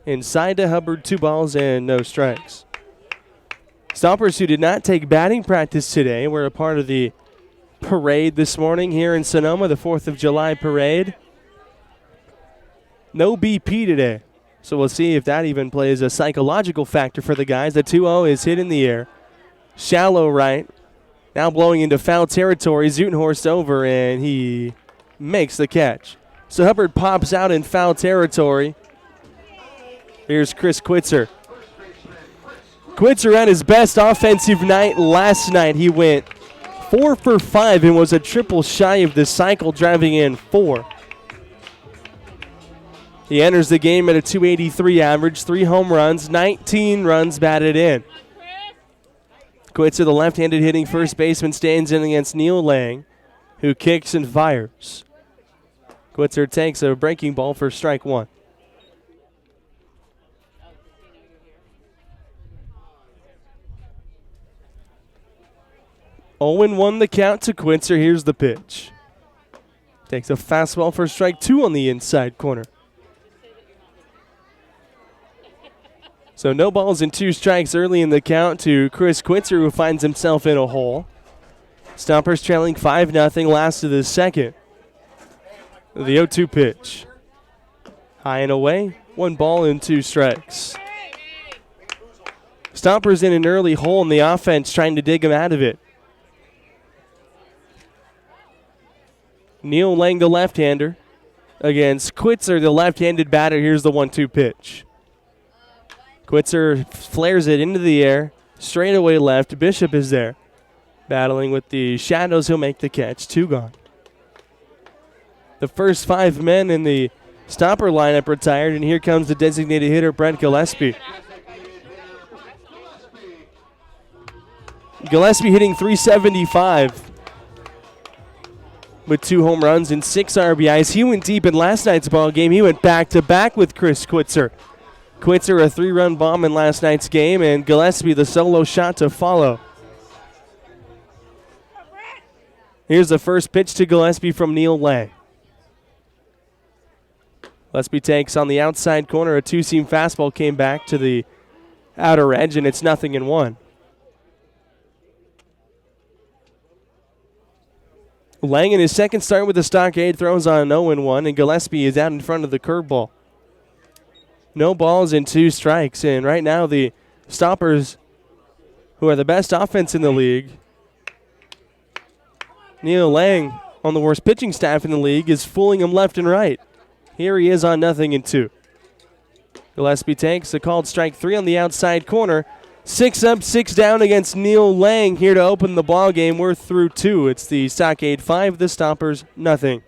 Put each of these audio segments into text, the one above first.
Inside to Hubbard, 2 balls and no strikes. Stompers, who did not take batting practice today, were a part of the parade this morning here in Sonoma, the 4th of July parade. No BP today, so we'll see if that even plays a psychological factor for the guys. The 2-0 is hit in the air. Shallow right. Now blowing into foul territory. Zutenhorst over, and he makes the catch. So Hubbard pops out in foul territory. Here's Chris Quitzer. Quitzer had his best offensive night last night. He went 4 for 5 and was a triple shy of the cycle, driving in 4. He enters the game at a .283 average, 3 home runs, 19 runs batted in. Quitzer, the left-handed hitting first baseman, stands in against Neil Lang, who kicks and fires. Quitzer takes a breaking ball for strike 1. Owen won the count to Quitzer. Here's the pitch. Takes a fastball for strike 2 on the inside corner. So no balls and 2 strikes early in the count to Chris Quitzer, who finds himself in a hole. Stompers trailing 5-0 last of the second. The 0-2 pitch. High and away, 1 ball and 2 strikes. Stompers in an early hole in the offense, trying to dig him out of it. Neil Lang, the left-hander, against Quitzer, the left-handed batter. Here's the 1-2 pitch. Quitzer flares it into the air, straight away left. Bishop is there. Battling with the shadows, he'll make the catch. 2 gone. The first 5 men in the Stomper lineup retired, and here comes the designated hitter, Brent Gillespie. Gillespie hitting .375 with 2 home runs and 6 RBIs. He went deep in last night's ball game. He went back-to-back with Chris Quitzer. Quitzer a 3-run bomb in last night's game, and Gillespie the solo shot to follow. Here's the first pitch to Gillespie from Neil Lang. Gillespie takes on the outside corner. A 2-seam fastball came back to the outer edge, and it's 0-1. Lang in his second start with the Stockade throws on 0-1, and Gillespie is out in front of the curveball. No balls and 2 strikes, and right now the Stompers, who are the best offense in the league, Neil Lang on the worst pitching staff in the league, is fooling him left and right. Here he is on 0-2. Gillespie takes a called strike 3 on the outside corner. 6 up, 6 down against Neil Lang here to open the ball game. We're through 2. It's the Stockade 5, the Stompers 0.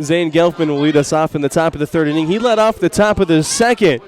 Zane Gelfman will lead us off in the top of the 3rd inning. He led off the top of the 2nd,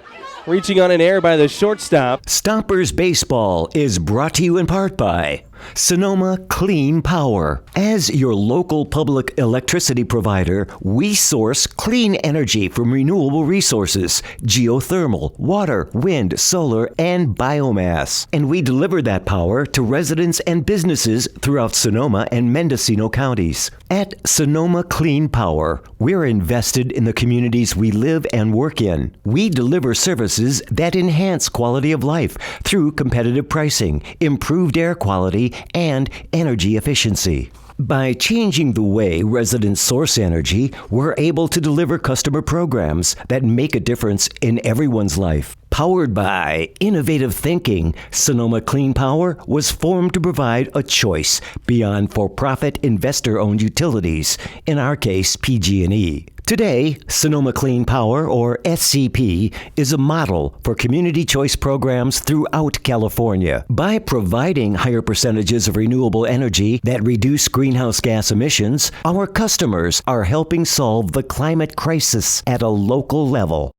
reaching on an error by the shortstop. Stompers Baseball is brought to you in part by Sonoma Clean Power. As your local public electricity provider, we source clean energy from renewable resources, geothermal, water, wind, solar, and biomass. And we deliver that power to residents and businesses throughout Sonoma and Mendocino counties. At Sonoma Clean Power, we're invested in the communities we live and work in. We deliver services that enhance quality of life through competitive pricing, improved air quality, and energy efficiency. By changing the way residents source energy, we're able to deliver customer programs that make a difference in everyone's life. Powered by innovative thinking, Sonoma Clean Power was formed to provide a choice beyond for-profit investor-owned utilities, in our case PG&E. Today, Sonoma Clean Power, or SCP, is a model for community choice programs throughout California. By providing higher percentages of renewable energy that reduce greenhouse gas emissions, our customers are helping solve the climate crisis at a local level.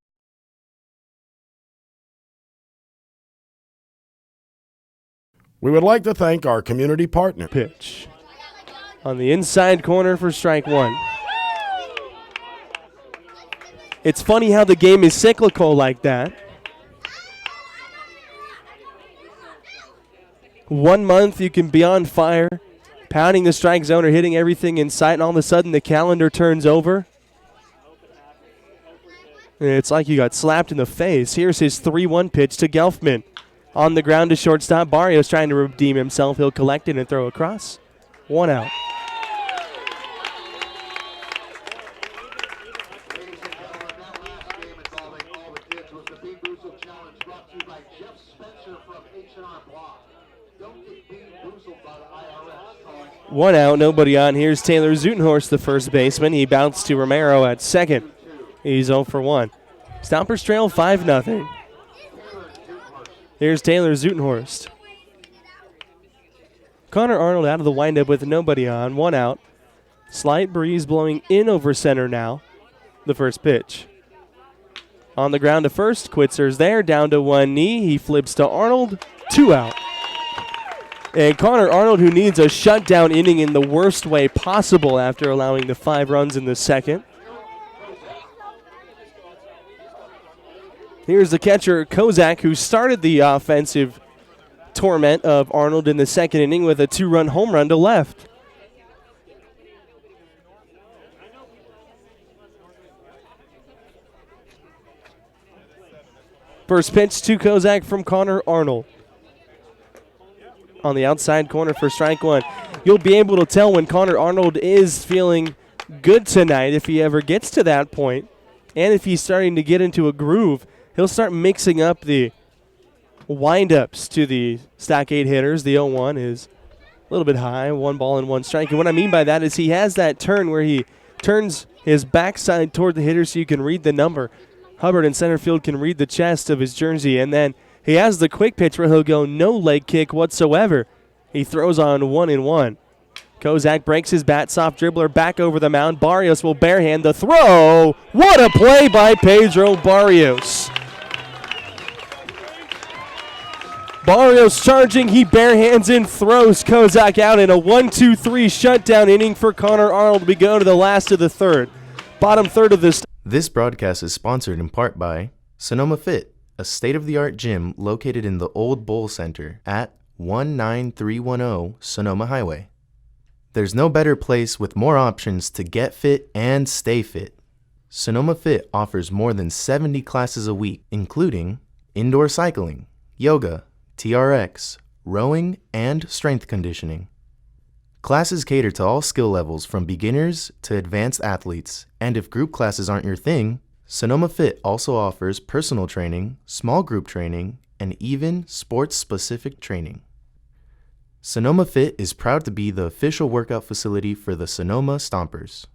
We would like to thank our community partner. Pitch on the inside corner for strike one. It's funny how the game is cyclical like that. 1 month you can be on fire, pounding the strike zone or hitting everything in sight, and all of a sudden the calendar turns over. And it's like you got slapped in the face. Here's his 3-1 pitch to Gelfman. On the ground to shortstop. Barrios trying to redeem himself. He'll collect it and throw across. 1 out. One out, nobody on. Here's Taylor Zutenhorst, the first baseman. He bounced to Romero at second. He's 0 for 1. Stompers trail 5-0. Here's Taylor Zutenhorst. Connor Arnold out of the windup with nobody on. 1 out. Slight breeze blowing in over center now. The first pitch. On the ground to first. Quitzer's there. Down to one knee. He flips to Arnold. 2 out. And Connor Arnold, who needs a shutdown inning in the worst way possible after allowing the 5 runs in the second. Here's the catcher, Kozak, who started the offensive torment of Arnold in the second inning with a 2-run home run to left. First pitch to Kozak from Connor Arnold. On the outside corner for strike one. You'll be able to tell when Connor Arnold is feeling good tonight if he ever gets to that point, and if he's starting to get into a groove. He'll start mixing up the windups to the Stockade hitters. The 0-1 is a little bit high, 1 ball and 1 strike. And what I mean by that is he has that turn where he turns his backside toward the hitter so you can read the number. Hubbard in center field can read the chest of his jersey. And then he has the quick pitch where he'll go no leg kick whatsoever. He throws on 1-1. Kozak breaks his bat, soft dribbler back over the mound. Barrios will barehand the throw. What a play by Pedro Barrios. Barrios charging, he barehands in, throws Kozak out in a 1-2-3 shutdown inning for Connor Arnold. We go to the last of the third. Bottom third of this. This broadcast is sponsored in part by Sonoma Fit, a state-of-the-art gym located in the Old Bowl Center at 19310 Sonoma Highway. There's no better place with more options to get fit and stay fit. Sonoma Fit offers more than 70 classes a week, including indoor cycling, yoga, TRX, rowing, and strength conditioning. Classes cater to all skill levels from beginners to advanced athletes, and if group classes aren't your thing, Sonoma Fit also offers personal training, small group training, and even sports-specific training. Sonoma Fit is proud to be the official workout facility for the Sonoma Stompers.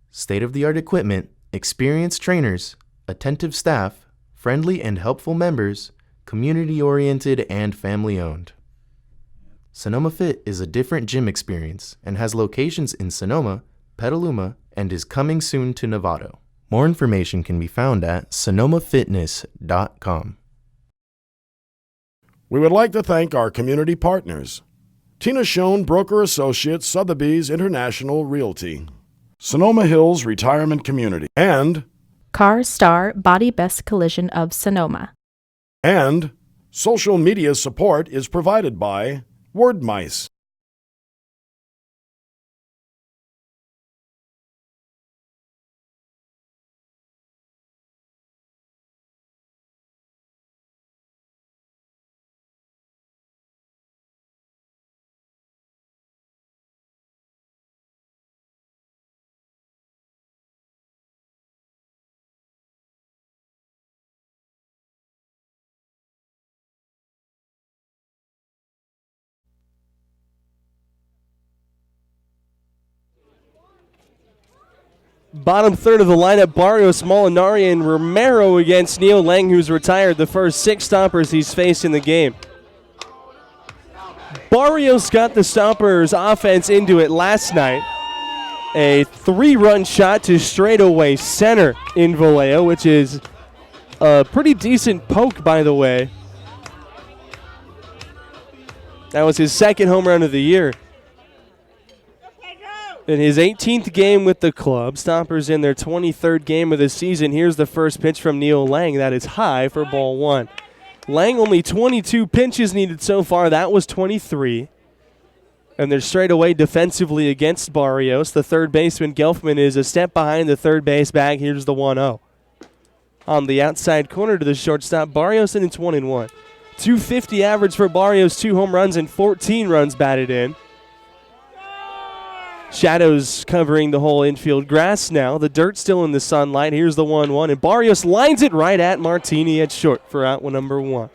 State-of-the-art equipment, experienced trainers, attentive staff, friendly and helpful members, community-oriented and family-owned. Sonoma Fit is a different gym experience and has locations in Sonoma, Petaluma, and is coming soon to Novato. More information can be found at sonomafitness.com. We would like to thank our community partners: Tina Schoen Broker Associates, Sotheby's International Realty, Sonoma Hills Retirement Community, and Car Star Body Best Collision of Sonoma. And social media support is provided by Word Mice. Bottom third of the lineup, Barrios, Molinari, and Romero against Neil Lang, who's retired the first 6 stompers he's faced in the game. Barrios got the Stompers offense into it last night. A 3-run shot to straightaway center in Vallejo, which is a pretty decent poke, by the way. That was his 2nd home run of the year. In his 18th game with the club, Stompers in their 23rd game of the season. Here's the first pitch from Neil Lang. That is high for ball 1. Lang only 22 pitches needed so far. That was 23. And they're straight away defensively against Barrios. The third baseman, Gelfman, is a step behind the third base bag. Here's the 1-0. On the outside corner to the shortstop, Barrios, and it's 1-1. 250 average for Barrios, 2 home runs and 14 runs batted in. Shadows covering the whole infield grass now. The dirt still in the sunlight. Here's the 1-1, and Barrios lines it right at Martini at short for out number 1.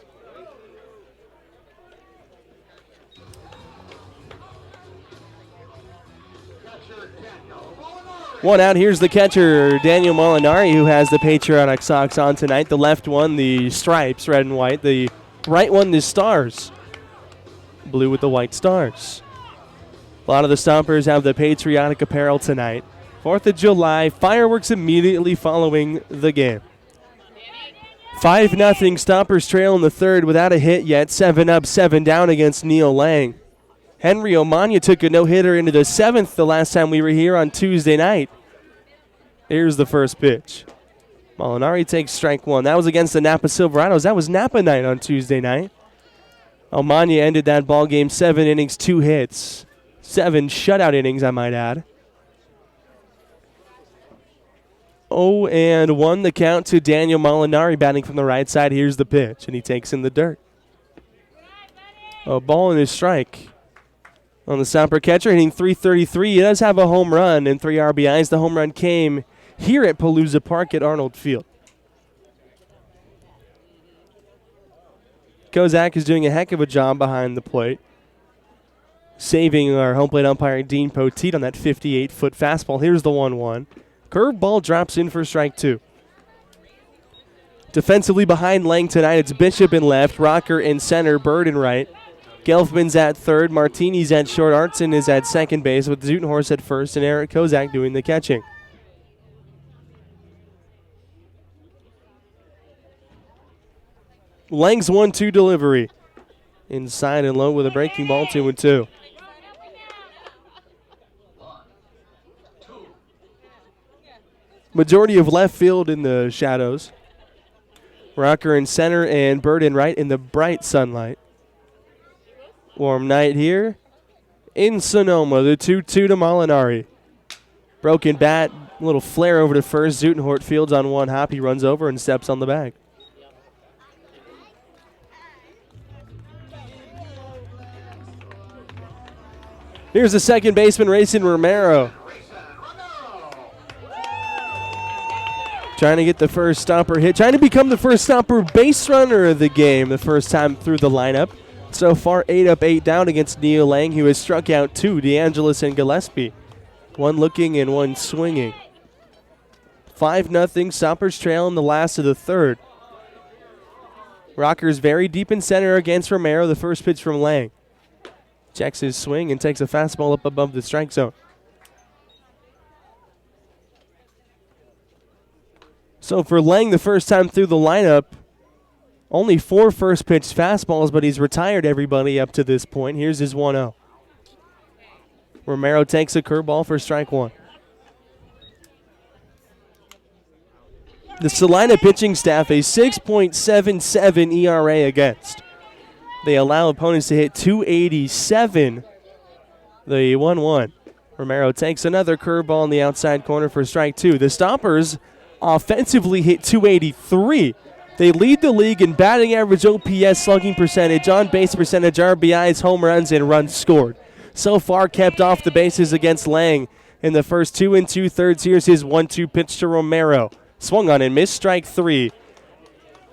One out. Here's the catcher, Daniel Molinari, who has the patriotic socks on tonight. The left one, the stripes, red and white. The right one, the stars, blue with the white stars. A lot of the Stompers have the patriotic apparel tonight. 4th of July, fireworks immediately following the game. 5-0 Stompers trail in the third without a hit yet. 7 up, 7 down against Neil Lang. Henry Omania took a no-hitter into the 7th the last time we were here on Tuesday night. Here's the first pitch. Molinari takes strike 1. That was against the Napa Silverados. That was Napa night on Tuesday night. Omania ended that ball game 7 innings, 2 hits. 7 shutout innings, I might add. 0-1 the count to Daniel Molinari batting from the right side. Here's the pitch, and he takes in the dirt. A ball and a strike on the Stomper catcher, hitting .333. He does have a home run and 3 RBIs. The home run came here at Palooza Park at Arnold Field. Kozak is doing a heck of a job behind the plate, saving our home plate umpire Dean Poteet on that 58-foot fastball. Here's the 1-1. Curveball drops in for strike 2. Defensively behind Lang tonight, it's Bishop in left, Rocker in center, Bird in right. Gelfman's at third, Martini's at short, Artson is at second base with Zutenhorst at first, and Eric Kozak doing the catching. Lang's 1-2 delivery. Inside and low with a breaking ball, 2-2. Majority of left field in the shadows. Rocker in center and Bird in right in the bright sunlight. Warm night here in Sonoma. The 2-2 to Molinari. Broken bat, little flare over to first. Zutenhort fields on one hop. He runs over and steps on the bag. Here's the second baseman, Racing Romero. Trying to get the first Stomper hit. Trying to become the first Stomper base runner of the game the first time through the lineup. So far, 8 up, 8 down against Neil Lang, who has struck out 2, DeAngelis and Gillespie. One looking and one swinging. 5-0, Stompers trail in the last of the third. Rocker's very deep in center against Romero. The first pitch from Lang. Checks his swing and takes a fastball up above the strike zone. So for Lang, the first time through the lineup, Only 4 first pitch fastballs, but he's retired everybody up to this point. Here's his 1-0. Romero takes a curveball for strike 1. The Salina pitching staff, a 6.77 ERA against. They allow opponents to hit 287. The 1-1. Romero takes another curveball in the outside corner for strike 2. The Stompers offensively hit 283. They lead the league in batting average, OPS, slugging percentage, on base percentage, RBIs, home runs, and runs scored. So far kept off the bases against Lang in the first 2 2/3. Here's his 1-2 pitch to Romero. Swung on and missed, strike 3.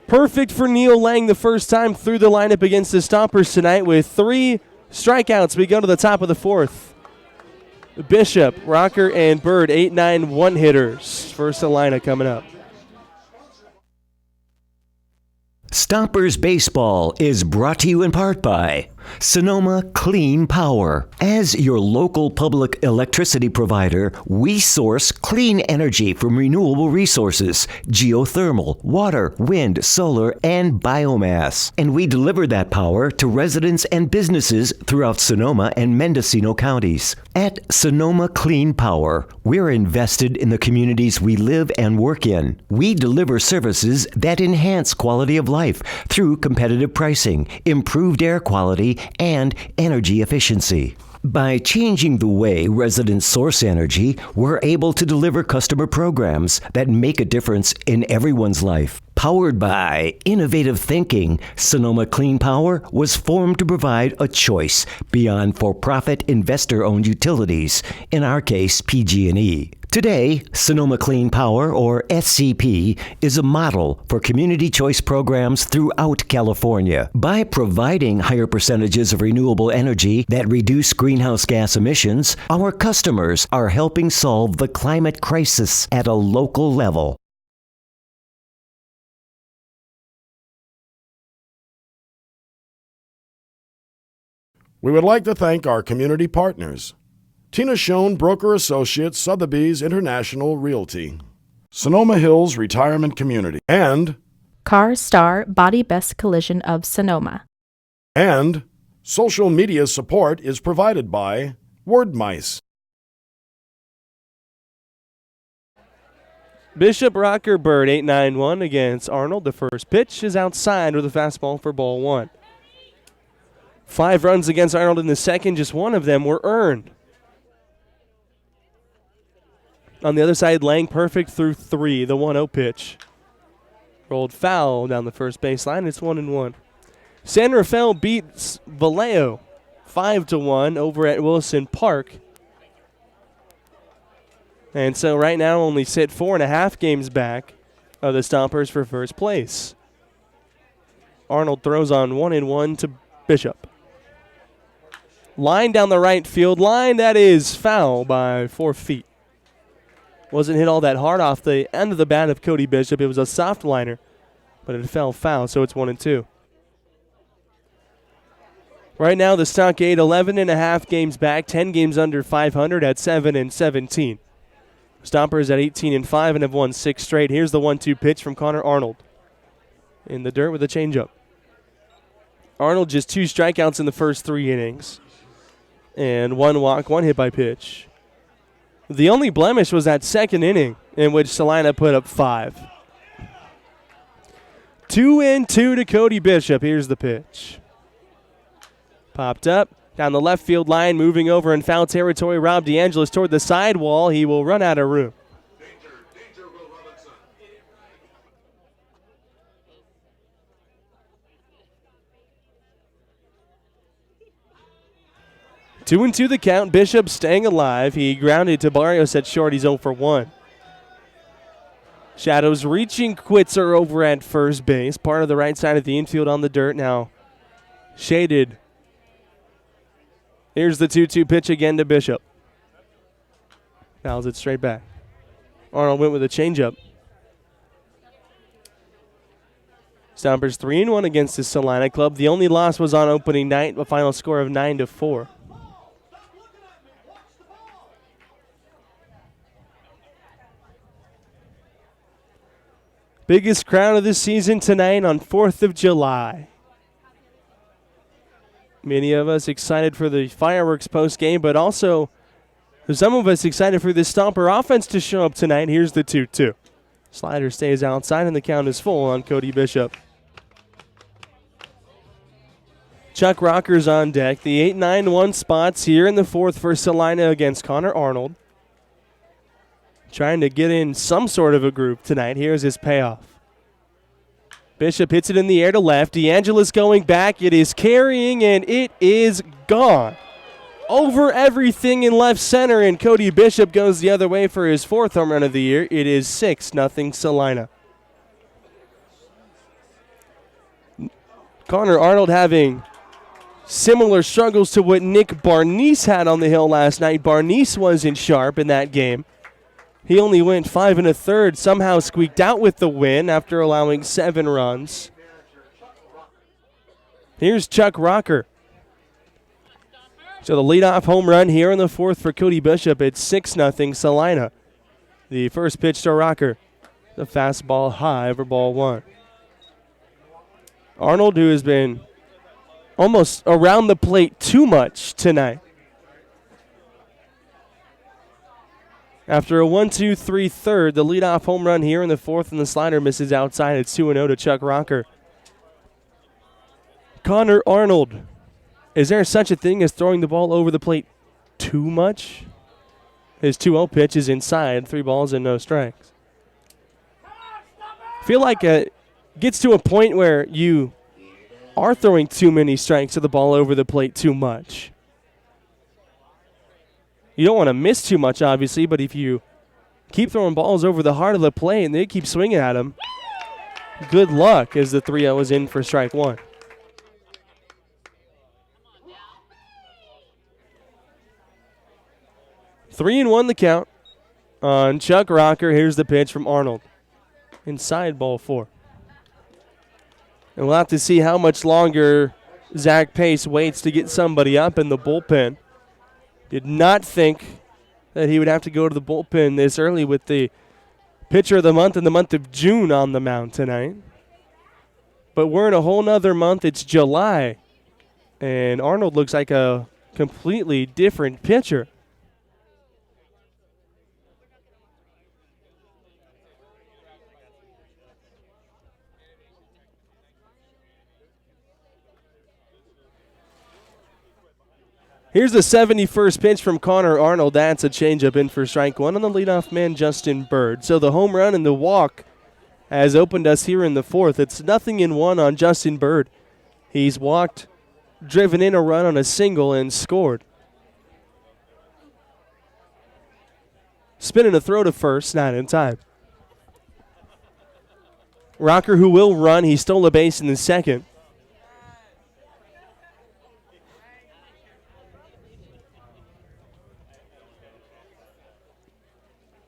Perfect for Neil Lang the first time through the lineup against the Stompers tonight with 3 strikeouts. We go to the top of the 4th. Bishop, Rocker, and Bird, 8-9 one-hitters for Salina coming up. Stompers Baseball is brought to you in part by Sonoma Clean Power. As your local public electricity provider, we source clean energy from renewable resources, geothermal, water, wind, solar, and biomass. And we deliver that power to residents and businesses throughout Sonoma and Mendocino counties. At Sonoma Clean Power, we're invested in the communities we live and work in. We deliver services that enhance quality of life through competitive pricing, improved air quality, and energy efficiency. By changing the way residents source energy, we're able to deliver customer programs that make a difference in everyone's life. Powered by innovative thinking, Sonoma Clean Power was formed to provide a choice beyond for-profit investor-owned utilities, in our case PG&E. Today, Sonoma Clean Power, or SCP, is a model for community choice programs throughout California. By providing higher percentages of renewable energy that reduce greenhouse gas emissions, our customers are helping solve the climate crisis at a local level. We would like to thank our community partners: Tina Schoen Broker Associates, Sotheby's International Realty, Sonoma Hills Retirement Community, and Car Star Body Best Collision of Sonoma. And social media support is provided by Wordmice. Bishop, Rocker, Bird, 8-9-1 against Arnold. The first pitch is outside with a fastball for ball 1. 5 runs against Arnold in the second. Just 1 of them were earned. On the other side, Lang perfect through 3. The 1-0 pitch. Rolled foul down the first baseline. It's 1-1. San Rafael beats Vallejo 5-1 over at Wilson Park. And so right now only sit 4.5 games back of the Stompers for first place. Arnold throws on 1-1 to Bishop. Line down the right field line. That is foul by 4 feet. Wasn't hit all that hard off the end of the bat of Cody Bishop. It was a soft liner, but it fell foul, so it's 1-2. Right now, the Stockade 11.5 games back, 10 games under 500 at 7-17. Stompers at 18-5 and have won 6 straight. Here's the 1-2 pitch from Connor Arnold. In the dirt with a changeup. Arnold just 2 strikeouts in the first 3 innings. And 1 walk, 1 hit by pitch. The only blemish was that second inning in which Salina put up 5. 2-2 to Cody Bishop. Here's the pitch. Popped up down the left field line, moving over in foul territory. Rob DeAngelis toward the sidewall. He will run out of room. Danger, Will Robinson. 2-2 the count. Bishop staying alive. He grounded to Barrios at short. He's 0 for 1. Shadows reaching. Quitzer over at first base. Part of the right side of the infield on the dirt now. Shaded. Here's the 2-2 pitch again to Bishop. Fouls it straight back. Arnold went with a changeup. Stompers 3-1 against the Salina club. The only loss was on opening night, a final score of 9-4. Biggest crowd of the season tonight on 4th of July. Many of us excited for the fireworks post game, but also some of us excited for the Stomper offense to show up tonight. Here's the 2-2. Slider stays outside, and the count is full on Cody Bishop. Chuck Rocker's on deck. The 8-9-1 spots here in the 4th for Salina against Connor Arnold. Trying to get in some sort of a group tonight. Here's his payoff. Bishop hits it in the air to left. DeAngelis going back. It is carrying, and it is gone. Over everything in left center, and Cody Bishop goes the other way for his 4th home run of the year. It is 6-0 Salina. Connor Arnold having similar struggles to what Nick Barnice had on the hill last night. Barnice wasn't sharp in that game. He only went 5 1/3, somehow squeaked out with the win after allowing 7 runs. Here's Chuck Rocker. So the leadoff home run here in the 4th for Cody Bishop. It's 6-0 Salina. The first pitch to Rocker. The fastball high over ball 1. Arnold, who has been almost around the plate too much tonight. After a 1-2-3 third, the leadoff home run here in the 4th, and the slider misses outside. It's 2-0 to Chuck Rocker. Connor Arnold. Is there such a thing as throwing the ball over the plate too much? His 2-0 pitch is inside, 3 balls and no strikes. I feel like it gets to a point where you are throwing too many strikes to the ball over the plate too much. You don't want to miss too much, obviously, but if you keep throwing balls over the heart of the plate and they keep swinging at them, good luck as the 3-0 is in for strike 1. Three and 1 the count on Chuck Rocker. Here's the pitch from Arnold. Inside ball 4. And we'll have to see how much longer Zach Pace waits to get somebody up in the bullpen. Did not think that he would have to go to the bullpen this early with the pitcher of the month in the month of June on the mound tonight. But we're in a whole nother month. It's July. And Arnold looks like a completely different pitcher. Here's the 71st pitch from Connor Arnold. That's a changeup in for strike 1 on the leadoff man, Justin Bird. So the home run and the walk has opened us here in the 4th. It's 0-1 on Justin Bird. He's walked, driven in a run on a single, and scored. Spinning a throw to first, not in time. Rocker, who will run, he stole a base in the 2nd.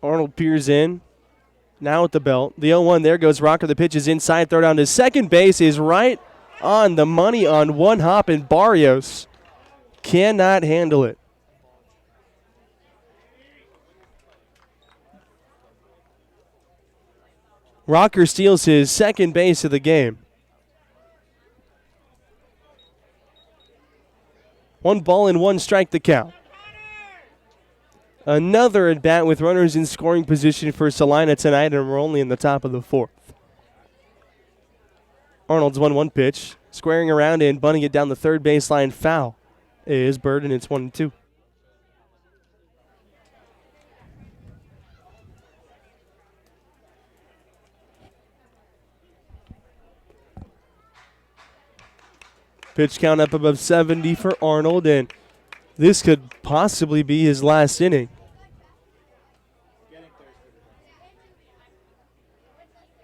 Arnold peers in. Now at the belt. The 0-1, there goes Rocker. The pitch is inside. Throw down to second base is right on the money on one hop, and Barrios cannot handle it. Rocker steals his second base of the game. 1 ball and 1 strike the count. Another at bat with runners in scoring position for Salina tonight, and we're only in the top of the 4th. Arnold's 1-1 pitch, squaring around and bunting it down the third baseline. Foul is Bird, and it's 1-2. Pitch count up above 70 for Arnold, and this could possibly be his last inning.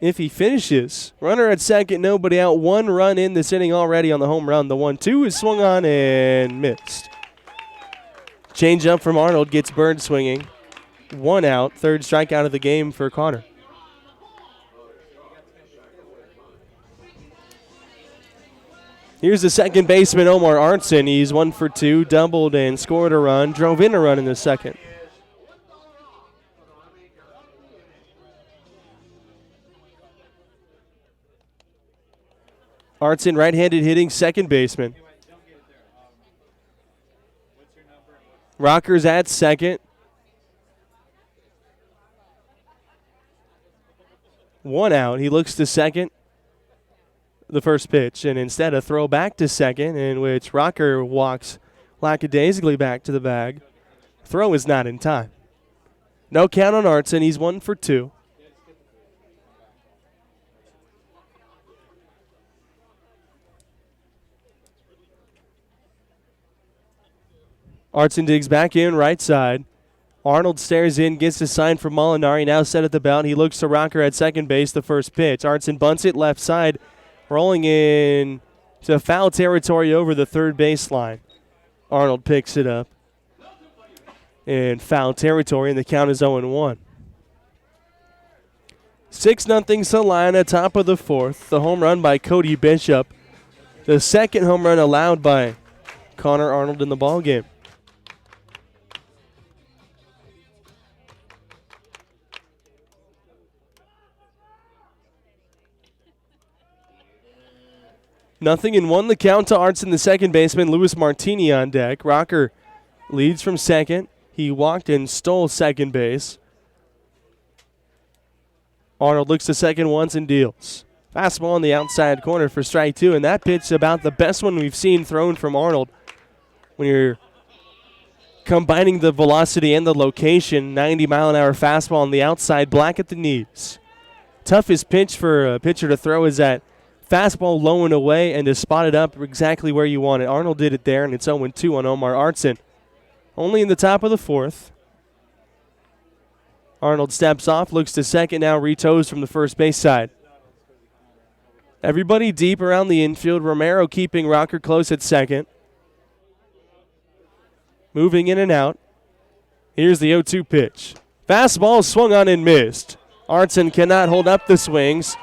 If he finishes, runner at second, nobody out. 1 run in this inning already on the home run. The 1-2 is swung on and missed. Change up from Arnold gets Bird swinging. 1 out, 3rd strikeout of the game for Connor. Here's the second baseman, Omar Arnson. He's 1 for 2, doubled and scored a run, drove in a run in the 2nd. Artson, right-handed hitting second baseman. Rocker's at second. One out. He looks to second. The first pitch, and instead a throw back to second, in which Rocker walks lackadaisically back to the bag. Throw is not in time. No count on Artson. He's 1 for 2. Artson digs back in, right side. Arnold stares in, gets a sign from Molinari, now set at the belt. He looks to Rocker at second base, the first pitch. Artson bunts it left side, rolling in to foul territory over the third baseline. Arnold picks it up in foul territory, and the count is 0-1. 6-0 Salina, top of the fourth. The home run by Cody Bishop. The second home run allowed by Connor Arnold in the ballgame. Nothing in one. The count to Artson, the second baseman. Luis Martini on deck. Rocker leads from second. He walked and stole second base. Arnold looks to second once and deals. Fastball on the outside corner for strike two, and that pitch about the best one we've seen thrown from Arnold. When you're combining the velocity and the location, 90-mile-an-hour fastball on the outside, black at the knees. Toughest pitch for a pitcher to throw is that fastball low and away and to spot it up exactly where you want it. Arnold did it there, and it's 0-2 on Omar Artson. Only in the top of the fourth. Arnold steps off, looks to second, now retoes from the first base side. Everybody deep around the infield. Romero keeping Rocker close at second. Moving in and out. Here's the 0-2 pitch. Fastball swung on and missed. Artson cannot hold up the swings.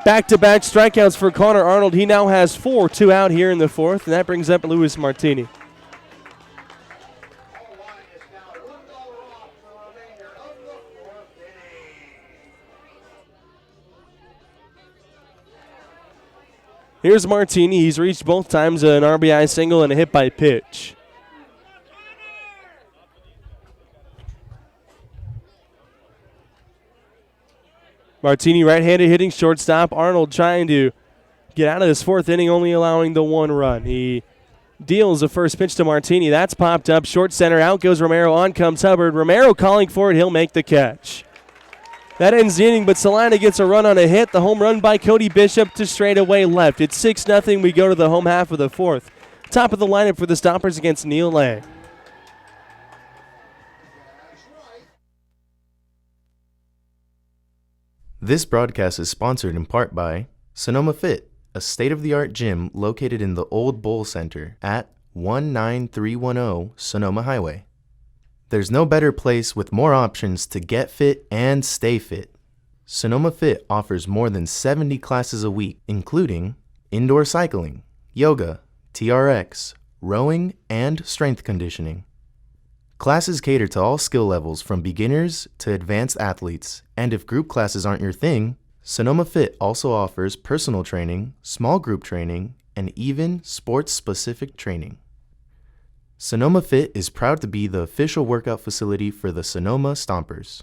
Back-to-back strikeouts for Connor Arnold. He now has 4, 2 out here in the fourth, and that brings up Luis Martini. Here's Martini. He's reached both times an RBI single and a hit by pitch. Martini right-handed hitting shortstop. Arnold trying to get out of this fourth inning, only allowing the one run. He deals the first pitch to Martini. That's popped up. Short center. Out goes Romero. On comes Hubbard. Romero calling for it. He'll make the catch. That ends the inning, but Salina gets a run on a hit. The home run by Cody Bishop to straightaway left. It's 6-0. We go to the home half of the fourth. Top of the lineup for the Stompers against Neil Lang. This broadcast is sponsored in part by Sonoma Fit, a state-of-the-art gym located in the Old Bowl Center at 19310 Sonoma Highway. There's no better place with more options to get fit and stay fit. Sonoma Fit offers more than 70 classes a week, including indoor cycling, yoga, TRX, rowing, and strength conditioning. Classes cater to all skill levels from beginners to advanced athletes, and if group classes aren't your thing, Sonoma Fit also offers personal training, small group training, and even sports-specific training. Sonoma Fit is proud to be the official workout facility for the Sonoma Stompers.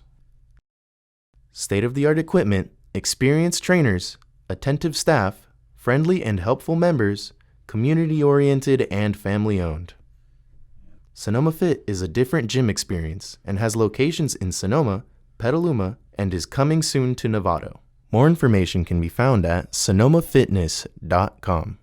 State-of-the-art equipment, experienced trainers, attentive staff, friendly and helpful members, community-oriented and family-owned. Sonoma Fit is a different gym experience and has locations in Sonoma, Petaluma, and is coming soon to Novato. More information can be found at sonomafitness.com.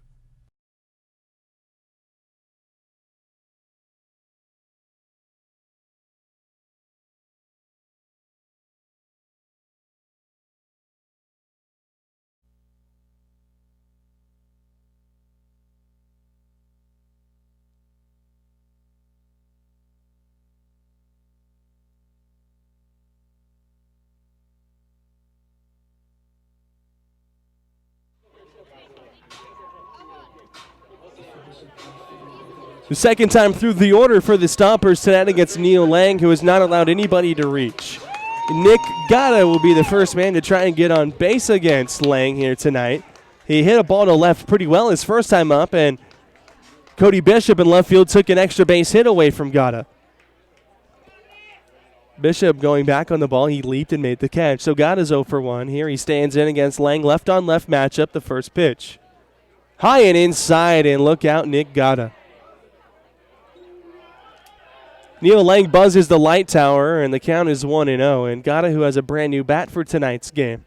The second time through the order for the Stompers tonight against Neil Lang, who has not allowed anybody to reach. Nick Gata will be the first man to try and get on base against Lang here tonight. He hit a ball to left pretty well his first time up, and Cody Bishop in left field took an extra base hit away from Gata. Bishop going back on the ball. He leaped and made the catch. So Gata's 0 for 1. Here he stands in against Lang. Left on left matchup, the first pitch. High and inside, and look out, Nick Gata. Neil Lang buzzes the light tower, and the count is 1-0. And Gata, who has a brand new bat for tonight's game.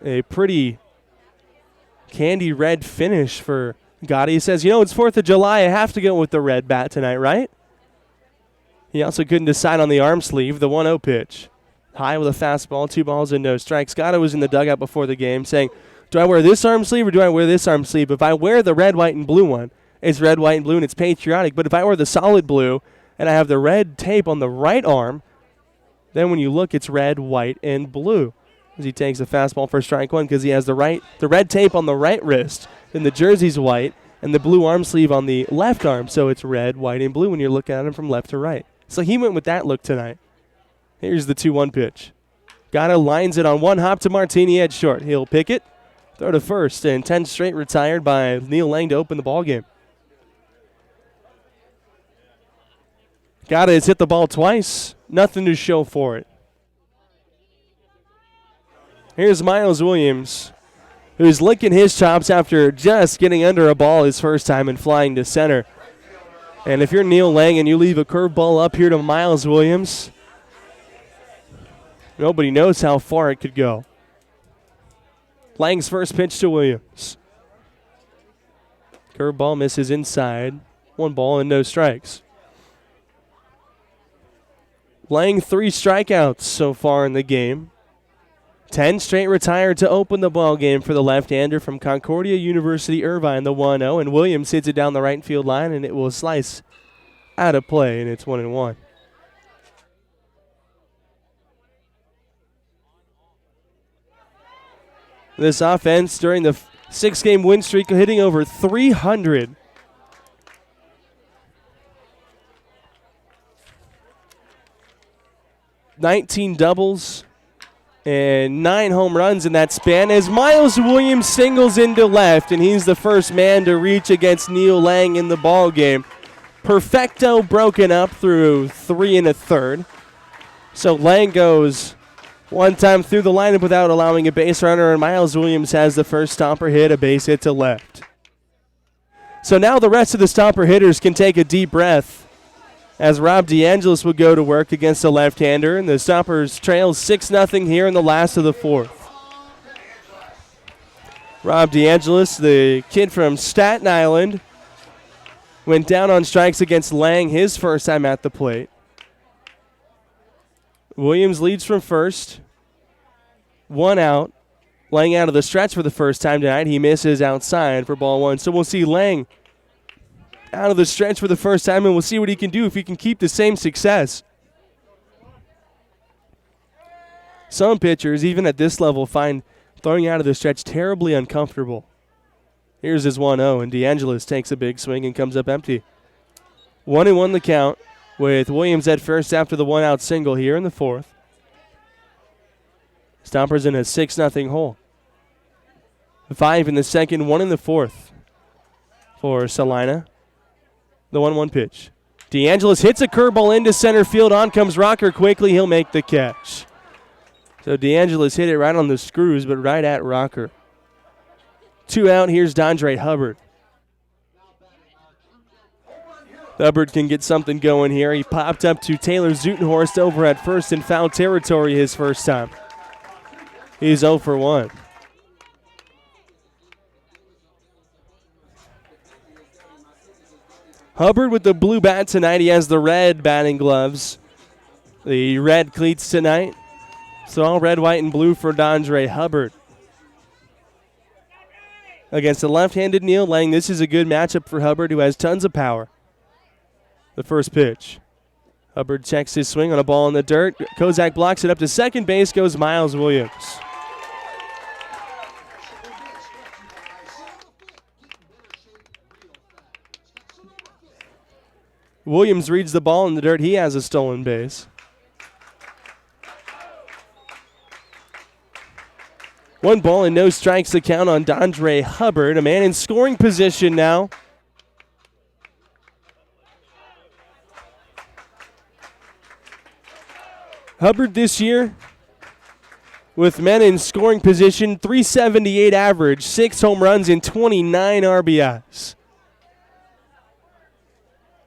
A pretty candy red finish for Gata. He says, it's 4th of July. I have to go with the red bat tonight, right? He also couldn't decide on the arm sleeve, the 1-0 pitch. High with a fastball, 2 balls and no strikes. Gata was in the dugout before the game saying, do I wear this arm sleeve or do I wear this arm sleeve? If I wear the red, white, and blue one, it's red, white, and blue, and it's patriotic. But if I wear the solid blue and I have the red tape on the right arm, then when you look, it's red, white, and blue. As he takes the fastball for strike one because he has the red tape on the right wrist, then the jersey's white, and the blue arm sleeve on the left arm. So it's red, white, and blue when you're looking at him from left to right. So he went with that look tonight. Here's the 2-1 pitch. Gata lines it on one hop to Martini at short. He'll pick it, throw to first, and 10 straight retired by Neil Lang to open the ball game. Gata has hit the ball twice. Nothing to show for it. Here's Miles Williams, who's licking his chops after just getting under a ball his first time and flying to center. And if you're Neil Lang and you leave a curveball up here to Miles Williams, nobody knows how far it could go. Lang's first pitch to Williams. Curveball misses inside. 1 ball and no strikes. Lang 3 strikeouts so far in the game. 10 straight retired to open the ball game for the left-hander from Concordia University Irvine, the 1-0, and Williams hits it down the right field line, and it will slice out of play, and it's 1-1. This offense during the 6-game win streak hitting over 300. $19 doubles and 9 home runs in that span as Miles Williams singles into left, and he's the first man to reach against Neil Lang in the ball game. Perfecto broken up through 3 1/3. So Lang goes one time through the lineup without allowing a base runner, and Miles Williams has the first Stomper hit, a base hit to left. So now the rest of the Stomper hitters can take a deep breath as Rob DeAngelis would go to work against the left-hander, and the Stompers trail 6-0 here in the last of the 4th. Rob DeAngelis, the kid from Staten Island, went down on strikes against Lang his first time at the plate. Williams leads from first. 1 out. Lang out of the stretch for the first time tonight. He misses outside for ball 1. So we'll see Lang out of the stretch for the first time, and we'll see what he can do if he can keep the same success. Some pitchers, even at this level, find throwing out of the stretch terribly uncomfortable. Here's his 1-0, and DeAngelis takes a big swing and comes up empty. 1-1 the count, with Williams at first after the 1-out single here in the 4th. Stompers in a 6-0 hole. 5 in the second, 1 in the 4th for Salina. The 1-1 pitch. DeAngelis hits a curveball into center field. On comes Rocker quickly. He'll make the catch. So DeAngelis hit it right on the screws, but right at Rocker. 2 out. Here's Dondre Hubbard. Hubbard can get something going here. He popped up to Taylor Zutenhorst over at first in foul territory his first time. He's 0 for 1. Hubbard with the blue bat tonight. He has the red batting gloves. The red cleats tonight. So all red, white, and blue for Dondre Hubbard. Against the left-handed Neil Lang, this is a good matchup for Hubbard, who has tons of power. The first pitch. Hubbard checks his swing on a ball in the dirt. Kozak blocks it up to second base. Goes Miles Williams. Williams reads the ball in the dirt. He has a stolen base. 1 ball and no strikes to count on Dondre Hubbard. A man in scoring position now. Hubbard this year with men in scoring position, 378 average, 6 home runs and 29 RBIs.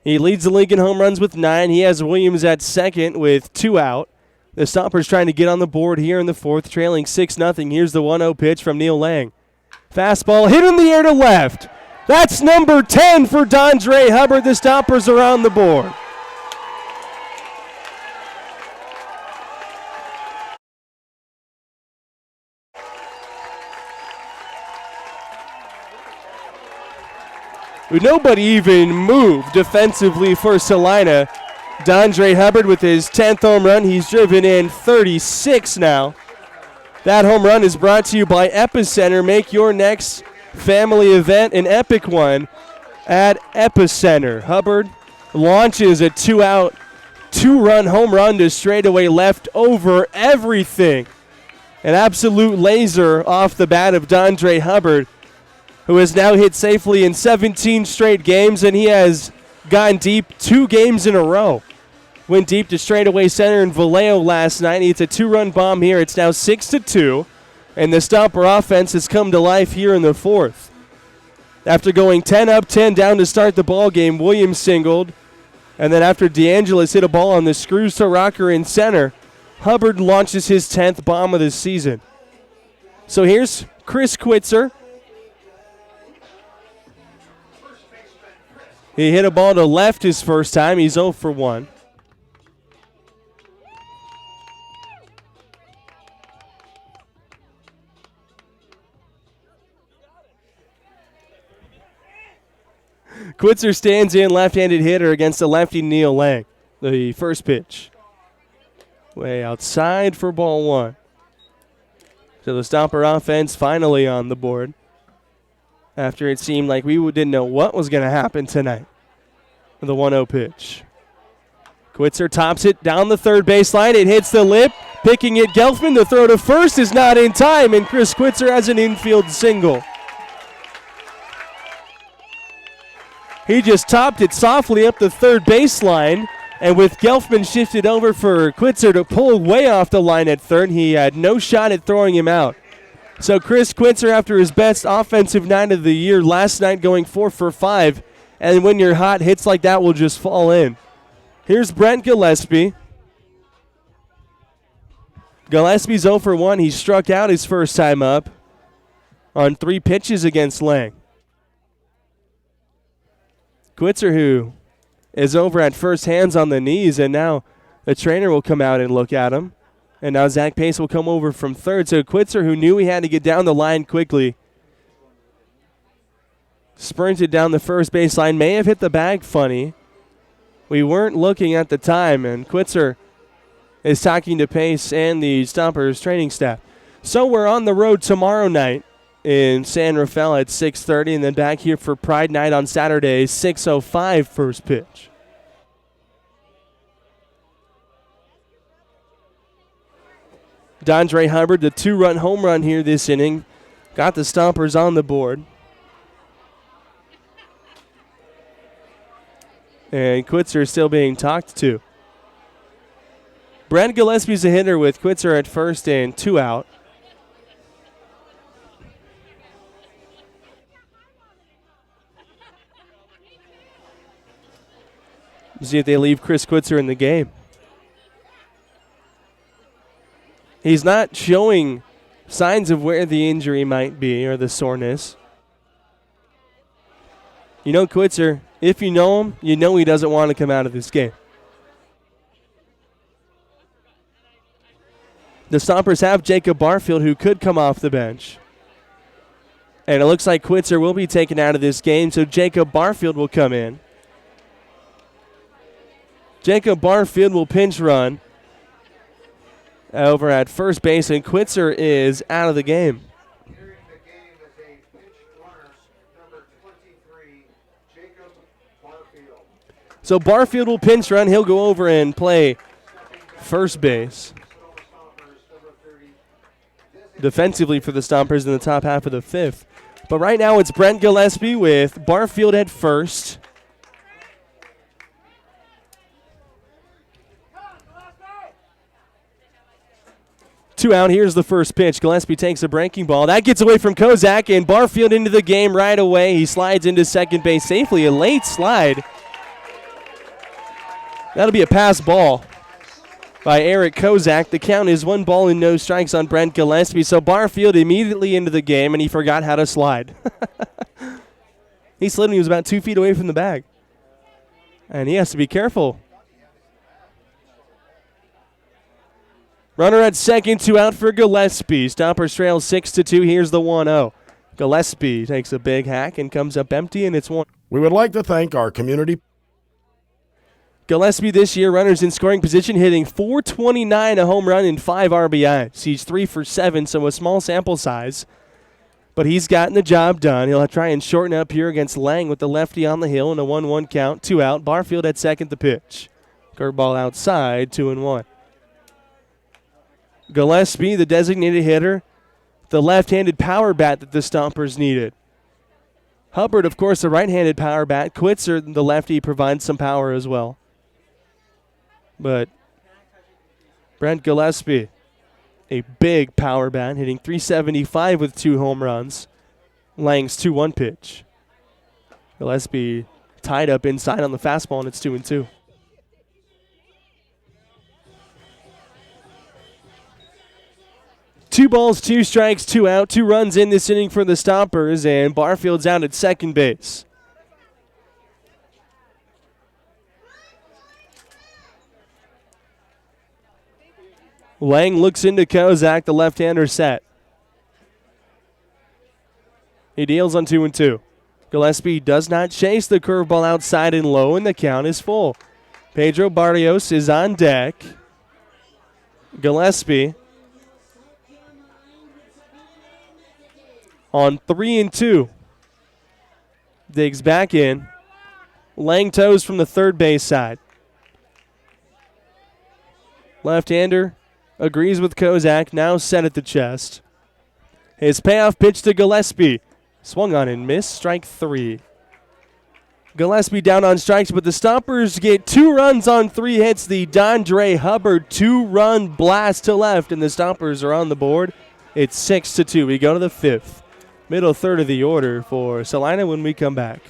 He leads the league in home runs with 9. He has Williams at second with 2 out. The Stompers trying to get on the board here in the 4th, trailing 6-0. Here's the 1-0 pitch from Neil Lang. Fastball hit in the air to left. That's number 10 for Dondre Hubbard. The Stompers are on the board. Nobody even moved defensively for Salina. Dondre Hubbard with his 10th home run. He's driven in 36 now. That home run is brought to you by Epicenter. Make your next family event an epic one at Epicenter. Hubbard launches a 2-out, 2-run home run to straightaway left over everything. An absolute laser off the bat of Dondre Hubbard, who has now hit safely in 17 straight games, and he has gone deep 2 games in a row. Went deep to straightaway center in Vallejo last night. It's a 2-run bomb here. It's now 6-2, and the Stomper offense has come to life here in the 4th. After going 10 up, 10 down to start the ball game, Williams singled, and then after DeAngelis hit a ball on the screws to rocker in center, Hubbard launches his 10th bomb of the season. So here's Chris Quitzer. He hit a ball to left his first time. He's 0 for 1. Quitzer stands in, left-handed hitter against the lefty Neil Lang. The first pitch. Way outside for ball 1. So the Stomper offense finally on the board, after it seemed like we didn't know what was going to happen tonight. The 1-0 pitch. Quitzer tops it down the third baseline. It hits the lip. Picking it, Gelfman. The throw to first is not in time, and Chris Quitzer has an infield single. He just topped it softly up the third baseline, and with Gelfman shifted over for Quitzer to pull way off the line at third, he had no shot at throwing him out. So Chris Quitzer, after his best offensive night of the year last night, going 4 for 5, and when you're hot, hits like that will just fall in. Here's Brent Gillespie. Gillespie's 0 for 1. He struck out his first time up on 3 pitches against Lang. Quitzer, who is over at first, hands on the knees, and now the trainer will come out and look at him. And now Zach Pace will come over from third. So Quitzer, who knew he had to get down the line quickly, sprinted down the first baseline, may have hit the bag funny. We weren't looking at the time, and Quitzer is talking to Pace and the Stompers training staff. So we're on the road tomorrow night in San Rafael at 6:30, and then back here for Pride Night on Saturday, 6:05 first pitch. Dondre Hubbard, the 2-run home run here this inning, got the Stompers on the board. And Quitzer is still being talked to. Brad Gillespie's a hitter with Quitzer at first and 2 out. See if they leave Chris Quitzer in the game. He's not showing signs of where the injury might be or the soreness. You know Quitzer, if you know him, you know he doesn't want to come out of this game. The Stompers have Jacob Barfield, who could come off the bench. And it looks like Quitzer will be taken out of this game, so Jacob Barfield will come in. Jacob Barfield will pinch run over at first base, and Quitzer is out of the game. Entering the game as a pinch runner, number 23, Jacob Barfield. So Barfield will pinch run. He'll go over and play first base. Sonoma Stompers, number 30, defensively for the Stompers in the top half of the fifth. But right now it's Brent Gillespie with Barfield at first. Two out. Here's the first pitch. Gillespie takes a breaking ball. That gets away from Kozak, and Barfield into the game right away. He slides into second base safely. A late slide. That'll be a pass ball by Eric Kozak. The count is 1 and no strikes on Brent Gillespie. So Barfield immediately into the game, and he forgot how to slide. He slid when he was about 2 feet away from the bag. And he has to be careful. Runner at second, 2 out for Gillespie. Stompers trail 6-2. Here's the 1-0. Gillespie takes a big hack and comes up empty, and it's 1. We would like to thank our community. Gillespie this year, runners in scoring position, hitting .429, a home run, and 5 RBIs. He's 3 for 7, so a small sample size. But he's gotten the job done. He'll try and shorten up here against Lang with the lefty on the hill and a 1-1 count, 2 out. Barfield at second, the pitch. Curveball outside, 2-1. Gillespie, the designated hitter, the left-handed power bat that the Stompers needed. Hubbard, of course, the right-handed power bat. Quitzer, the lefty, provides some power as well. But Brent Gillespie, a big power bat, hitting .375 with 2 home runs. Lang's 2-1 pitch. Gillespie tied up inside on the fastball, and it's 2-2. Two balls, 2 strikes, 2 out, 2 runs in this inning for the Stompers, and Barfield's out at second base. Lang looks into Kozak, the left-hander set. He deals on 2-2. Gillespie does not chase the curveball outside and low, and the count is full. Pedro Barrios is on deck. Gillespie on 3-2. Digs back in. Lang toes from the third base side. Left-hander agrees with Kozak, now set at the chest. His payoff pitch to Gillespie. Swung on and missed, strike 3. Gillespie down on strikes, but the Stompers get 2 runs on 3 hits. The Dondre Hubbard 2-run blast to left, and the Stompers are on the board. It's 6-2. We go to the 5th. Middle third of the order for Salina when we come back.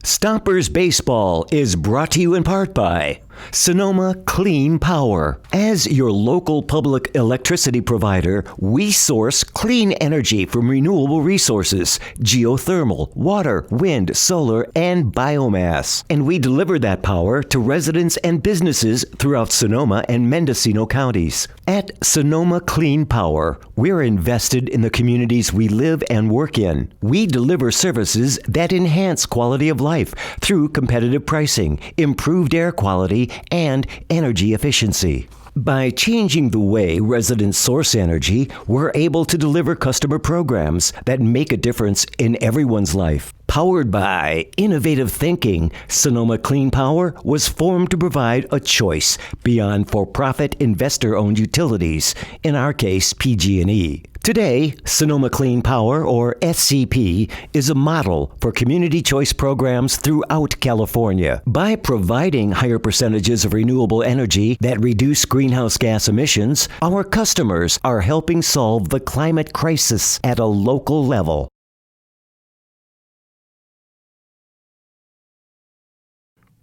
Stompers Baseball is brought to you in part by Sonoma Clean Power. As your local public electricity provider, we source clean energy from renewable resources, geothermal, water, wind, solar, and biomass. And we deliver that power to residents and businesses throughout Sonoma and Mendocino counties. At Sonoma Clean Power, we're invested in the communities we live and work in. We deliver services that enhance quality of life through competitive pricing, improved air quality, and energy efficiency. By changing the way residents source energy, we're able to deliver customer programs that make a difference in everyone's life. Powered by innovative thinking, Sonoma Clean Power was formed to provide a choice beyond for-profit investor-owned utilities, in our case PG&E. Today, Sonoma Clean Power, or SCP, is a model for community choice programs throughout California. By providing higher percentages of renewable energy that reduce greenhouse gas emissions, our customers are helping solve the climate crisis at a local level.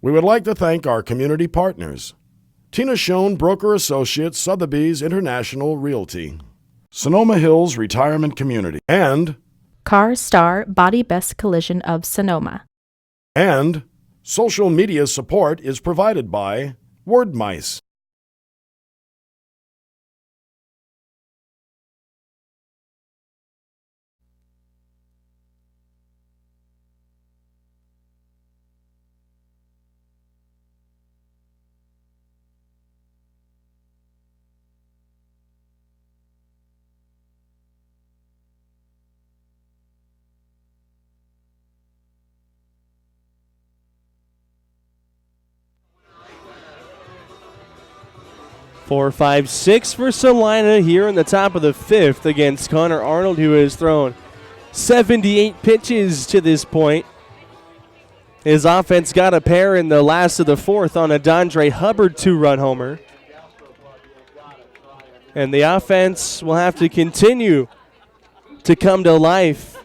We would like to thank our community partners. Tina Schoen, Broker Associates, Sotheby's International Realty. Sonoma Hills Retirement Community. And Car Star Body Best Collision of Sonoma. And social media support is provided by Word Mice. 4, 5, 6 for Salina here in the top of the 5th against Connor Arnold, who has thrown 78 pitches to this point. His offense got a pair in the last of the 4th on a Dondre Hubbard 2-run homer. And the offense will have to continue to come to life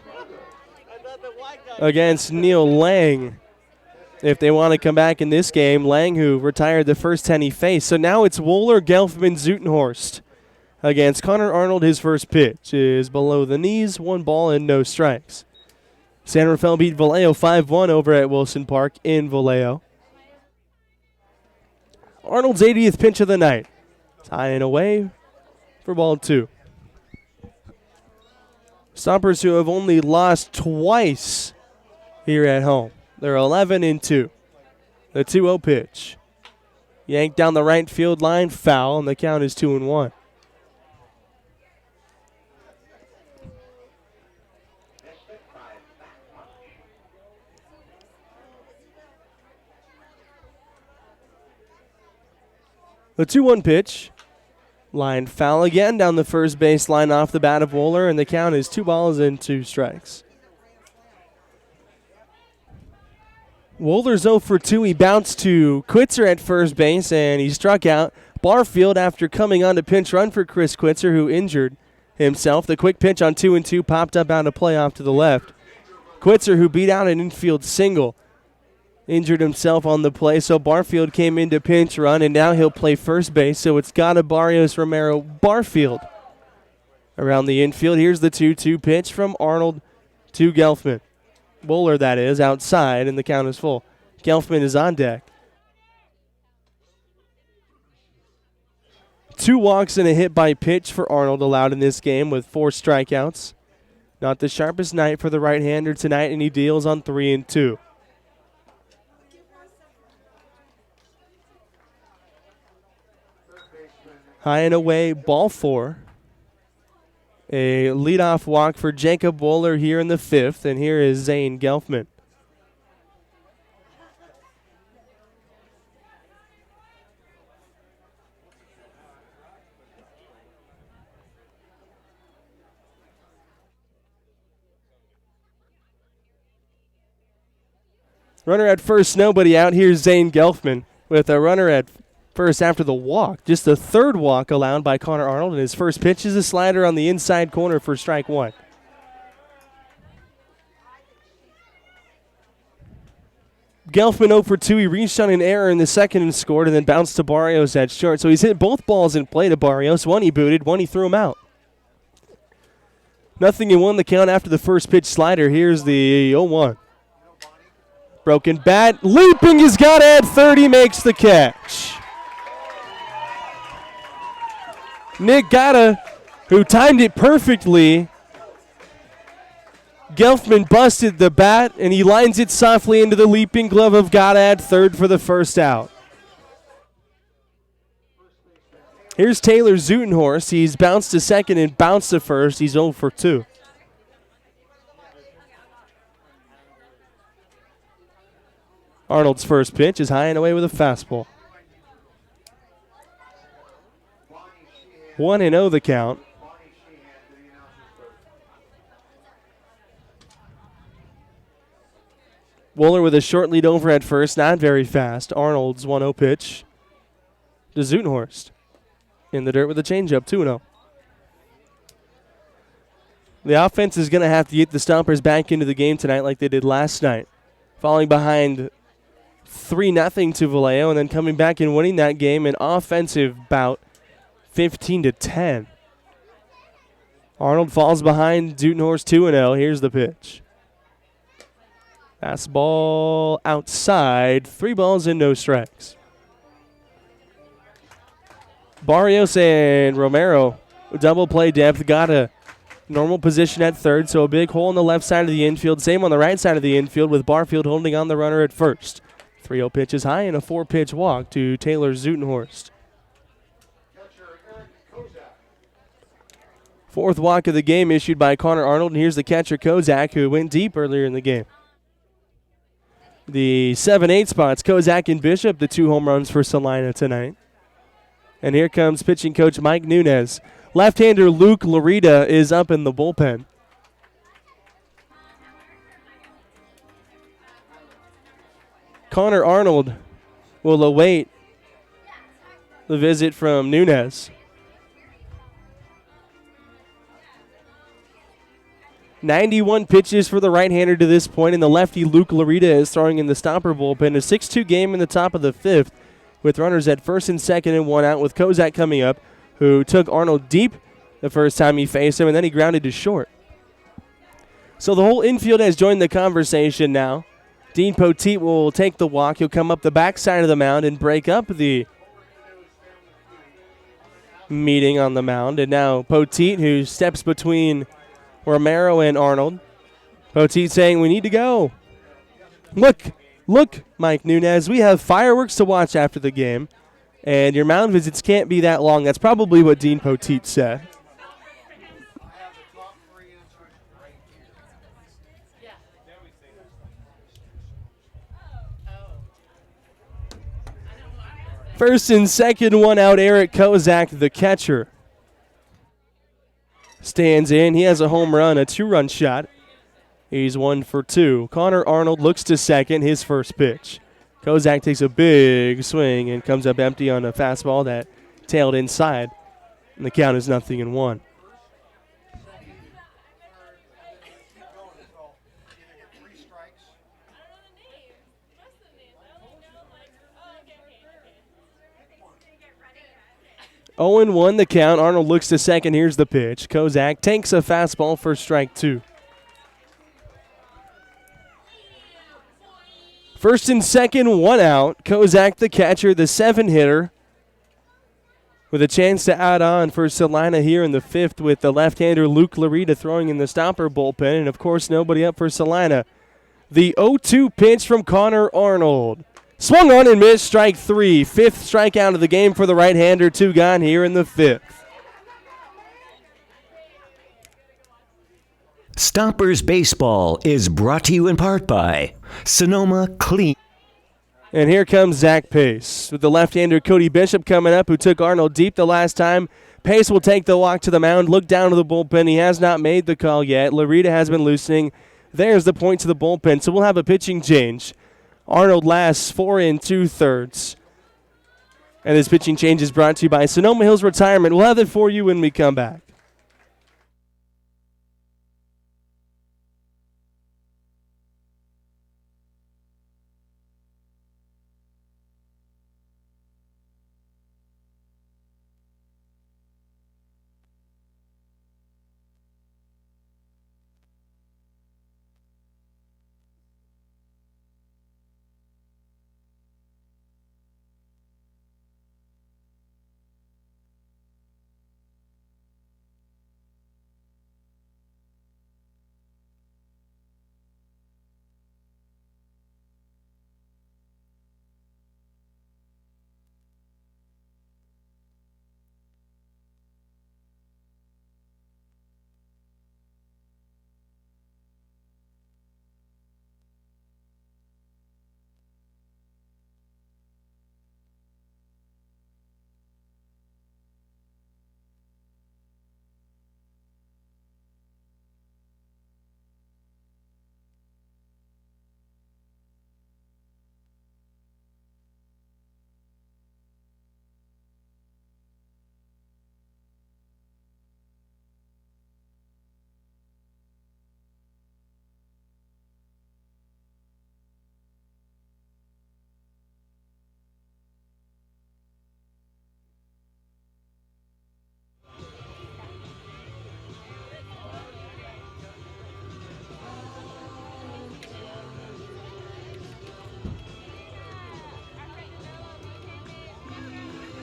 against Neil Lang if they want to come back in this game. Lang, who retired the first 10 he faced. So now it's Wohler, Gelfman, Zutenhorst against Connor Arnold. His first pitch is below the knees, 1 ball and no strikes. San Rafael beat Vallejo 5-1 over at Wilson Park in Vallejo. Arnold's 80th pitch of the night. It's high and away for ball 2. Stompers, who have only lost twice here at home. They're 11-2. The 2-0 pitch. Yanked down the right field line, foul, and the count is 2-1. The 2-1 pitch. Line foul again down the first base line off the bat of Wohler, and the count is 2 balls and 2 strikes. Wohler's 0 for 2. He bounced to Quitzer at first base, and he struck out Barfield after coming on to pinch run for Chris Quitzer, who injured himself. The quick pitch on 2-2 popped up out of play off to the left. Quitzer, who beat out an infield single, injured himself on the play, so Barfield came in to pinch run, and now he'll play first base. So it's Gata, Barrios, Romero, Barfield around the infield. Here's the 2-2 pitch from Arnold to Gelfman. Wohler, that is, outside, and the count is full. Gelfman is on deck. 2 walks and a hit by pitch for Arnold allowed in this game with 4 strikeouts. Not the sharpest night for the right-hander tonight, and he deals on 3-2. High and away, ball 4. A leadoff walk for Jacob Wohler here in the 5th, and here is Zane Gelfman. Runner at first, nobody out. Here's Zane Gelfman with a runner at first after the walk. Just the 3rd walk allowed by Connor Arnold, and his first pitch is a slider on the inside corner for strike 1. Gelfman 0 for 2. He reached on an error in the 2nd and scored, and then bounced to Barrios at short. So he's hit both balls in play to Barrios. One he booted, one he threw him out. 0-1 the count after the first pitch slider. Here's the 0-1. Broken bat, leaping, he's got it at 30, makes the catch. Nick Gata, who timed it perfectly. Gelfman busted the bat, and he lines it softly into the leaping glove of Gata at 3rd for the first out. Here's Taylor Zutenhorst. He's bounced to 2nd and bounced to 1st. He's 0 for 2. Arnold's first pitch is high and away with a fastball. 1-0 the count. Wohler with a short lead over at first, not very fast. Arnold's 1-0 pitch to Zutenhorst. In the dirt with a changeup, 2-0. The offense is going to have to get the Stompers back into the game tonight like they did last night. Falling behind 3-0 to Vallejo, and then coming back and winning that game, an offensive bout, 15-10. Arnold falls behind Zutenhorst 2-0. Here's the pitch. Fastball outside. 3 balls and no strikes. Barrios and Romero, double play depth, got a normal position at 3rd, so a big hole on the left side of the infield. Same on the right side of the infield with Barfield holding on the runner at 1st. 3-0 pitch is high and a 4-pitch walk to Taylor Zutenhorst. 4th walk of the game issued by Connor Arnold, and here's the catcher Kozak, who went deep earlier in the game. The 7-8 spots, Kozak and Bishop, the 2 home runs for Salina tonight. And here comes pitching coach Mike Nunez. Left-hander Luke Laurita is up in the bullpen. Connor Arnold will await the visit from Nunez. 91 pitches for the right-hander to this point, and the lefty Luke Laurita is throwing in the Stomper bullpen. A 6-2 game in the top of the fifth with runners at first and second and one out, with Kozak coming up, who took Arnold deep the first time he faced him, and then he grounded to short. So the whole infield has joined the conversation now. Dean Poteet will take the walk. He'll come up the backside of the mound and break up the meeting on the mound. And now Poteet, who steps between Romero and Arnold. Poteet saying, we need to go. Look, Mike Nunez, we have fireworks to watch after the game, and your mound visits can't be that long. That's probably what Dean Poteet said. First and second, one out. Eric Kozak, the catcher, stands in. He has a home run, a 2-run shot. He's 1 for 2. Connor Arnold looks to second, his first pitch. Kozak takes a big swing and comes up empty on a fastball that tailed inside. And the count is 0-1. Oh and 1 the count. Arnold looks to second. Here's the pitch. Kozak takes a fastball for strike 2. First and second, one out. Kozak, the catcher, the 7-hitter, with a chance to add on for Salina here in the fifth, with the left-hander Luke Laurita throwing in the Stomper bullpen, and of course nobody up for Salina. The 0-2 pitch from Connor Arnold. Swung on and missed, strike 3. Fifth strikeout of the game for the right-hander, 2 gone here in the fifth. Stompers Baseball is brought to you in part by Sonoma Clean. And here comes Zach Pace with the left-hander Cody Bishop coming up, who took Arnold deep the last time. Pace will take the walk to the mound, look down to the bullpen. He has not made the call yet. Laurita has been loosening. There's the point to the bullpen, so we'll have a pitching change. Arnold lasts 4 2/3. And this pitching change is brought to you by Sonoma Hills Retirement. We'll have it for you when we come back.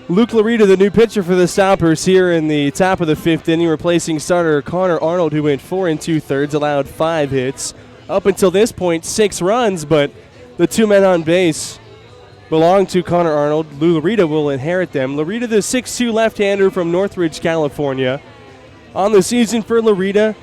Luke Laurita, the new pitcher for the Stompers, here in the top of the fifth inning, replacing starter Connor Arnold, who went 4 2/3, allowed 5 hits. Up until this point, 6 runs, but the 2 men on base belong to Connor Arnold. Laurita will inherit them. Laurita, the 6'2 left-hander from Northridge, California. On the season for Laurita,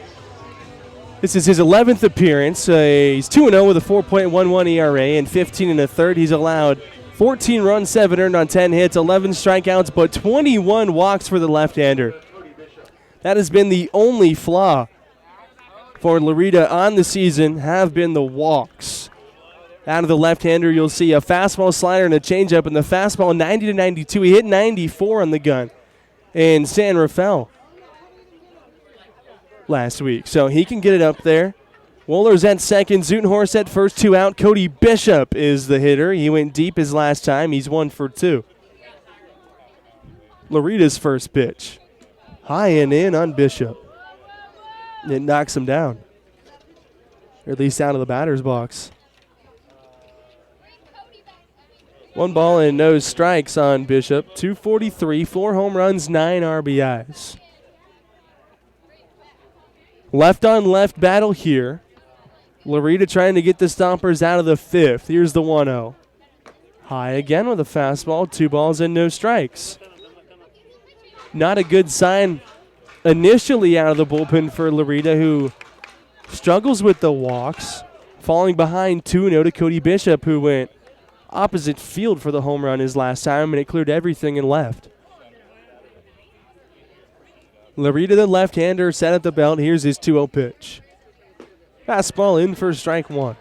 this is his 11th appearance. He's 2-0 with a 4.11 ERA and 15 1/3. He's allowed 14 runs, 7 earned on 10 hits, 11 strikeouts, but 21 walks for the left-hander. That has been the only flaw for Laurita on the season, have been the walks. Out of the left-hander, you'll see a fastball, slider, and a changeup, and the fastball 90-92. He hit 94 on the gun in San Rafael last week, so he can get it up there. Woller's at second, Zutenhorst at first, 2 out. Cody Bishop is the hitter. He went deep his last time. He's 1 for 2. Laurita's first pitch. High and in on Bishop. It knocks him down, or at least out of the batter's box. 1 ball and no strikes on Bishop. 243, 4 home runs, 9 RBIs. Left on left battle here. Laurita trying to get the Stompers out of the 5th. Here's the 1-0. High again with a fastball. 2 balls and no strikes. Not a good sign initially out of the bullpen for Laurita, who struggles with the walks, falling behind 2-0 to Cody Bishop, who went opposite field for the home run his last time, and it cleared everything and left. Laurita, the left-hander, set at the belt. Here's his 2-0 pitch. Fastball in for strike 1.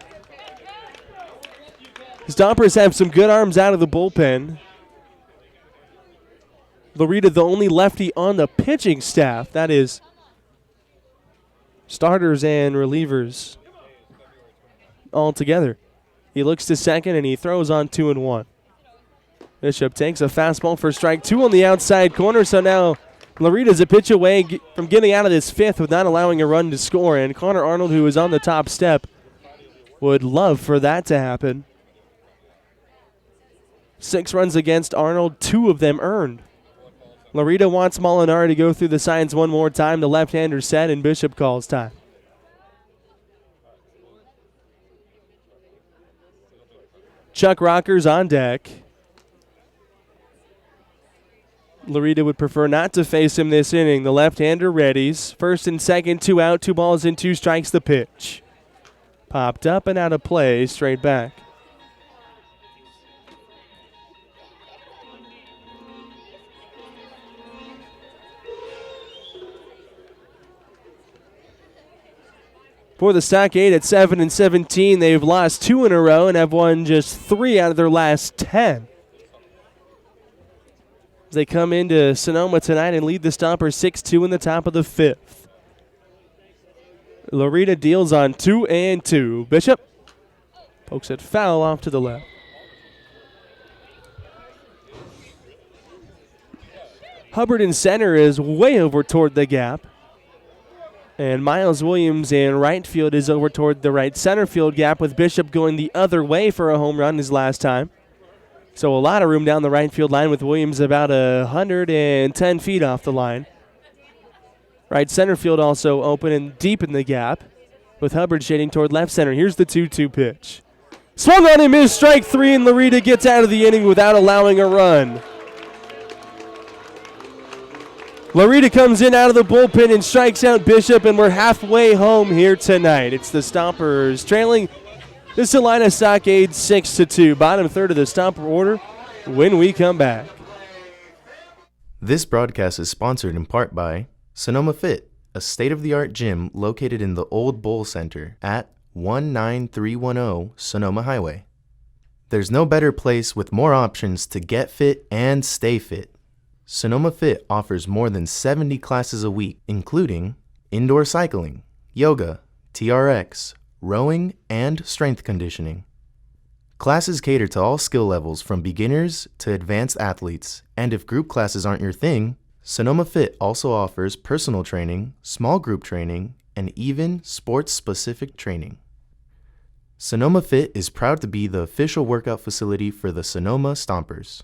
Stompers have some good arms out of the bullpen. Laurita, the only lefty on the pitching staff. That is starters and relievers all together. He looks to second, and he throws on 2-1. Bishop takes a fastball for strike 2 on the outside corner, so now Laurita's a pitch away from getting out of this 5th with not allowing a run to score, and Connor Arnold, who is on the top step, would love for that to happen. 6 runs against Arnold, 2 of them earned. Laurita wants Molinari to go through the signs one more time. The left-hander set, and Bishop calls time. Chuck Rockers on deck. Laurita would prefer not to face him this inning. The left-hander readies. First and second, 2 out, 2 balls and 2 strikes the pitch. Popped up and out of play, straight back. For the Stockade at 7-17, they've lost 2 in a row and have won just 3 out of their last 10. As they come into Sonoma tonight and lead the Stompers 6-2 in the top of the 5th. Laurita deals on 2-2. Bishop pokes it foul off to the left. Hubbard in center is way over toward the gap. And Miles Williams in right field is over toward the right center field gap, with Bishop going the other way for a home run his last time. So a lot of room down the right field line, with Williams about 110 feet off the line. Right center field also open and deep in the gap, with Hubbard shading toward left center. Here's the 2-2 pitch. Swung on and missed, strike 3, and Laurita gets out of the inning without allowing a run. Laurita comes in out of the bullpen and strikes out Bishop, and we're halfway home here tonight. It's the Stompers trailing the Salina Stockade 6-2. Bottom third of the Stomper order when we come back. This broadcast is sponsored in part by Sonoma Fit, a state-of-the-art gym located in the Old Bowl Center at 19310 Sonoma Highway. There's no better place with more options to get fit and stay fit. Sonoma Fit offers more than 70 classes a week, including indoor cycling, yoga, TRX, rowing, and strength conditioning. Classes cater to all skill levels from beginners to advanced athletes, and if group classes aren't your thing, Sonoma Fit also offers personal training, small group training, and even sports-specific training. Sonoma Fit is proud to be the official workout facility for the Sonoma Stompers.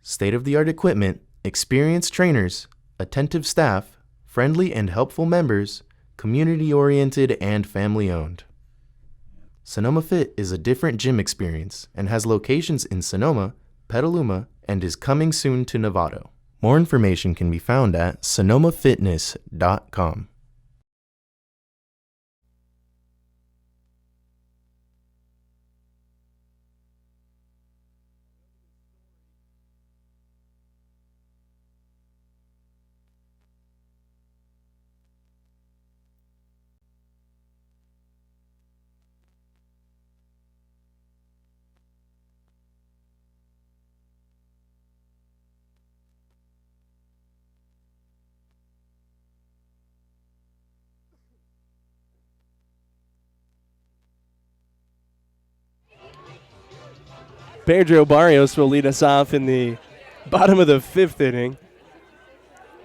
State-of-the-art equipment, experienced trainers, attentive staff, friendly and helpful members, community-oriented and family-owned. Sonoma Fit is a different gym experience and has locations in Sonoma, Petaluma, and is coming soon to Novato. More information can be found at sonomafitness.com. Pedro Barrios will lead us off in the bottom of the 5th inning.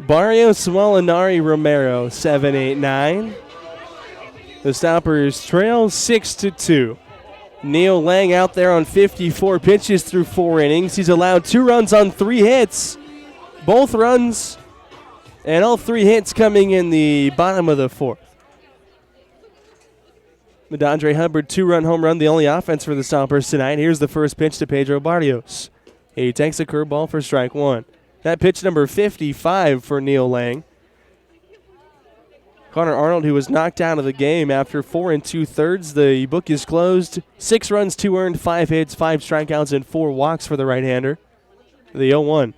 Barrios, Molinari, Romero, 7, 8, 9. The Stompers trail 6-2. Neil Lang out there on 54 pitches through 4 innings. He's allowed 2 runs on 3 hits. Both runs and all 3 hits coming in the bottom of the 4th. Madondre Hubbard, 2-run home run, the only offense for the Stompers tonight. Here's the first pitch to Pedro Barrios. He takes a curveball for strike 1. That pitch number 55 for Neil Lang. Connor Arnold, who was knocked out of the game after 4 2/3. The book is closed. 6 runs, 2 earned, 5 hits, 5 strikeouts, and 4 walks for the right-hander. The 0-1.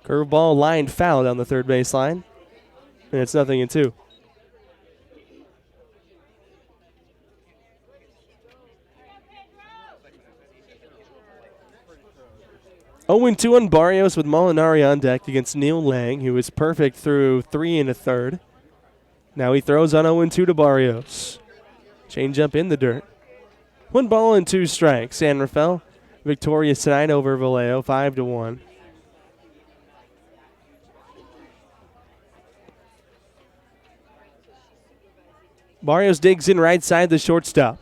Curveball lined foul down the third baseline. And it's 0-2. Oh, 2 on Barrios with Molinari on deck against Neil Lang, who was perfect through 3 1/3. Now he throws on 0-2 to Barrios. Change up in the dirt. 1 ball and 2 strikes. San Rafael victorious tonight over Vallejo, 5-1. Barrios digs in right side the shortstop.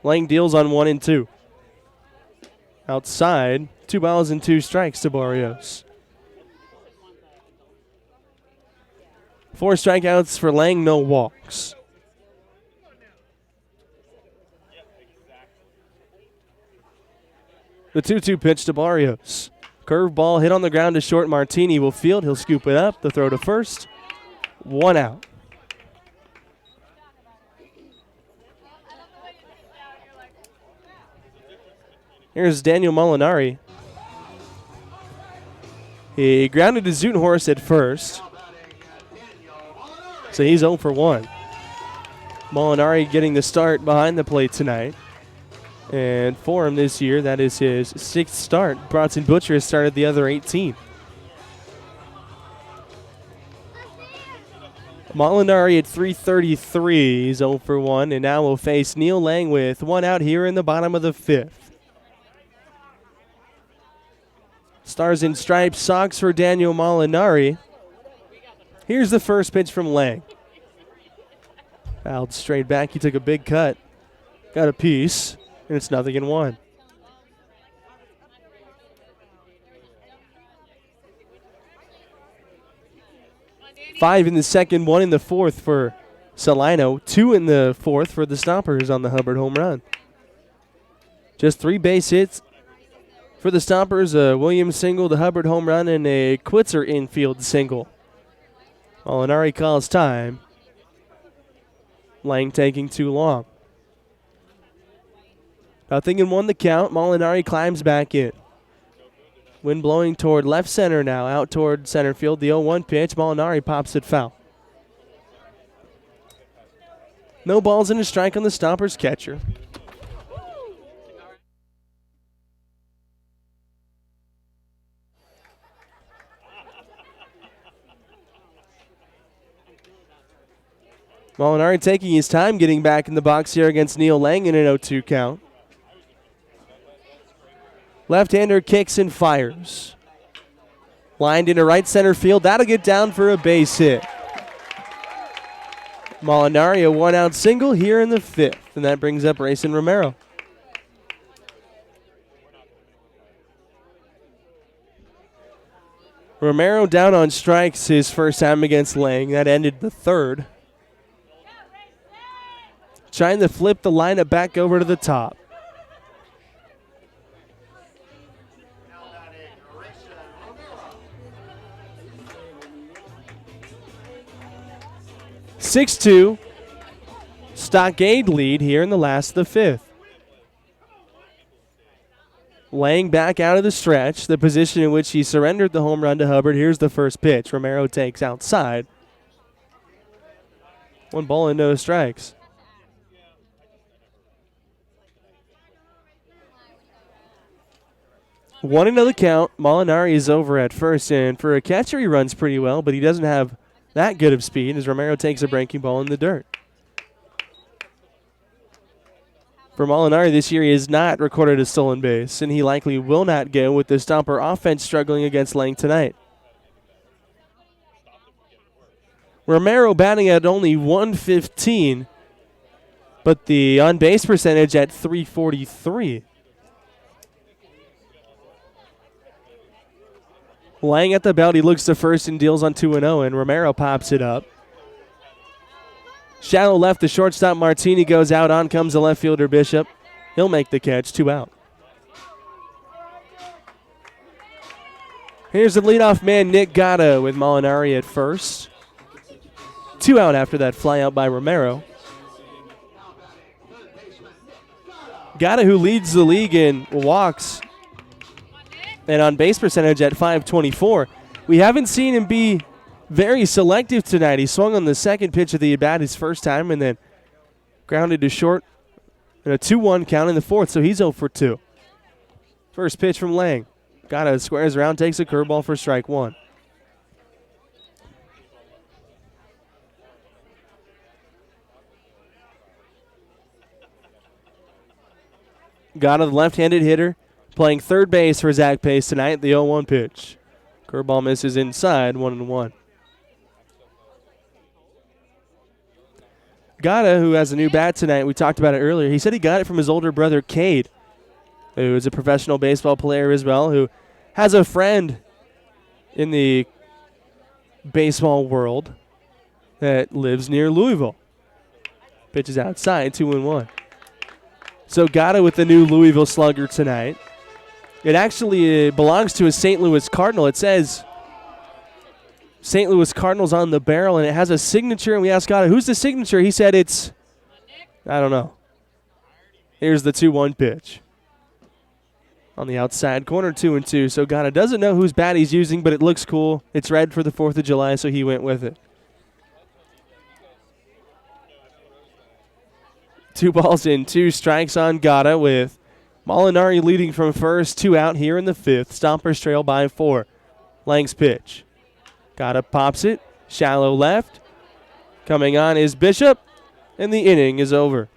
Lang deals on 1 2. Outside, 2 balls and 2 strikes to Barrios. 4 strikeouts for Lang, no walks. The 2-2 pitch to Barrios. Curveball hit on the ground to short. Martini will field. He'll scoop it up. The throw to first. 1 out. Here's Daniel Molinari. He grounded his Zoot horse at first. So he's 0 for 1. Molinari getting the start behind the plate tonight. And for him this year, that is his 6th start. Bronson Butcher has started the other 18. Molinari at .333. He's 0 for 1. And now we'll face Neil Lang with 1 out here in the bottom of the 5th. Stars and Stripes socks for Daniel Molinari. Here's the first pitch from Lang. Fouled straight back. He took a big cut. Got a piece. And it's 0-1. Five in the second, 1 in the 4th for Salina. 2 in the 4th for the Stompers on the Hubbard home run. Just 3 base hits for the Stompers. A Williams single, the Hubbard home run, and a Quitzer infield single. Molinari calls time. Lang taking too long. 0-1 the count. Molinari climbs back in. Wind blowing toward left center now, out toward center field. The 0-1 pitch. Molinari pops it foul. No balls and a strike on the Stompers catcher. Molinari taking his time getting back in the box here against Neil Lang in an 0-2 count. Left-hander kicks and fires. Lined into right center field. That'll get down for a base hit. Molinari, a 1-out single here in the 5th. And that brings up Rayson Romero. Romero down on strikes his first time against Lang. That ended the 3rd. Trying to flip the lineup back over to the top. (6-2) Stockade lead here in the last of the 5th. Lang back out of the stretch, the position in which he surrendered the home run to Hubbard. Here's the first pitch. Romero takes outside. 1 ball and no strikes. One another count. Molinari is over at first, and for a catcher, he runs pretty well, but he doesn't have that good of speed as Romero takes a breaking ball in the dirt. For Molinari this year, he has not recorded a stolen base, and he likely will not go with the Stomper offense struggling against Lang tonight. Romero batting at only 115, but the on-base percentage at 343. Lang at the belt, he looks to first and deals on 2-0, and Romero pops it up. Shallow left, the shortstop Martini goes out. On comes the left fielder Bishop. He'll make the catch, 2 out. Here's the leadoff man, Nick Gatta, with Molinari at first. 2 out after that fly out by Romero. Gatta, who leads the league in walks and on base percentage at 524. We haven't seen him be very selective tonight. He swung on the second pitch of the at-bat his first time and then grounded to short and a 2-1 count in the fourth, so he's 0 for 2. First pitch from Lang. Gatta squares around, takes a curveball for strike 1. Gatta, the left-handed hitter, playing third base for Zach Pace tonight, the 0-1 pitch. Curveball misses inside, 1-1. Gatta, who has a new bat tonight, we talked about it earlier, he said he got it from his older brother, Cade, who is a professional baseball player as well, who has a friend in the baseball world that lives near Louisville. Pitches outside, 2-1. So Gatta with the new Louisville slugger tonight. It actually belongs to a St. Louis Cardinal. It says St. Louis Cardinals on the barrel, and it has a signature, and we asked Gatta, who's the signature? He said it's, I don't know. Here's the 2-1 pitch. On the outside corner, 2-2. So Gatta doesn't know whose bat he's using, but it looks cool. It's red for the 4th of July, so he went with it. 2 balls in, 2 strikes on Gatta with Molinari leading from first, 2 out here in the 5th. Stompers trail by 4. Lang's pitch. Gatta pops it, shallow left. Coming on is Bishop, and the inning is over.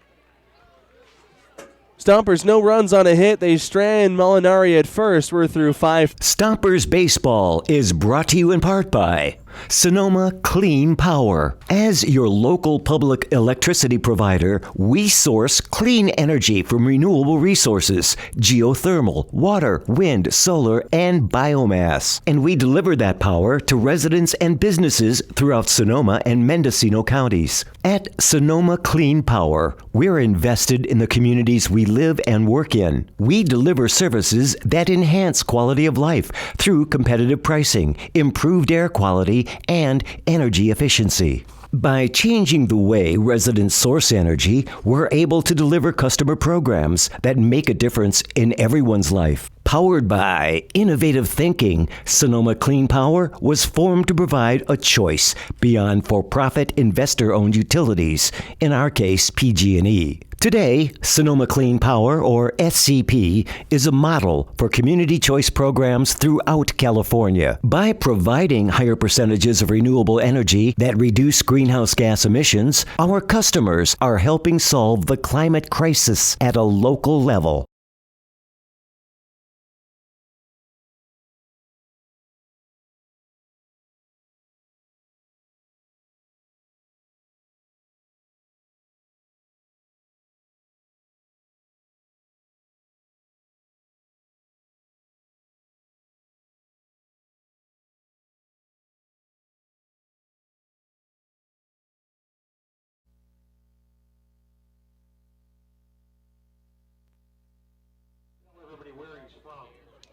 Stompers, no runs on a hit. They strand Molinari at first. We're through 5. Stompers Baseball is brought to you in part by Sonoma Clean Power. As your local public electricity provider, we source clean energy from renewable resources, geothermal, water, wind, solar, and biomass. And we deliver that power to residents and businesses throughout Sonoma and Mendocino counties. At Sonoma Clean Power, we're invested in the communities we live and work in. We deliver services that enhance quality of life through competitive pricing, improved air quality, and energy efficiency. By changing the way residents source energy, we're able to deliver customer programs that make a difference in everyone's life. Powered by innovative thinking, Sonoma Clean Power was formed to provide a choice beyond for-profit investor-owned utilities, in our case PG&E. Today, Sonoma Clean Power, or SCP, is a model for community choice programs throughout California. By providing higher percentages of renewable energy that reduce greenhouse gas emissions, our customers are helping solve the climate crisis at a local level. Everybody where he's from.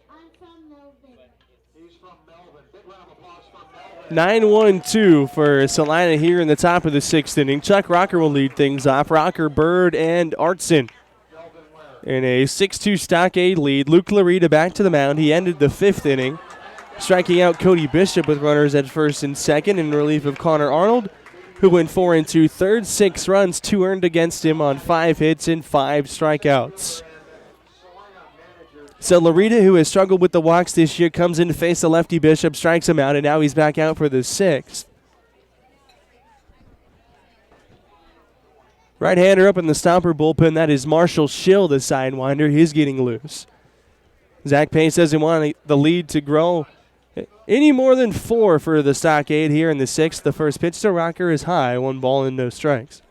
I'm from Melbourne. He's from Melbourne. Big round of applause for Melbourne. 9-1-2 for Salina here in the top of the 6th inning. Chuck Rocker will lead things off. Rocker, Bird, and Artson in a 6-2 Stockade lead. Luke Laurita back to the mound. He ended the 5th inning, striking out Cody Bishop with runners at first and second in relief of Connor Arnold, who went 4 2/3, 6 runs, 2 earned against him on 5 hits and 5 strikeouts. So Laurita, who has struggled with the walks this year, comes in to face the lefty Bishop, strikes him out, and now he's back out for the 6th. Right-hander up in the Stomper bullpen. That is Marshall Shill, the sidewinder. He's getting loose. Zach Pace doesn't want the lead to grow any more than 4 for the Stockade here in the 6th. The first pitch to Rocker is high. 1 ball and no strikes.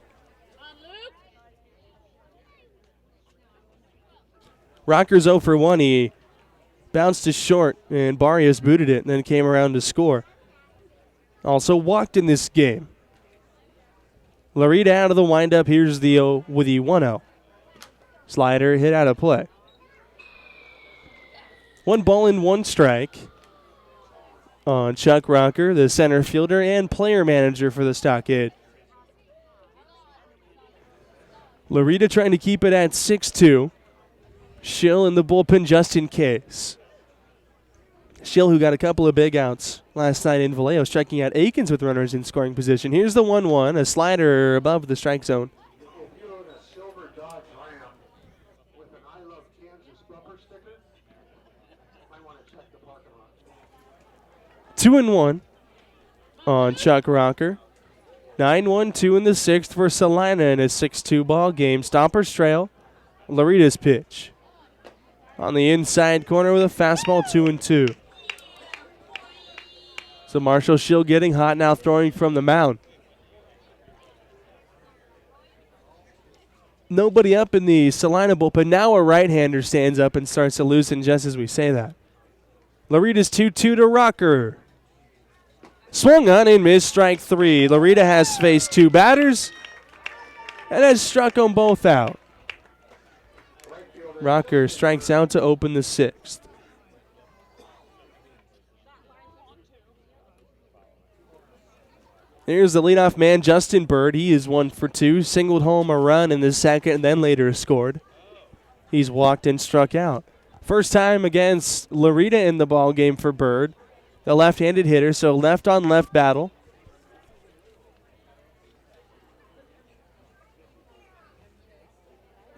Rocker's 0 for 1. He bounced to short, and Barrios booted it and then came around to score. Also walked in this game. Laurita out of the windup. Here's the 0 with the 1-0. Slider hit out of play. 1 ball and 1 strike on Chuck Rocker, the center fielder and player manager for the Stockade. Laurita trying to keep it at 6-2. Shill in the bullpen just in case. Shill, who got a couple of big outs last night in Vallejo, striking out Aikens with runners in scoring position. Here's the 1-1, a slider above the strike zone. If you own a silver Dodge Ram with an I Love Kansas bumper sticker, I want to check the parking lot. 2-1 on Chuck Rocker. 9-1-2 in the 6th for Salina in a 6-2 ball game. Stompers trail. Laurita's pitch. On the inside corner with a fastball, 2-2. So Marshall Shill getting hot now, throwing from the mound. Nobody up in the Salina bullpen. Now a right-hander stands up and starts to loosen just as we say that. Laurita's 2-2 to Rocker. Swung on and missed, strike 3. Laurita has faced 2 batters and has struck them both out. Rocker strikes out to open the 6th. Here's the leadoff man, Justin Bird. He is 1 for 2. Singled home a run in the 2nd and then later scored. He's walked and struck out. First time against Laurita in the ball game for Bird. The left-handed hitter, so left-on-left battle.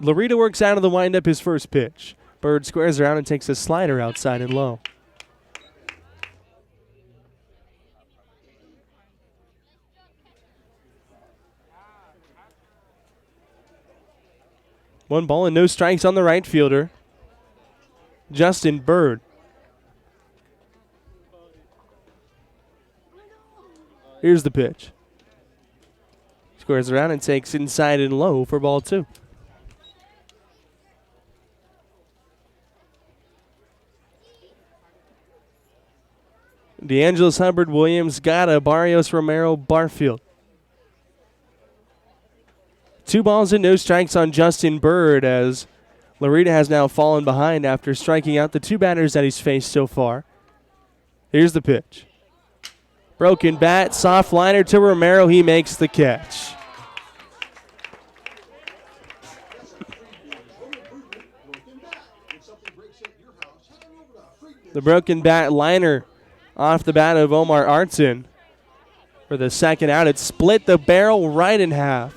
Laurita works out of the windup his first pitch. Bird squares around and takes a slider outside and low. One ball and no strikes on the right fielder, Justin Bird. Here's the pitch. Squares around and takes inside and low for ball 2. DeAngelis, Hubbard, Williams, Gata, Barrios, Romero, Barfield. 2 balls and no strikes on Justin Bird as Laurita has now fallen behind after striking out the 2 batters that he's faced so far. Here's the pitch. Broken bat, soft liner to Romero. He makes the catch. The broken bat liner off the bat of Omar Artson for the 2nd out. It split the barrel right in half.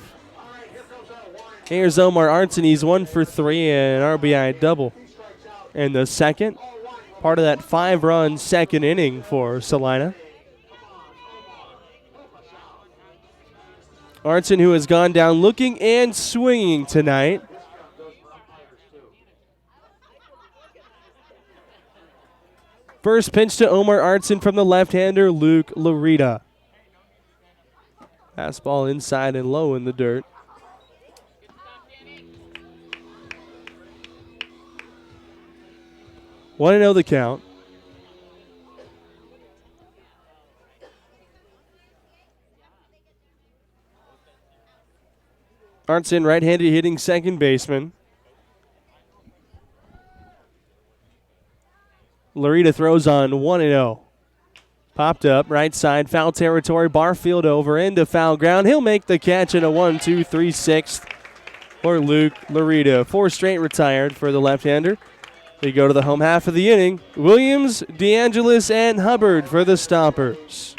Here's Omar Artson. He's 1 for 3 and an RBI double in the 2nd. Part of that 5-run 2nd inning for Salina. Artson, who has gone down looking and swinging tonight. First pitch to Omar Artson from the left-hander, Luke Laurita. Fastball inside and low in the dirt. Want to know the count. Artson, right-handed hitting second baseman. Laurita throws on 1-0. Popped up, right side, foul territory. Barfield over into foul ground. He'll make the catch in a 1-2-3-6 for Luke Laurita. 4 straight retired for the left-hander. They go to the home half of the inning. Williams, DeAngelis, and Hubbard for the Stompers.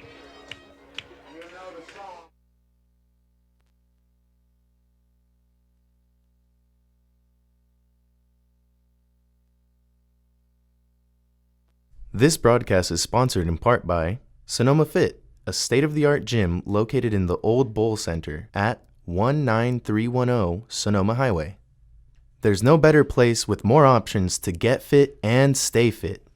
This broadcast is sponsored in part by Sonoma Fit, a state-of-the-art gym located in the Old Bowl Center at 19310 Sonoma Highway. There's no better place with more options to get fit and stay fit.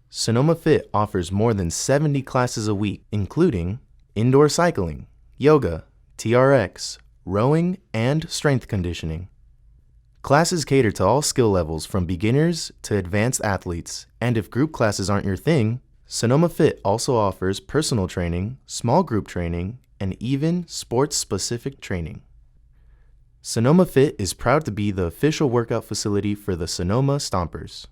Sonoma Fit offers more than 70 classes a week, including indoor cycling, yoga, TRX, rowing, and strength conditioning. Classes cater to all skill levels from beginners to advanced athletes, and if group classes aren't your thing, Sonoma Fit also offers personal training, small group training, and even sports-specific training. Sonoma Fit is proud to be the official workout facility for the Sonoma Stompers.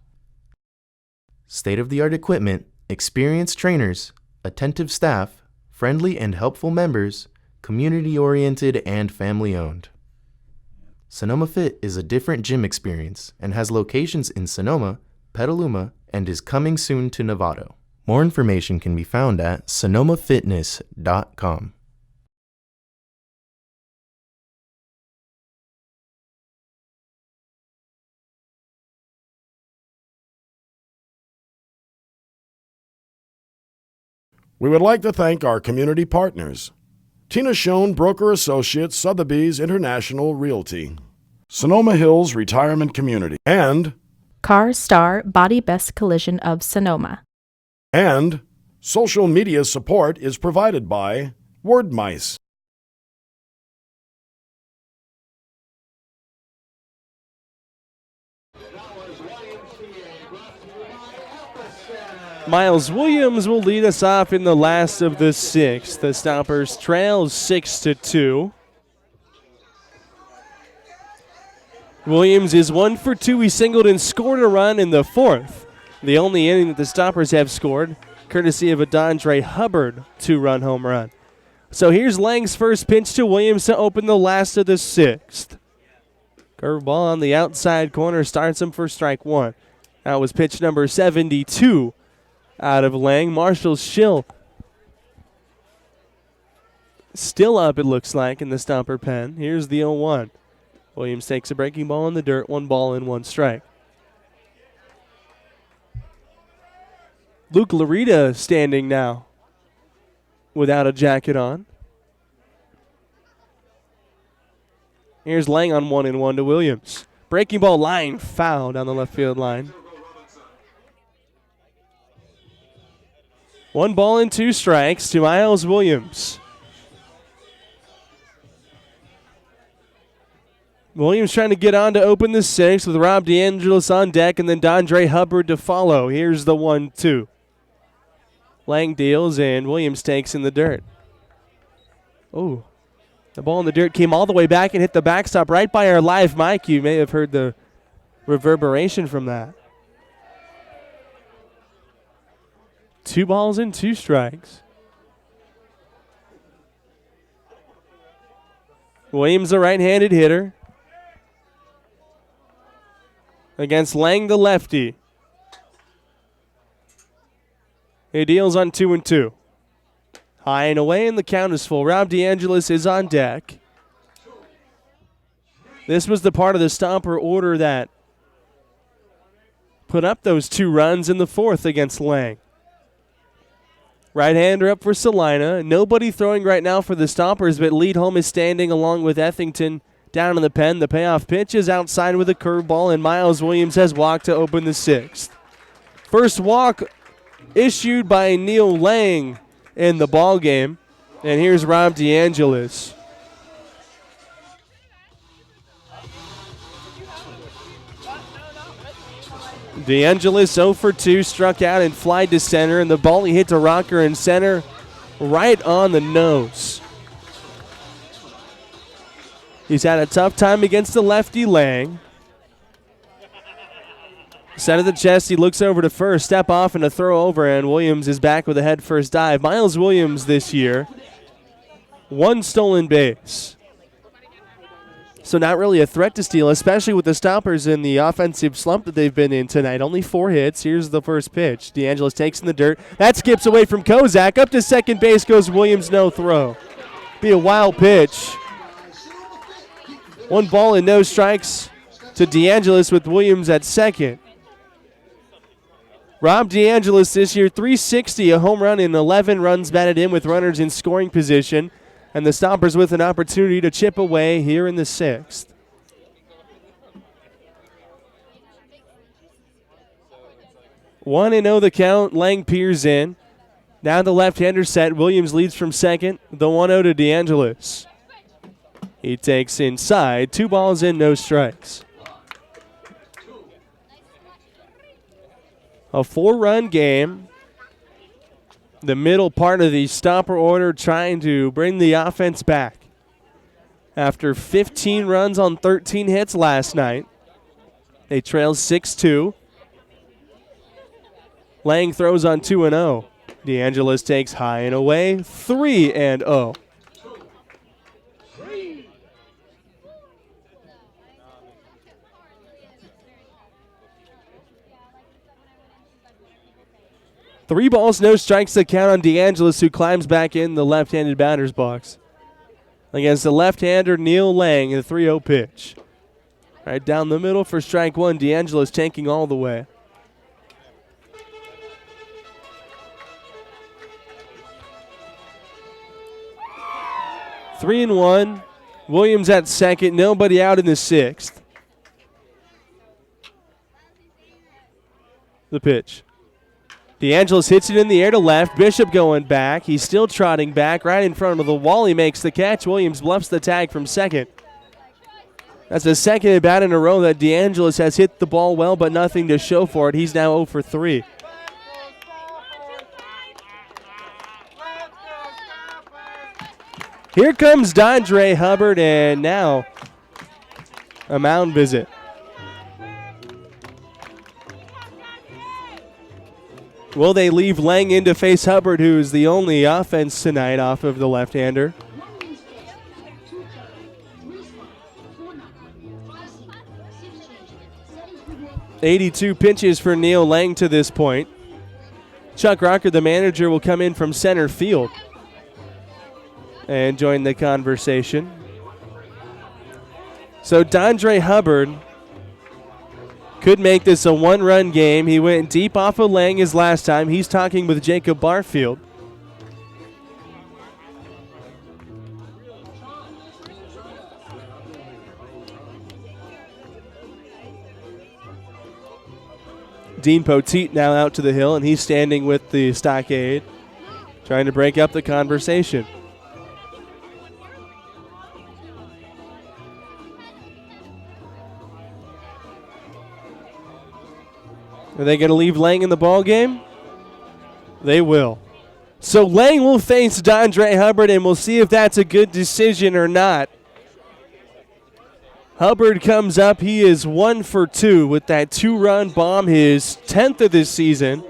State-of-the-art equipment, experienced trainers, attentive staff, friendly and helpful members, community-oriented and family-owned. Sonoma Fit is a different gym experience and has locations in Sonoma, Petaluma, and is coming soon to Novato. More information can be found at sonomafitness.com. We would like to thank our community partners: Tina Schoen, Broker Associates, Sotheby's International Realty, Sonoma Hills Retirement Community, and Car Star Body Best Collision of Sonoma. And social media support is provided by Wordmice. Miles Williams will lead us off in the last of the sixth. The Stompers trail 6-2. Williams is 1 for 2. He singled and scored a run in the fourth, the only inning that the Stompers have scored, courtesy of a Dondre Hubbard 2-run home run. So here's Lang's first pitch to Williams to open the last of the sixth. Curveball on the outside corner starts him for strike one. That was pitch number 72 out of Lang. Marshall Shill still up, it looks like, in the Stomper pen. Here's the 0-1. Williams takes a breaking ball in the dirt, 1 ball and 1 strike. Luke Laurita standing now without a jacket on. Here's Lang on 1-1 to Williams. Breaking ball line foul down the left field line. 1 ball and 2 strikes to Miles Williams. Williams trying to get on to open the sixth with Rob DeAngelis on deck and then Dondre Hubbard to follow. Here's the 1-2. Lang deals and Williams takes in the dirt. Oh, the ball in the dirt came all the way back and hit the backstop right by our live mic. You may have heard the reverberation from that. 2 balls and 2 strikes. Williams, a right-handed hitter, against Lang, the lefty. He deals on 2-2. High and away, and the count is full. Rob DeAngelis is on deck. This was the part of the Stomper order that put up those 2 runs in the fourth against Lang. Right-hander up for Salina. Nobody throwing right now for the Stompers, but Leadholm is standing along with Ethington down in the pen. The payoff pitch is outside with a curveball, and Miles Williams has walked to open the sixth. First walk issued by Neil Lang in the ball game. And here's Rob DeAngelis. DeAngelis 0 for 2, struck out and flied to center, and the ball he hit to rocker in center right on the nose. He's had a tough time against the lefty Lang. Center the chest, he looks over to first, step off and a throw over, and Williams is back with a head first dive. Miles Williams this year, 1 stolen base. So not really a threat to steal, especially with the Stompers in the offensive slump that they've been in tonight. Only 4 hits. Here's the first pitch. DeAngelis takes in the dirt. That skips away from Kozak. Up to second base goes Williams, no throw. Be a wild pitch. 1 ball and no strikes to DeAngelis with Williams at second. Rob DeAngelis this year, 360, a home run and 11 runs batted in with runners in scoring position. And the Stompers with an opportunity to chip away here in the 6th. One and 0 the count. Lang peers in. Now the left-hander set. Williams leads from second. The 1-0 to DeAngelis. He takes inside. 2 balls in, no strikes. A 4-run game. The middle part of the Stomper order trying to bring the offense back. After 15 runs on 13 hits last night, they trail 6-2. Lang throws on 2-0. DeAngelis takes high and away, 3-0. Three balls, no strikes to count on DeAngelis, who climbs back in the left-handed batter's box. Against the left-hander, Neil Lang, the 3-0 pitch. Right down the middle for strike one. DeAngelis tanking all the way. Three and one. Williams at second. Nobody out in the 6th. The pitch. DeAngelis hits it in the air to left. Bishop going back. He's still trotting back right in front of the wall. He makes the catch. Williams bluffs the tag from second. That's the second at bat in a row that DeAngelis has hit the ball well, but nothing to show for it. He's now 0 for 3. Here comes Dondre Hubbard, and now a mound visit. Will they leave Lang in to face Hubbard, who is the only offense tonight off of the left-hander? .82 pitches for Neil Lang to this point. Chuck Rocker, the manager, will come in from center field and join the conversation. So Dondre Hubbard could make this a one-run game. He went deep off of Lang his last time. He's talking with Jacob Barfield. Dean Poteet now out to the hill, and he's standing with the Stockade, trying to break up the conversation. Are they going to leave Lang in the ball game? They will. So Lang will face Dondre Hubbard, and we'll see if that's a good decision or not. Hubbard comes up. He is 1 for 2 with that 2-run bomb, his 10th of this season.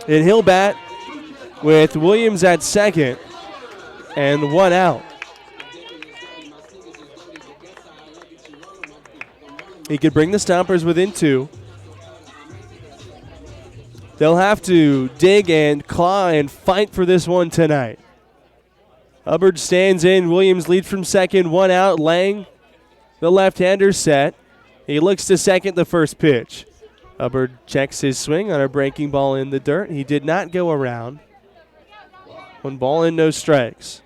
And he'll bat with Williams at second and 1 out. He could bring the Stompers within 2. They'll have to dig and claw and fight for this one tonight. Hubbard stands in. Williams leads from second. 1 out. Lang, the left-hander, set. He looks to second, the first pitch. Hubbard checks his swing on a breaking ball in the dirt. He did not go around. 1 ball and no strikes.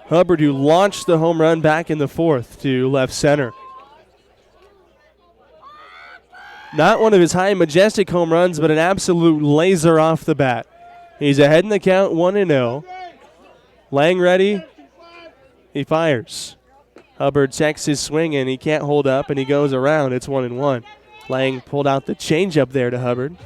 Hubbard, who launched the home run back in the 4th to left center. Not one of his high majestic home runs, but an absolute laser off the bat. He's ahead in the count, 1-0. Lang ready. He fires. Hubbard checks his swing, and he can't hold up, and he goes around. It's 1-1. Lang pulled out the changeup there to Hubbard.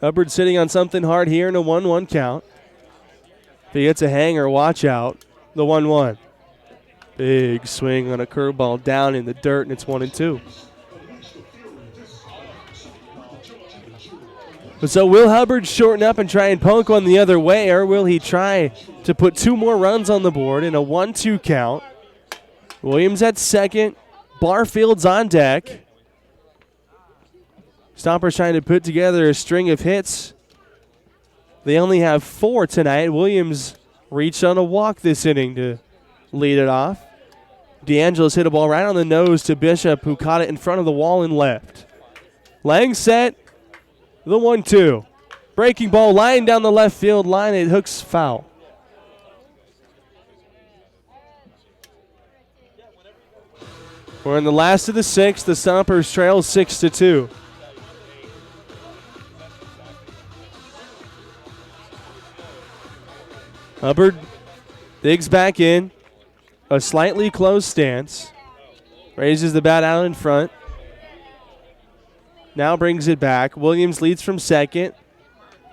Hubbard sitting on something hard here in a 1-1 count. If he gets a hanger, watch out. The 1-1. Big swing on a curveball down in the dirt, and it's 1-2. So will Hubbard shorten up and try and poke one the other way, or will he try to put 2 more runs on the board in a 1-2 count? Williams at second. Barfield's on deck. Stompers trying to put together a string of hits They only have 4 tonight. Williams reached on a walk this inning to lead it off. DeAngelis hit a ball right on the nose to Bishop, who caught it in front of the wall and left. Lang set, the 1-2. Breaking ball line down the left field line. It hooks foul. We're in the last of the 6th. The Stompers trail 6-2. Hubbard digs back in. A slightly closed stance. Raises the bat out in front. Now brings it back. Williams leads from second.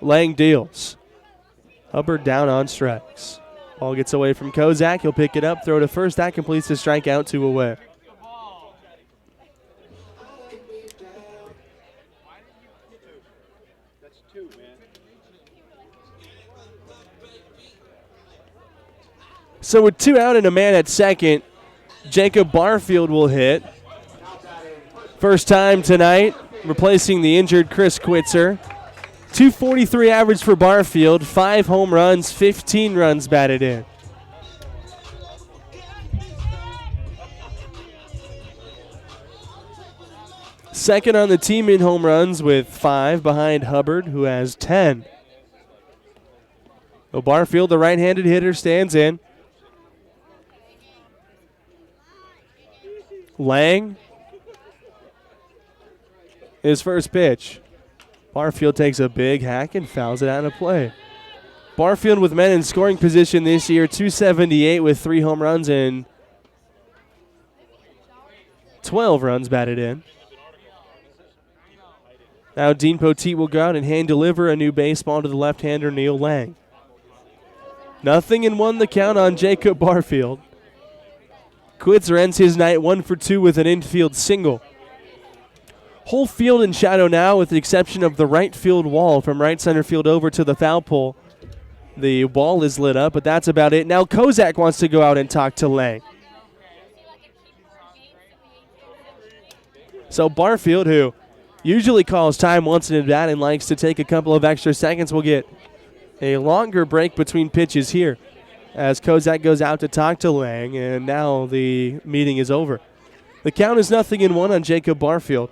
Lang deals. Hubbard down on strikes. Ball gets away from Kozak. He'll pick it up, throw to first. That completes the strikeout, 2 away. So with 2 out and a man at second, Jacob Barfield will hit. First time tonight, replacing the injured Chris Quitzer. .243 average for Barfield, 5 home runs, 15 runs batted in. Second on the team in home runs with 5 behind Hubbard, who has 10. So Barfield, the right-handed hitter, stands in. Lang, his first pitch. Barfield takes a big hack and fouls it out of play. Barfield with men in scoring position this year, .278 with 3 home runs and 12 runs batted in. Now Dean Poteet will go out and hand deliver a new baseball to the left-hander Neil Lang. 0-1 the count on Jacob Barfield. Quitzer ends his night 1 for 2 with an infield single. Whole field in shadow now with the exception of the right field wall from right center field over to the foul pole. The wall is lit up, but that's about it. Now Kozak wants to go out and talk to Lang. So Barfield, who usually calls time once in at bat and likes to take a couple of extra seconds, will get a longer break between pitches here as Kozak goes out to talk to Lang, and now the meeting is over. The count is 0-1 on Jacob Barfield.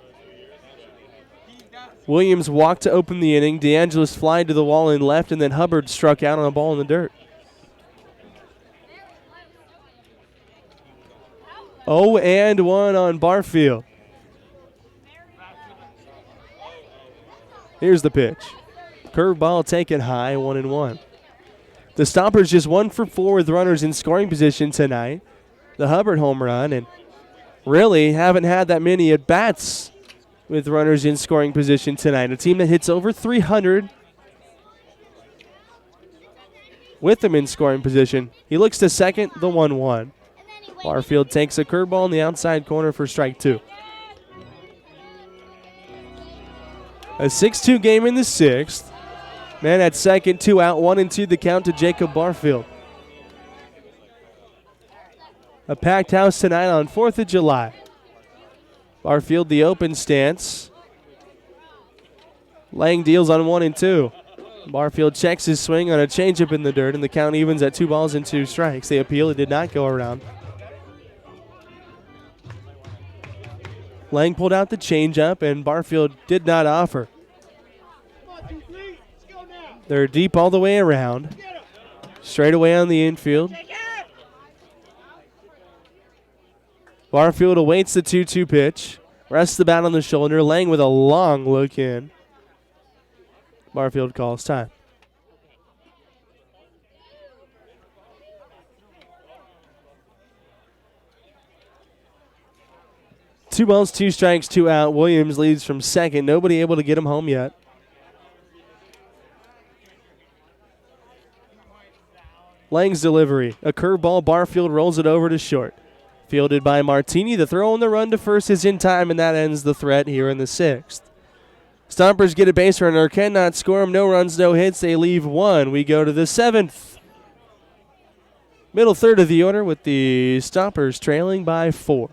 Williams walked to open the inning. DeAngelis flied to the wall and left, and then Hubbard struck out on a ball in the dirt. 0-1 on Barfield. Here's the pitch. Curveball taken high, 1-1. The Stompers just 1 for 4 with runners in scoring position tonight. The Hubbard home run, and really haven't had that many at-bats with runners in scoring position tonight. A team that hits over 300 with them in scoring position. He looks to second, the 1-1. Barfield takes a curveball in the outside corner for strike 2. A 6-2 game in the 6th. Man at second, 2 out, 1-2 the count to Jacob Barfield. A packed house tonight on 4th of July. Barfield the open stance. Lang deals on 1-2. Barfield checks his swing on a changeup in the dirt, and the count evens at 2 balls and 2 strikes. They appeal. It did not go around. Lang pulled out the changeup, and Barfield did not offer. They're deep all the way around. Straight away on the infield. Barfield awaits the 2-2 pitch. Rests the bat on the shoulder. Lang with a long look in. Barfield calls time. Two balls, 2 strikes, 2 out. Williams leads from second. Nobody able to get him home yet. Lang's delivery. A curveball. Barfield rolls it over to short. Fielded by Martini. The throw on the run to first is in time, and that ends the threat here in the 6th. Stompers get a base runner. Cannot score him. No runs, no hits. They leave 1. We go to the 7th. Middle third of the order with the Stompers trailing by 4.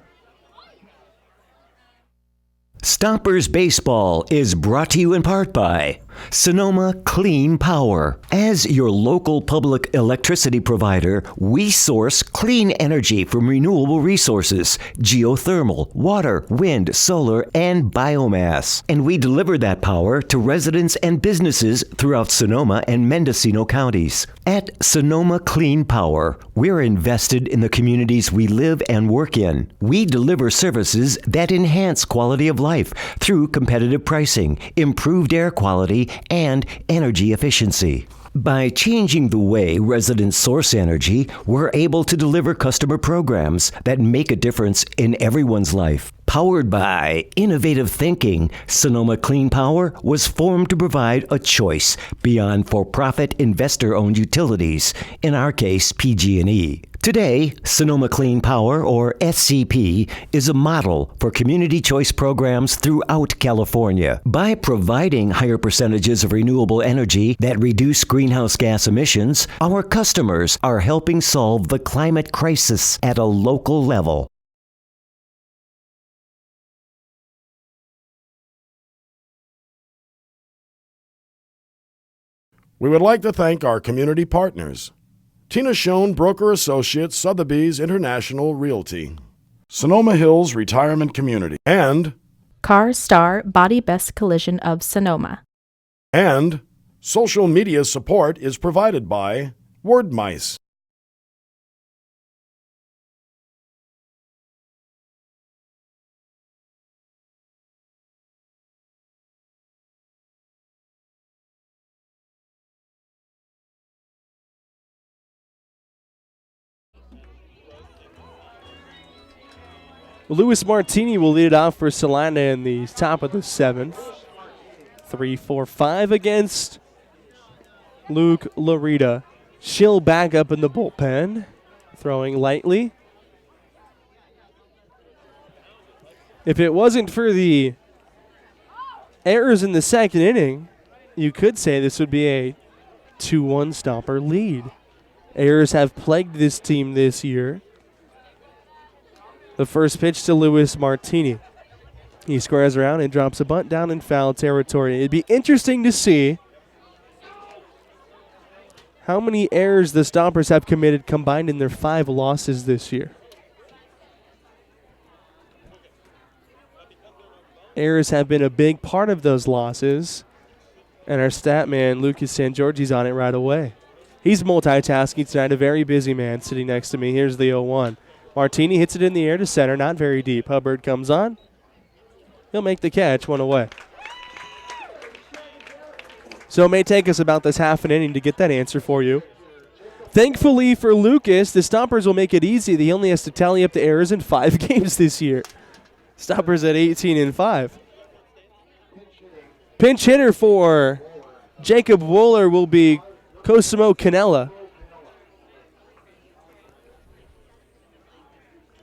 Stompers Baseball is brought to you in part by Sonoma Clean Power. As your local public electricity provider, we source clean energy from renewable resources, geothermal, water, wind, solar, and biomass. And we deliver that power to residents and businesses throughout Sonoma and Mendocino counties. At Sonoma Clean Power, we're invested in the communities we live and work in. We deliver services that enhance quality of life through competitive pricing, improved air quality, and energy efficiency. By changing the way residents source energy, we're able to deliver customer programs that make a difference in everyone's life. Powered by innovative thinking, Sonoma Clean Power was formed to provide a choice beyond for-profit investor-owned utilities, in our case PG&E. Today, Sonoma Clean Power, or SCP, is a model for community choice programs throughout California. By providing higher percentages of renewable energy that reduce greenhouse gas emissions, our customers are helping solve the climate crisis at a local level. We would like to thank our community partners: Tina Schoen, Broker Associates, Sotheby's International Realty, Sonoma Hills Retirement Community, and Car Star Body Best Collision of Sonoma. And social media support is provided by Wordmice. Luis Martini will lead it off for Salina in the top of the seventh. 3-4-5 against Luke Laurita. Shill back up in the bullpen, throwing lightly. If it wasn't for the errors in the second inning, you could say this would be a 2-1 Stomper lead. Errors have plagued this team this year. The first pitch to Luis Martini. He squares around and drops a bunt down in foul territory. It'd be interesting to see how many errors the Stompers have committed combined in their 5 losses this year. Errors have been a big part of those losses, and our stat man, Lucas Sangiorgi's on it right away. He's multitasking tonight, a very busy man sitting next to me. Here's the 0-1. Martini hits it in the air to center, not very deep. Hubbard comes on. He'll make the catch, one away. So it may take us about this half an inning to get that answer for you. Thankfully for Lucas, the Stompers will make it easy. He only has to tally up the errors in 5 games this year. Stompers at 18-5. Pinch hitter for Jacob Wooler will be Cosimo Canella.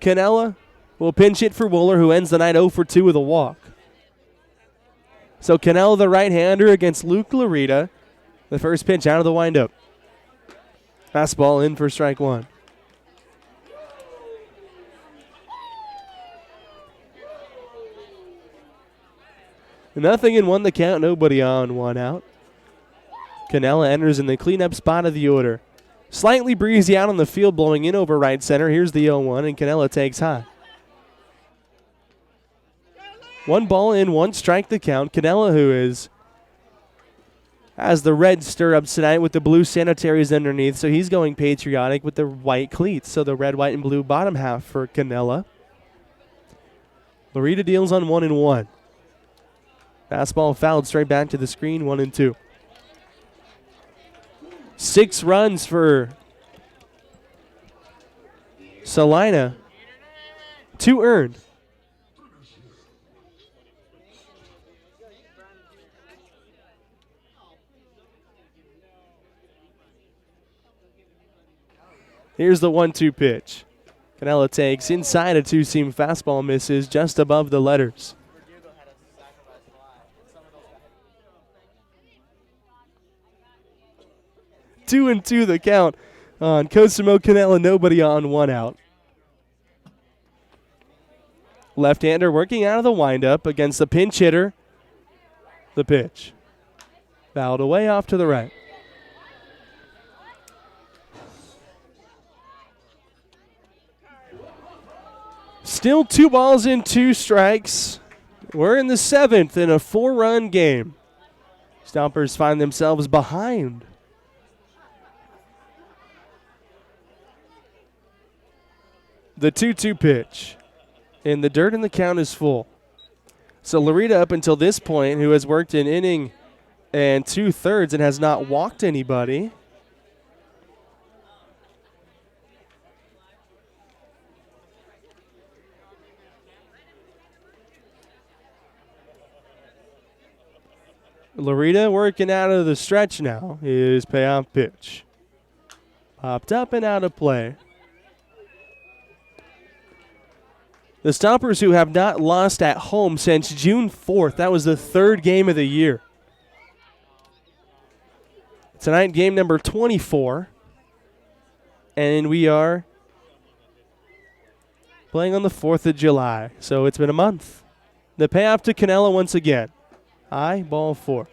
Canella will pinch hit for Wooler, who ends the night 0-for-2 with a walk. So Canella, the right-hander, against Luke Laurita. The first pitch out of the windup. Fastball in for strike 1. Nothing in 1 the count, nobody on, 1 out. Canella enters in the cleanup spot of the order. Slightly breezy out on the field, blowing in over right center. Here's the 0-1, and Canella takes high. 1 ball in, 1 strike the count. Canella, who has the red stirrups tonight with the blue sanitaries underneath, so he's going patriotic with the white cleats. So the red, white, and blue bottom half for Canella. Laurita deals on 1-1. Fastball fouled straight back to the screen, 1-2. 6 runs for Salina. 2 earned. Here's the 1-2 pitch. Canella takes inside a 2-seam fastball, misses just above the letters. Two and 2 the count on Cosimo Canella, nobody on, 1 out. Left-hander working out of the windup against the pinch hitter. The pitch. Fouled away off to the right. Still 2 balls and 2 strikes. We're in the 7th in a 4-run game. Stompers find themselves behind. The 2-2 pitch. And the dirt in the count is full. So Laurita, up until this point, who has worked an inning and 2/3 and has not walked anybody, Laurita working out of the stretch now. His payoff pitch. Popped up and out of play. The Stompers, who have not lost at home since June 4th. That was the 3rd game of the year. Tonight, game number 24. And we are playing on the 4th of July. So it's been a month. The payoff to Canella once again. High, ball 4.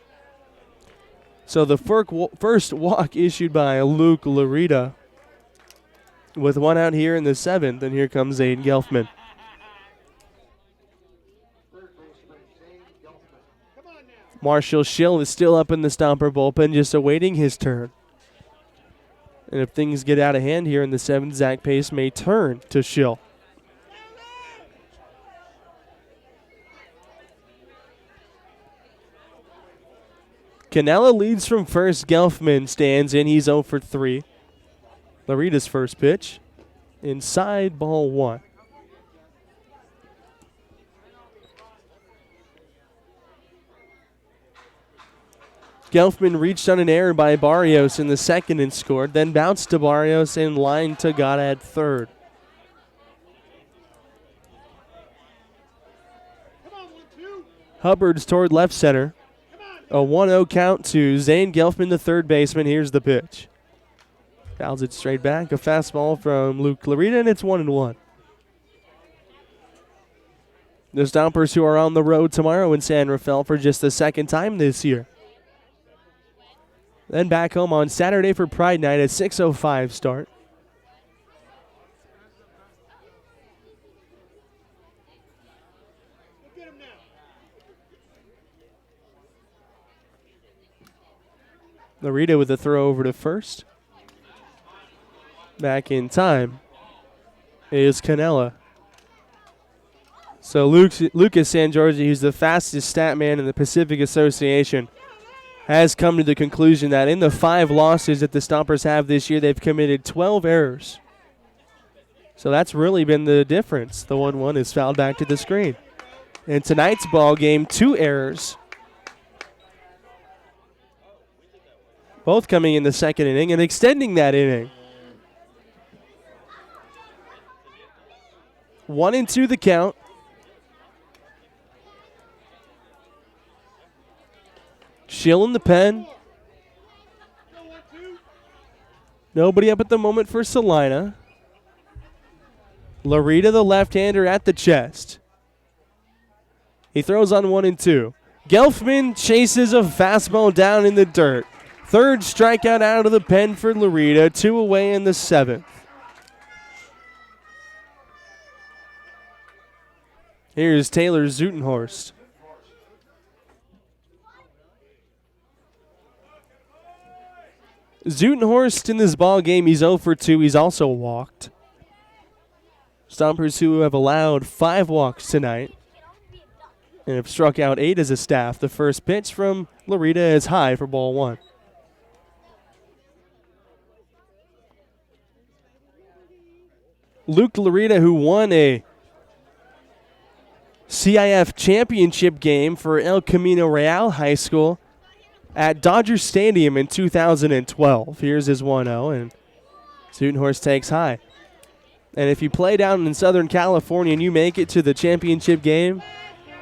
So the first walk issued by Luke Laurita with 1 out here in the 7th. And here comes Aiden Gelfman. Marshall Shill is still up in the Stomper bullpen, just awaiting his turn. And if things get out of hand here in the 7th, Zach Pace may turn to Shill. Canella leads from first. Gelfman stands in. He's 0 for 3. Laurita's first pitch. Inside, ball 1. Gelfman reached on an error by Barrios in the 2nd and scored, then bounced to Barrios and lined to Gata at 3rd. Hubbard's toward left center. A 1-0 count to Zane Gelfman, the third baseman. Here's the pitch. Fouls it straight back. A fastball from Luke Laurita, and it's 1-1. The Stompers, who are on the road tomorrow in San Rafael for just the 2nd time this year. Then back home on Saturday for Pride Night at 6:05 start. Laurita with a throw over to first. Back in time is Canella. So Lucas Sangiorgi, who's the fastest stat man in the Pacific Association, has come to the conclusion that in the 5 losses that the Stompers have this year, they've committed 12 errors. So that's really been the difference. The 1-1 is fouled back to the screen. In tonight's ball game, 2 errors. Both coming in the 2nd inning and extending that inning. 1-2 the count. Shill in the pen. Nobody up at the moment for Salina. Laurita, the left-hander, at the chest. He throws on 1-2. Gelfman chases a fastball down in the dirt. 3rd strikeout out of the pen for Laurita. 2 away in the 7th. Here's Taylor Zutenhorst. Zutenhorst in this ball game, he's 0 for 2. He's also walked. Stompers, who have allowed 5 walks tonight and have struck out 8 as a staff. The first pitch from Laurita is high for ball 1. Luke Laurita, who won a CIF championship game for El Camino Real High School at Dodger Stadium in 2012. Here's his 1-0, and Zutenhorst takes high. And if you play down in Southern California and you make it to the championship game,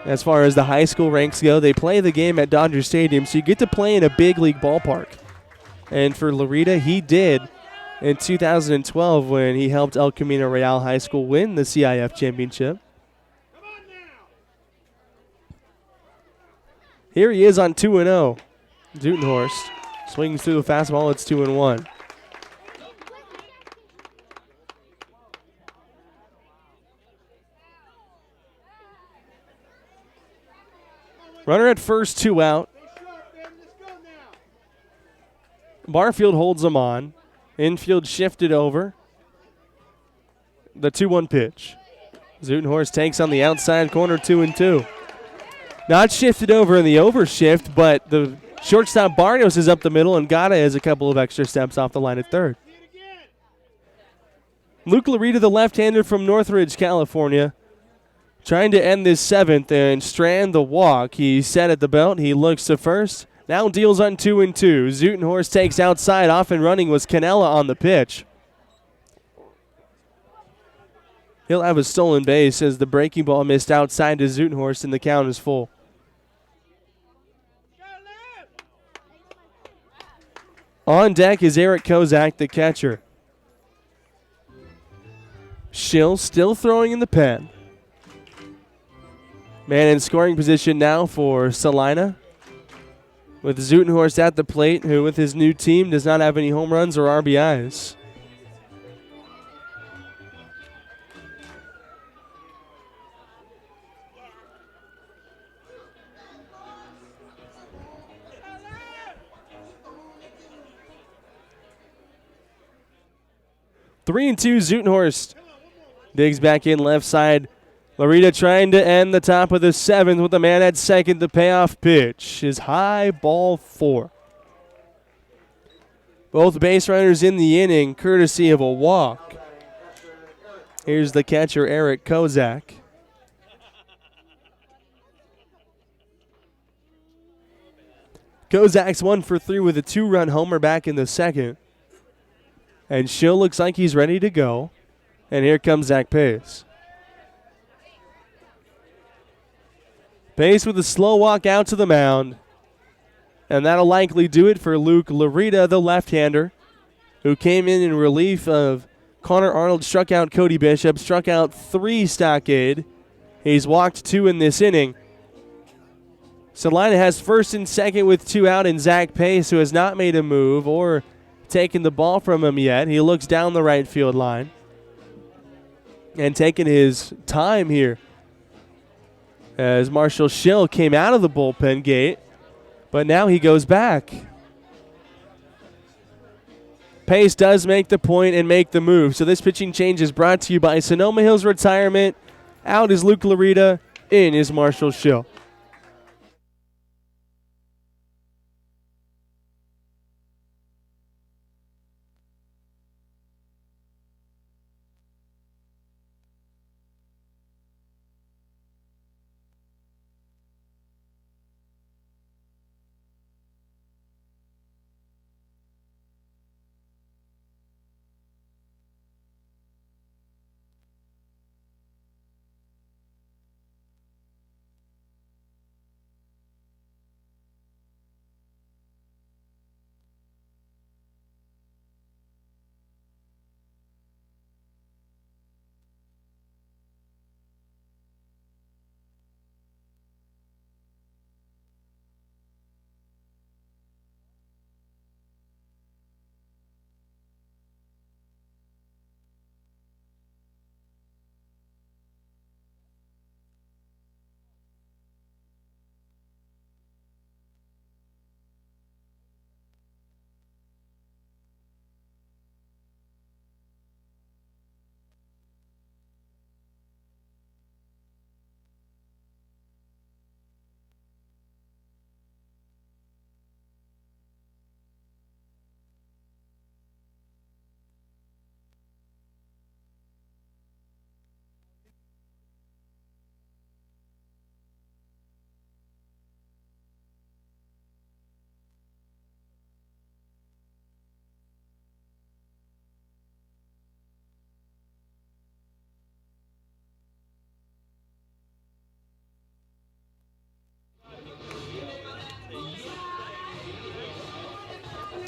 as far as the high school ranks go, they play the game at Dodger Stadium, so you get to play in a big league ballpark. And for Laurita, he did in 2012 when he helped El Camino Real High School win the CIF championship. Here he is on 2-0. Zutenhorst swings through the fastball. It's 2-1. Runner at first, 2 out. Barfield holds him on. Infield shifted over. The 2-1 pitch. Zutenhorst takes on the outside corner, 2-2. Not shifted over in the overshift, but the shortstop Barrios is up the middle, and Gata is a couple of extra steps off the line at third. Luke Laurita, the left-hander from Northridge, California, trying to end this 7th and strand the walk. He's set at the belt. He looks to first. Now deals on 2-2. Zutenhorst takes outside. Off and running was Canella on the pitch. He'll have a stolen base as the breaking ball missed outside to Zutenhorst, and the count is full. On deck is Eric Kozak, the catcher. Shill still throwing in the pen. Man in scoring position now for Salina, with Zutenhorst at the plate, who with his new team does not have any home runs or RBIs. Three and two, Zutenhorst digs back in left side. Laurita trying to end the top of the 7th with a man at second. The payoff pitch is high, ball 4. Both base runners in the inning, courtesy of a walk. Here's the catcher, Eric Kozak. Kozak's 1 for 3 with a 2-run homer back in the 2nd. And Shill looks like he's ready to go. And here comes Zach Pace. Pace with a slow walk out to the mound. And that'll likely do it for Luke Laurita, the left-hander, who came in relief of Connor Arnold, struck out Cody Bishop, struck out 3 Stockade. He's walked 2 in this inning. Salina has first and second with 2 out, and Zach Pace, who has not made a move or taken the ball from him yet. He looks down the right field line and taking his time here as Marshall Shill came out of the bullpen gate, but now he goes back. Pace does make the point and make the move. So this pitching change is brought to you by Sonoma Hills Retirement. Out is Luke Laurita, in is Marshall Shill.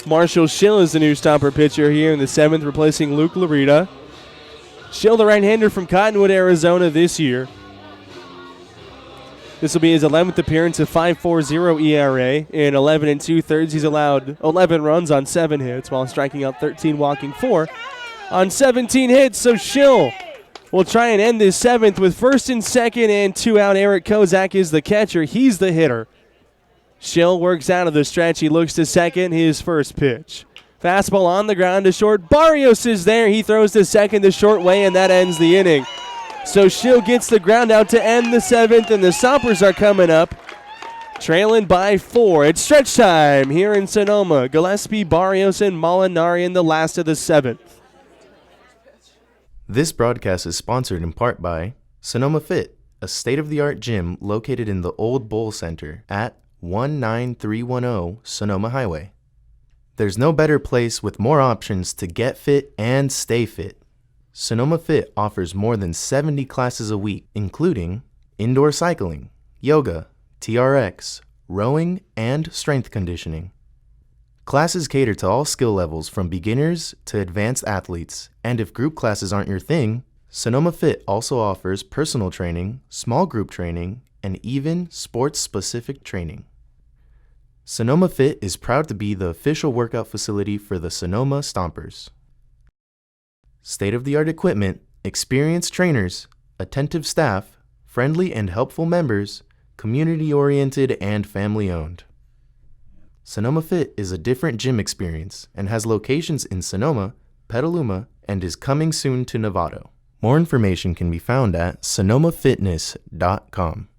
Marshall Shill is the new Stomper pitcher here in the 7th, replacing Luke Laurita. Shill, the right-hander from Cottonwood, Arizona this year. This will be his 11th appearance, a 5.40 ERA. In 11 2/3, he's allowed 11 runs on 7 hits while striking out 13, walking 4 on 17 hits. So Shill will try and end this 7th with first and second and 2 out. Eric Kozak is the catcher. He's the hitter. Shill works out of the stretch. He looks to second, his first pitch. Fastball on the ground to short. Barrios is there. He throws to second the short way, and that ends the inning. So Shill gets the ground out to end the 7th, and the Stompers are coming up, trailing by 4. It's stretch time here in Sonoma. Gillespie, Barrios, and Molinari in the last of the 7th. This broadcast is sponsored in part by Sonoma Fit, a state-of-the-art gym located in the Old Bowl Center at 19310 Sonoma Highway. There's no better place with more options to get fit and stay fit. Sonoma Fit offers more than 70 classes a week, including indoor cycling, yoga, TRX, rowing, and strength conditioning. Classes cater to all skill levels from beginners to advanced athletes, and if group classes aren't your thing, Sonoma Fit also offers personal training, small group training, and even sports-specific training. Sonoma Fit is proud to be the official workout facility for the Sonoma Stompers. State-of-the-art equipment, experienced trainers, attentive staff, friendly and helpful members, community-oriented and family-owned. Sonoma Fit is a different gym experience and has locations in Sonoma, Petaluma, and is coming soon to Novato. More information can be found at sonomafitness.com.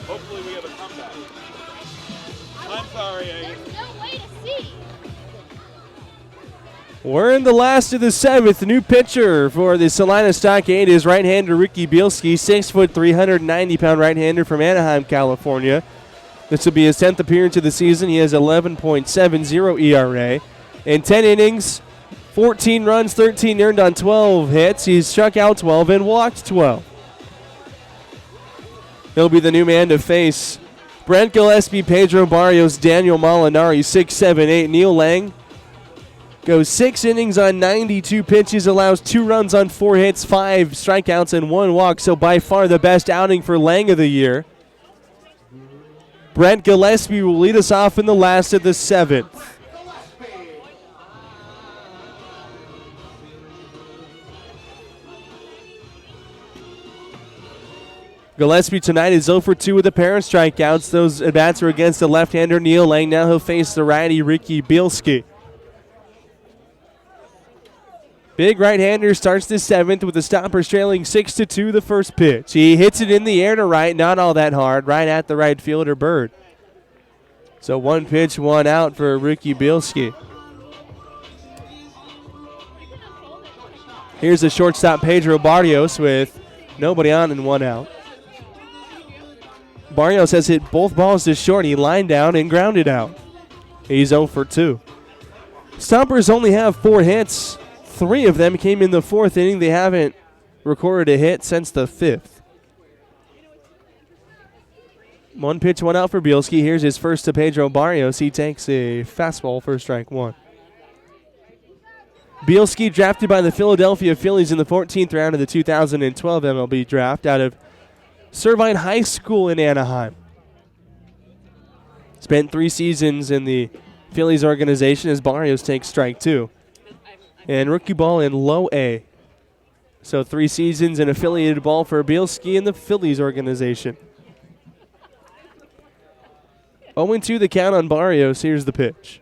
Hopefully we have a comeback. I'm sorry. There's no way to see. We're in the last of the 7th. New pitcher for the Salina Stockade is right-hander Ricky Bielski, 6', 390-pound right-hander from Anaheim, California. This will be his 10th appearance of the season. He has 11.70 ERA. In 10 innings, 14 runs, 13 earned on 12 hits. He's struck out 12 and walked 12. He'll be the new man to face Brent Gillespie, Pedro Barrios, Daniel Molinari, 6, 7, 8. Neil Lang goes 6 innings on 92 pitches, allows 2 runs on 4 hits, 5 strikeouts, and 1 walk. So by far the best outing for Lang of the year. Brent Gillespie will lead us off in the last of the 7th. Gillespie tonight is 0 for 2 with a pair of strikeouts. Those at-bats were against the left-hander Neil Lang. Now he'll face the righty Ricky Bielski. Big right-hander starts the 7th with the Stompers trailing 6-2 the first pitch. He hits it in the air to right, not all that hard, right at the right fielder Bird. So 1 pitch, 1 out for Ricky Bielski. Here's the shortstop Pedro Barrios with nobody on and 1 out. Barrios has hit both balls to short. He lined down and grounded out. He's 0 for 2. Stompers only have 4 hits. 3 of them came in the 4th inning. They haven't recorded a hit since the 5th. 1 pitch, 1 out for Bielski. Here's his first to Pedro Barrios. He takes a fastball for strike 1. Bielski drafted by the Philadelphia Phillies in the 14th round of the 2012 MLB draft out of Servine High School in Anaheim. Spent 3 seasons in the Phillies organization as Barrios takes strike 2. and rookie ball in low A. So 3 seasons in affiliated ball for Bielski and the Phillies organization. 0-2 the count on Barrios. Here's the pitch.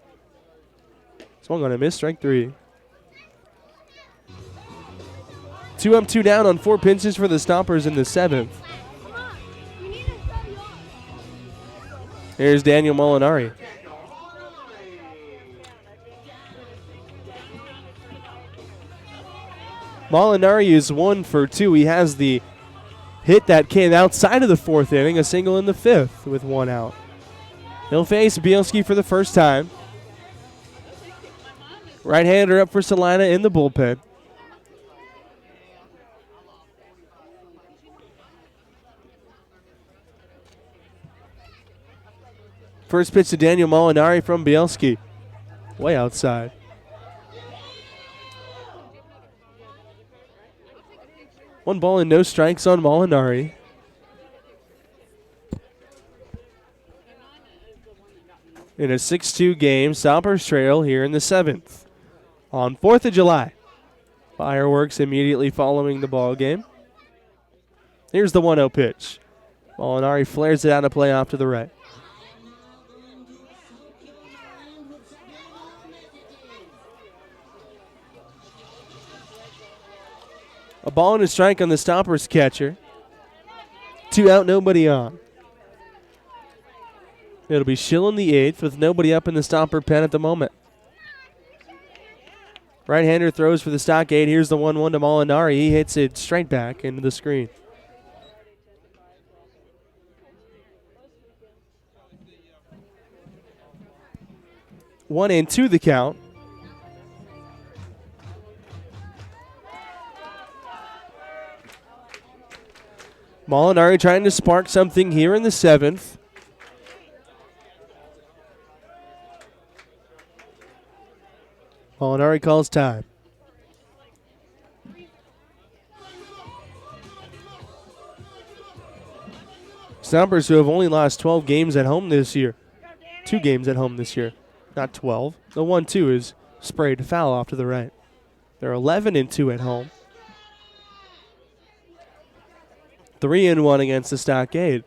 Swung on a miss, strike 3. 2 up, 2 down on 4 pitches for the Stompers in the 7th. Here's Daniel Molinari. Molinari is 1 for 2. He has the hit that came outside of the 4th inning, a single in the 5th with 1 out. He'll face Bielski for the first time. Right-hander up for Salina in the bullpen. First pitch to Daniel Molinari from Bielski. Way outside. One ball and no strikes on Molinari. In a 6-2 game, Stompers trail here in the 7th. On 4th of July. Fireworks immediately following the ball game. Here's the 1-0 pitch. Molinari flares it out of play off to the right. A ball and a strike on the Stompers catcher. 2 out, nobody on. It'll be Shill in the 8th with nobody up in the Stomper pen at the moment. Right-hander throws for the Stockade. Here's the 1-1 to Molinari. He hits it straight back into the screen. One and 2 the count. Molinari trying to spark something here in the 7th. Molinari calls time. Stompers, who have only lost 12 games at home this year. 2 games at home this year, not 12. The 1-2 is sprayed foul off to the right. They're 11-2 at home. 3-1 against the Stockade.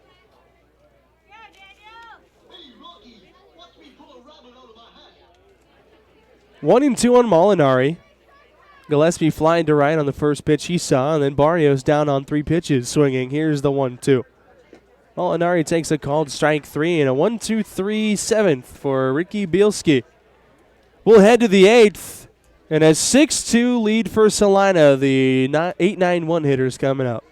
One and 2 on Molinari. Gillespie flying to right on the first pitch he saw, and then Barrios down on 3 pitches swinging. Here's the 1-2. Molinari takes a called strike 3 and a 1-2-3 7th for Ricky Bielski. We'll head to the 8th, and a 6-2 lead for Salina. The 8-9-1 hitters coming up.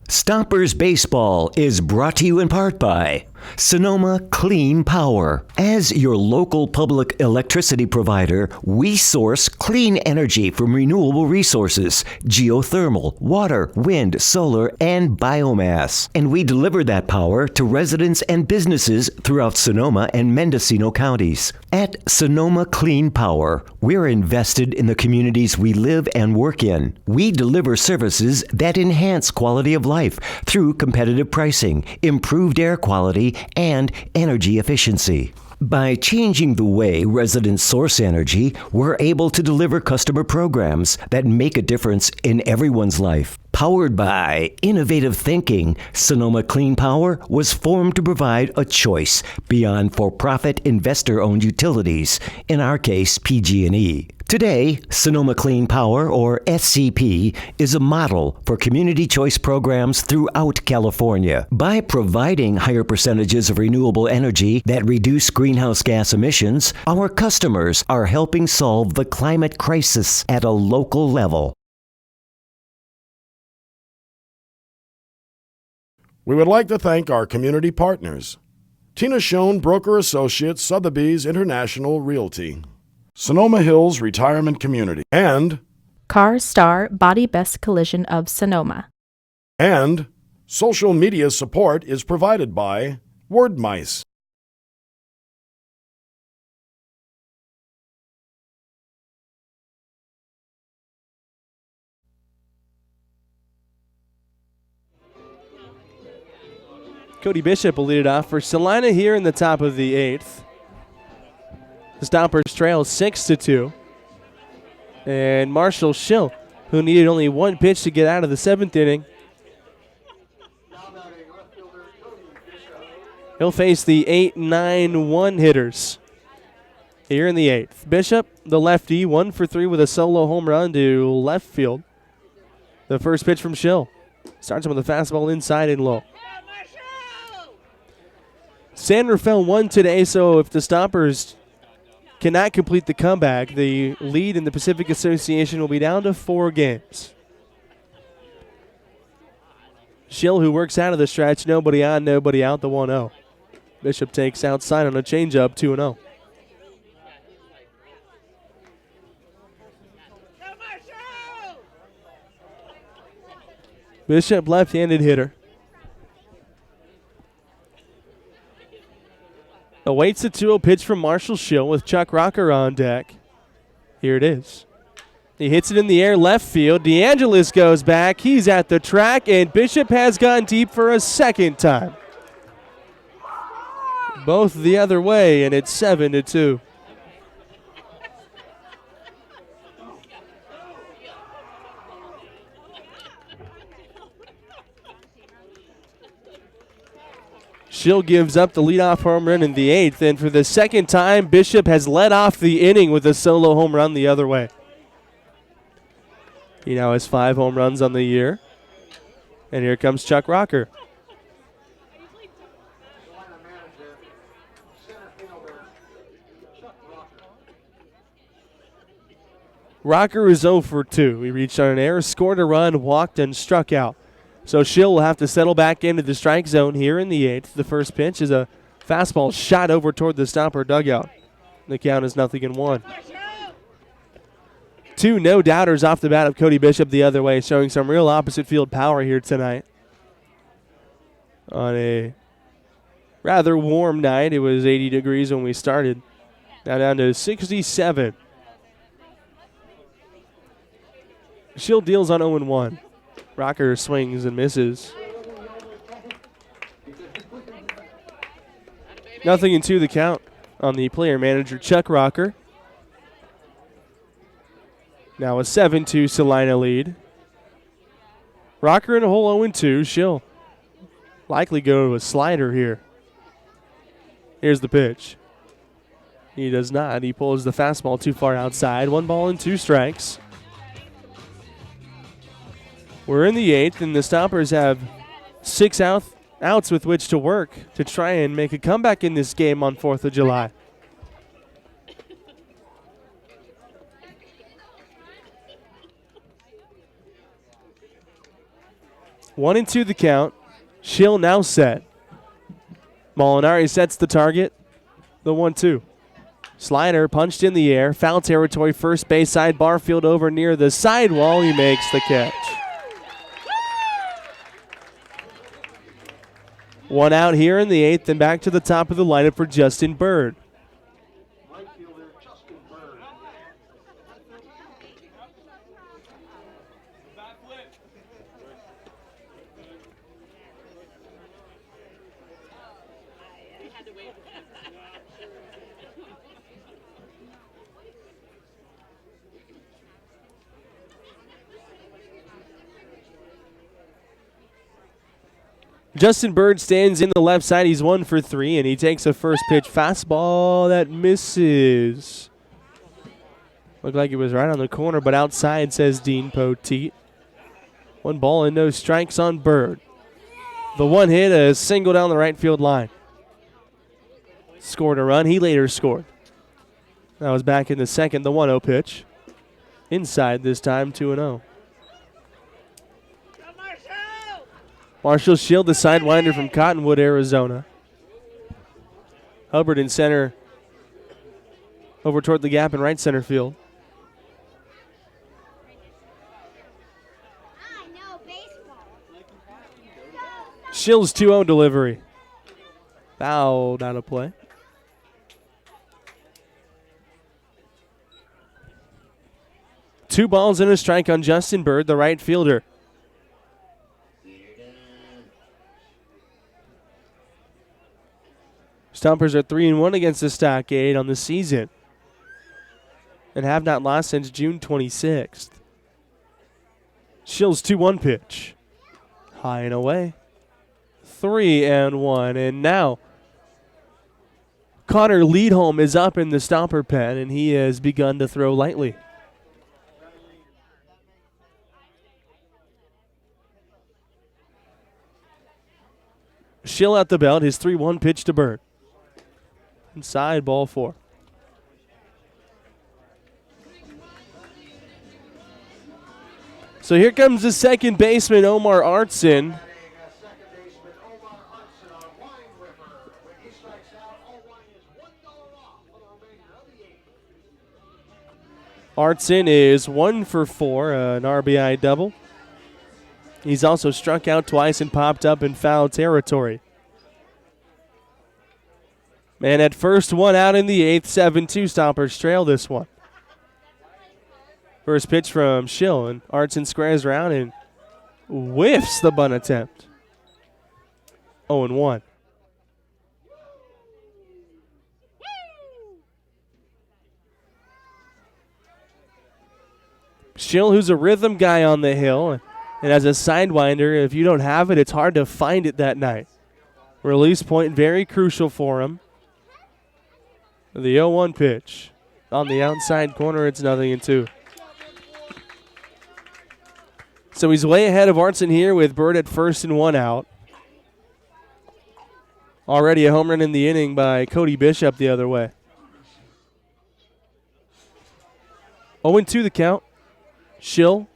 Stompers Baseball is brought to you in part by Sonoma Clean Power. As your local public electricity provider, we source clean energy from renewable resources, geothermal, water, wind, solar, and biomass. And we deliver that power to residents and businesses throughout Sonoma and Mendocino counties. At Sonoma Clean Power, we're invested in the communities we live and work in. We deliver services that enhance quality of life through competitive pricing, improved air quality, and energy efficiency. By changing the way residents source energy, we're able to deliver customer programs that make a difference in everyone's life. Powered by innovative thinking, Sonoma Clean Power was formed to provide a choice beyond for-profit investor-owned utilities, in our case PG&E. Today, Sonoma Clean Power, or SCP, is a model for community choice programs throughout California. By providing higher percentages of renewable energy that reduce greenhouse gas emissions, our customers are helping solve the climate crisis at a local level. We would like to thank our community partners: Tina Schoen, Broker Associates, Sotheby's International Realty, Sonoma Hills Retirement Community, and Car Star Body Best Collision of Sonoma. And social media support is provided by Wordmice. Cody Bishop will lead it off for Salina here in the top of the 8th. The Stompers trail 6-2. And Marshall Shill, who needed only one pitch to get out of the 7th inning, he'll face the 8-9-1 hitters here in the 8th. Bishop, the lefty, 1 for 3 with a solo home run to left field. The first pitch from Shill. Starts him with a fastball inside and low. San Rafael won today, so if the Stompers cannot complete the comeback, the lead in the Pacific Association will be down to 4 games. Shill, who works out of the stretch, nobody on, nobody out, the 1-0. Bishop takes outside on a changeup, 2-0. Bishop, left-handed hitter. Awaits the 2-0 pitch from Marshall Shill with Chuck Rocker on deck. Here it is. He hits it in the air left field. DeAngelis goes back. He's at the track, and Bishop has gone deep for a second time. Both the other way, and it's 7-2. Shill gives up the leadoff home run in the 8th, and for the second time, Bishop has led off the inning with a solo home run the other way. He now has 5 home runs on the year, and here comes Chuck Rocker. Rocker is 0 for 2. He reached on an error, scored a run, walked, and struck out. So Shill will have to settle back into the strike zone here in the 8th. The first pitch is a fastball shot over toward the Stomper dugout. The count is 0-1. 2 no-doubters off the bat of Cody Bishop the other way, showing some real opposite field power here tonight. On a rather warm night. It was 80 degrees when we started. Now down to 67. Shill deals on 0-1. Rocker swings and misses. 0-2 the count on the player manager Chuck Rocker. Now a 7-2 Salina lead. Rocker in a hole 0-2. Shill likely go to a slider here. Here's the pitch. He does not. He pulls the fastball too far outside. 1 ball and 2 strikes. We're in the 8th, and the Stompers have 6 outs with which to work to try and make a comeback in this game on 4th of July. One and 2 the count. Shill now set. Molinari sets the target. The 1-2. Slider punched in the air. Foul territory, first base side. Barfield over near the sidewall. He makes the catch. 1 out here in the 8th, and back to the top of the lineup for Justin Bird. Justin Bird stands in the left side. He's 1 for 3, and he takes a first pitch fastball that misses. Looked like it was right on the corner, but outside, says Dean Poteet. 1 ball and no strikes on Bird. The 1 hit, a single down the right field line. Scored a run. He later scored. That was back in the 2nd, the 1-0 pitch. Inside this time, 2-0. Marshall Shill, the sidewinder from Cottonwood, Arizona. Hubbard in center, over toward the gap in right center field. Shill's 2-0 delivery. Fouled out of play. Two balls and a strike on Justin Bird, the right fielder. Stompers are 3-1 against the Stockade on the season. and have not lost since June 26th. Shill's 2-1 pitch. High and away. 3-1. And now Connor Leadholm is up in the Stomper pen, and he has begun to throw lightly. Shill at the belt, his 3-1 pitch to Bird. Inside, ball 4. So here comes the second baseman, Omar Artson. Artson is 1 for 4, an RBI double. He's also struck out twice and popped up in foul territory. And at first, one out in the 8th, 7-2 Stompers trail this one. First pitch from Shill, and Artson squares around and whiffs the bunt attempt. 0-1. Shill, who's a rhythm guy on the hill, and as a sidewinder, if you don't have it, it's hard to find it that night. Release point, very crucial for him. The 0-1 pitch. On the outside corner, it's 0-2. So he's way ahead of Artson here with Bird at first and 1 out. Already a home run in the inning by Cody Bishop the other way. 0-2 the count. Shill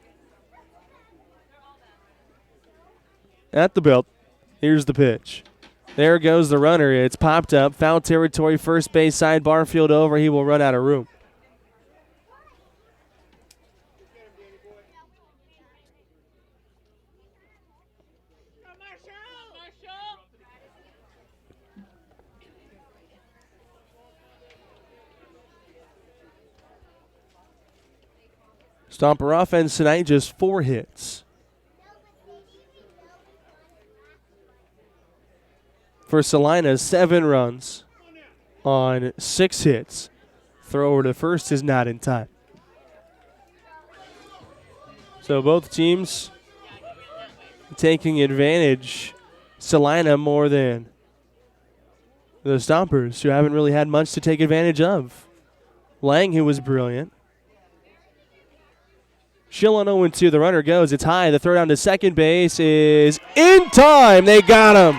at the belt. Here's the pitch. There goes the runner. It's popped up. Foul territory, first base side, Barfield over. He will run out of room. Stomper offense tonight, just 4 hits. For Salina, 7 runs on 6 hits. Throw over to first is not in time. So both teams taking advantage. Salina more than the Stompers, who haven't really had much to take advantage of. Lang, who was brilliant. Shill on 0-2. The runner goes. It's high. The throw down to second base is in time. They got him.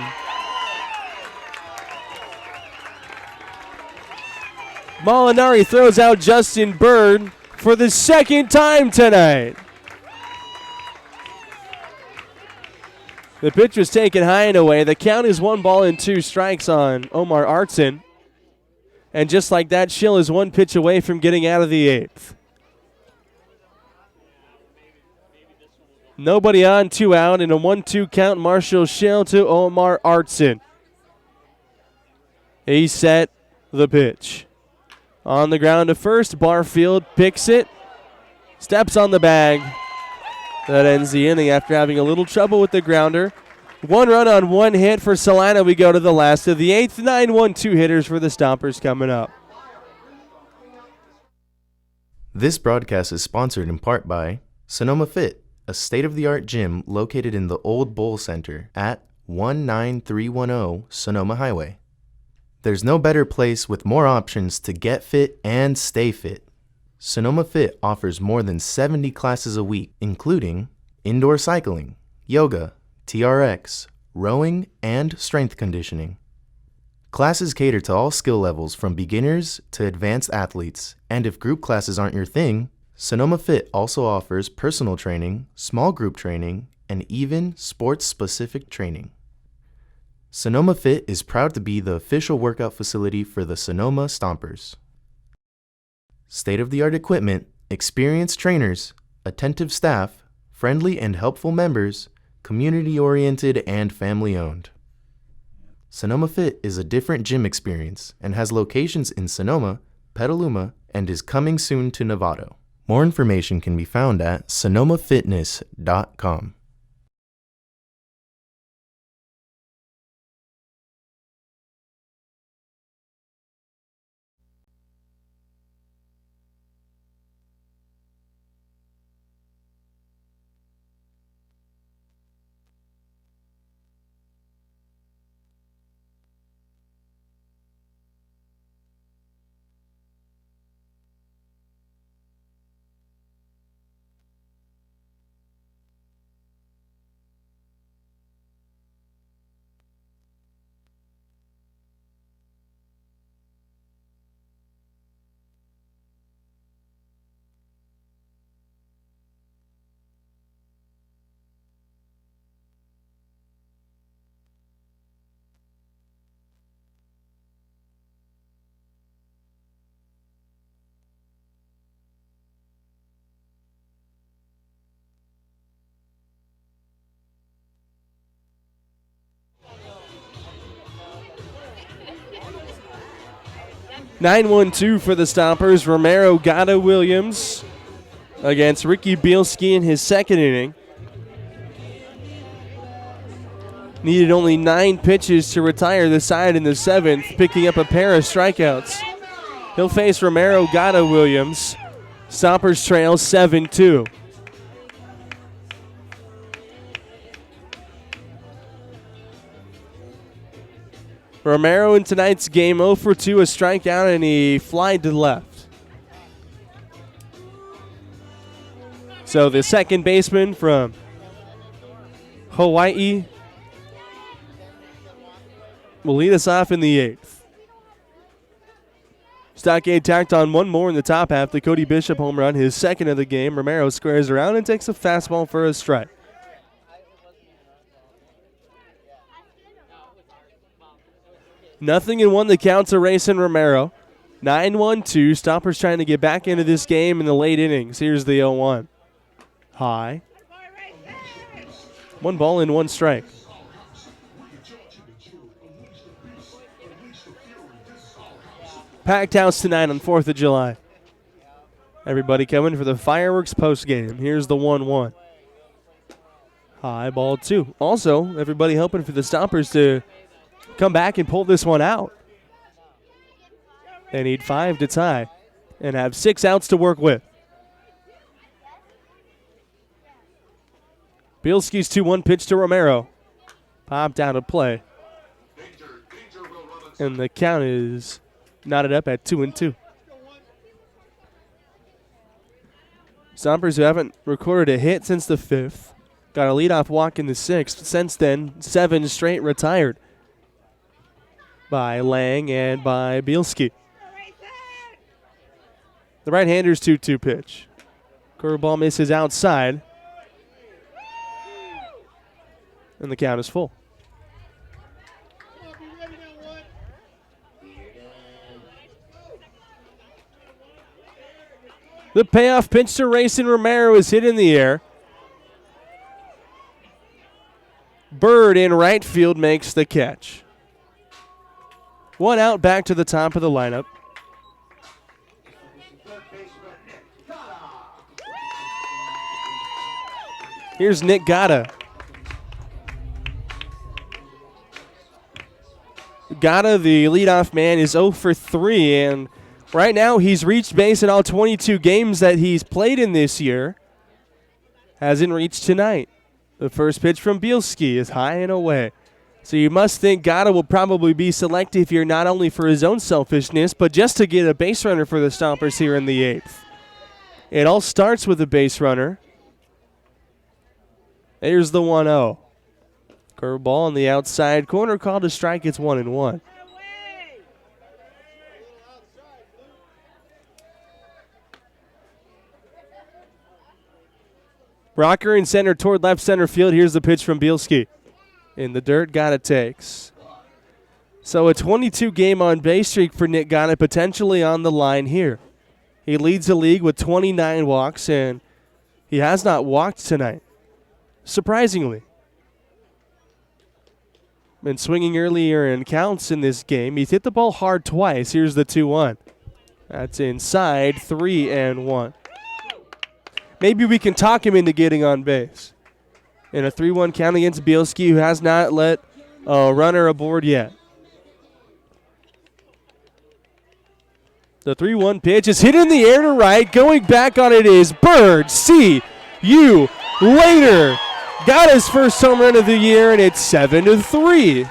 Molinari throws out Justin Bird for the second time tonight. The pitch was taken high and away. The count is 1-2 strikes on Omar Artson. And just like that, Shill is 1 pitch away from getting out of the 8th. Nobody on, 2 out, and a 1-2 count. Marshall Shill to Omar Artson. He set the pitch. On the ground to first, Barfield picks it, steps on the bag. That ends the inning after having a little trouble with the grounder. 1 run on 1 hit for Salina. We go to the last of the 8th. 9-1-2 hitters for the Stompers coming up. This broadcast is sponsored in part by Sonoma Fit, a state-of-the-art gym located in the Old Bowl Center at 19310 Sonoma Highway. There's no better place with more options to get fit and stay fit. Sonoma Fit offers more than 70 classes a week, including indoor cycling, yoga, TRX, rowing, and strength conditioning. Classes cater to all skill levels from beginners to advanced athletes, and if group classes aren't your thing, Sonoma Fit also offers personal training, small group training, and even sports-specific training. Sonoma Fit is proud to be the official workout facility for the Sonoma Stompers. State-of-the-art equipment, experienced trainers, attentive staff, friendly and helpful members, community-oriented and family-owned. Sonoma Fit is a different gym experience and has locations in Sonoma, Petaluma, and is coming soon to Novato. More information can be found at sonomafitness.com. 9-1-2 for the Stompers. Romero Gata Williams against Ricky Bielski in his second inning. Needed only 9 pitches to retire the side in the 7th, picking up a pair of strikeouts. He'll face Romero Gata Williams. Stompers trail 7-2. Romero in tonight's game 0 for 2, a strikeout, and he flied to left. So the second baseman from Hawaii will lead us off in the 8th. Stockade tacked on one more in the top half. The Cody Bishop home run, his second of the game. Romero squares around and takes a fastball for a strike. Nothing in one, the count's erasing Romero. 9-1-2. Stompers trying to get back into this game in the late innings. Here's the 0-1. High. 1 ball and 1 strike. Packed house tonight on 4th of July. Everybody coming for the fireworks postgame. Here's the 1-1. High ball 2. Also, everybody hoping for the Stompers to come back and pull this one out. They need 5 to tie and have 6 outs to work with. Bielski's 2-1 pitch to Romero. Popped out of play. And the count is knotted up at 2-2. Stompers, who haven't recorded a hit since the 5th, got a leadoff walk in the 6th. Since then, 7 straight retired by Lang and by Bielski. The right-hander's 2-2 pitch. Curveball misses outside. And the count is full. The payoff pitch to Racing Romero is hit in the air. Bird in right field makes the catch. 1 out, back to the top of the lineup. Here's Nick Gata. Gata, the leadoff man, is 0 for 3, and right now he's reached base in all 22 games that he's played in this year. Hasn't reached tonight. The first pitch from Bielski is high and away. So you must think Gata will probably be selective here, not only for his own selfishness, but just to get a base runner for the Stompers here in the 8th. It all starts with a base runner. There's the 1-0. Curveball on the outside corner, called a strike. It's 1-1. Rocker in center toward left center field. Here's the pitch from Bielski. In the dirt, Gata takes. So a 22-game on-base streak for Nick Gata, potentially on the line here. He leads the league with 29 walks, and he has not walked tonight, surprisingly. Been swinging earlier in counts in this game. He's hit the ball hard twice. Here's the 2-1. That's inside, 3-1. Maybe we can talk him into getting on base. In a 3-1 count against Bielski, who has not let a runner aboard yet. The 3-1 pitch is hit in the air to right. Going back on it is Bird. See you later. Got his first home run of the year, and it's 7-3.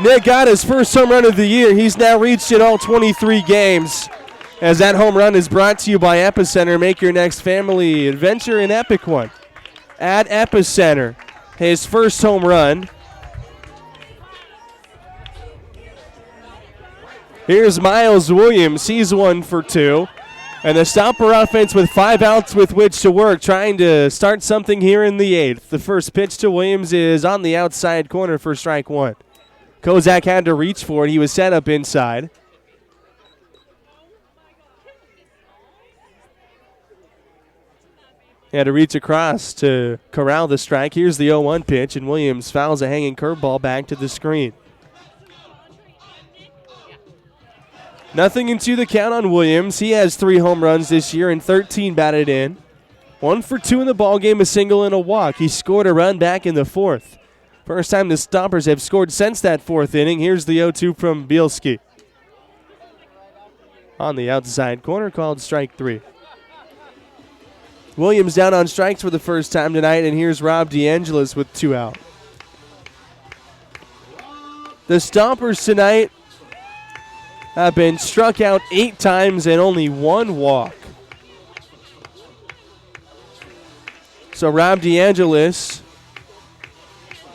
Nick got his first home run of the year. He's now reached it all 23 games. As that home run is brought to you by Epicenter. Make your next family adventure an epic one. At Epicenter, his first home run. Here's Miles Williams. He's 1 for 2. And the Stomper offense with 5 outs with which to work, trying to start something here in the 8th. The first pitch to Williams is on the outside corner for strike 1. Kozak had to reach for it. He was set up inside. He had to reach across to corral the strike. Here's the 0-1 pitch, and Williams fouls a hanging curveball back to the screen. Nothing into the count on Williams. He has 3 home runs this year and 13 batted in. 1 for 2 in the ballgame, a single and a walk. He scored a run back in the 4th. First time the Stompers have scored since that 4th inning. Here's the 0-2 from Bielski. On the outside corner, called strike 3. Williams down on strikes for the first time tonight, and here's Rob DeAngelis with 2 out. The Stompers tonight have been struck out 8 times and only 1 walk. So Rob DeAngelis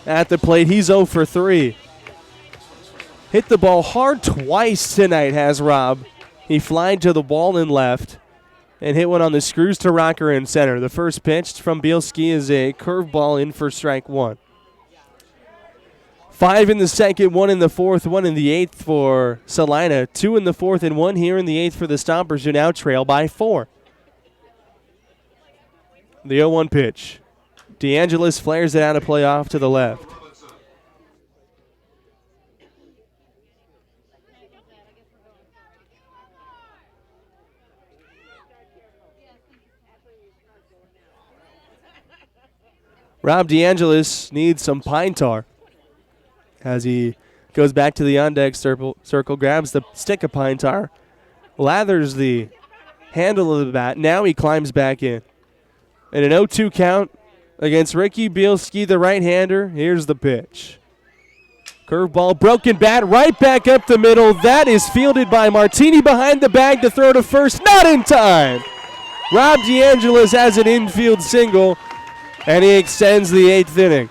at the plate, he's 0 for 3. Hit the ball hard twice tonight, has Rob. He flied to the wall and left and hit one on the screws to rocker in center. The first pitch from Bielski is a curveball in for strike 1. 5 in the second, 1 in the 4th, 1 in the 8th for Salina. 2 in the 4th and 1 here in the 8th for the Stompers, who now trail by 4. The 0-1 pitch. DeAngelis flares it out of play off to the left. Rob DeAngelis needs some pine tar as he goes back to the on-deck circle, grabs the stick of pine tar, lathers the handle of the bat. Now he climbs back in. And an 0-2 count against Ricky Bielski, the right-hander. Here's the pitch. Curveball, broken bat, right back up the middle. That is fielded by Martini behind the bag to throw to first. Not in time. Rob DeAngelis has an infield single, and he extends the 8th inning.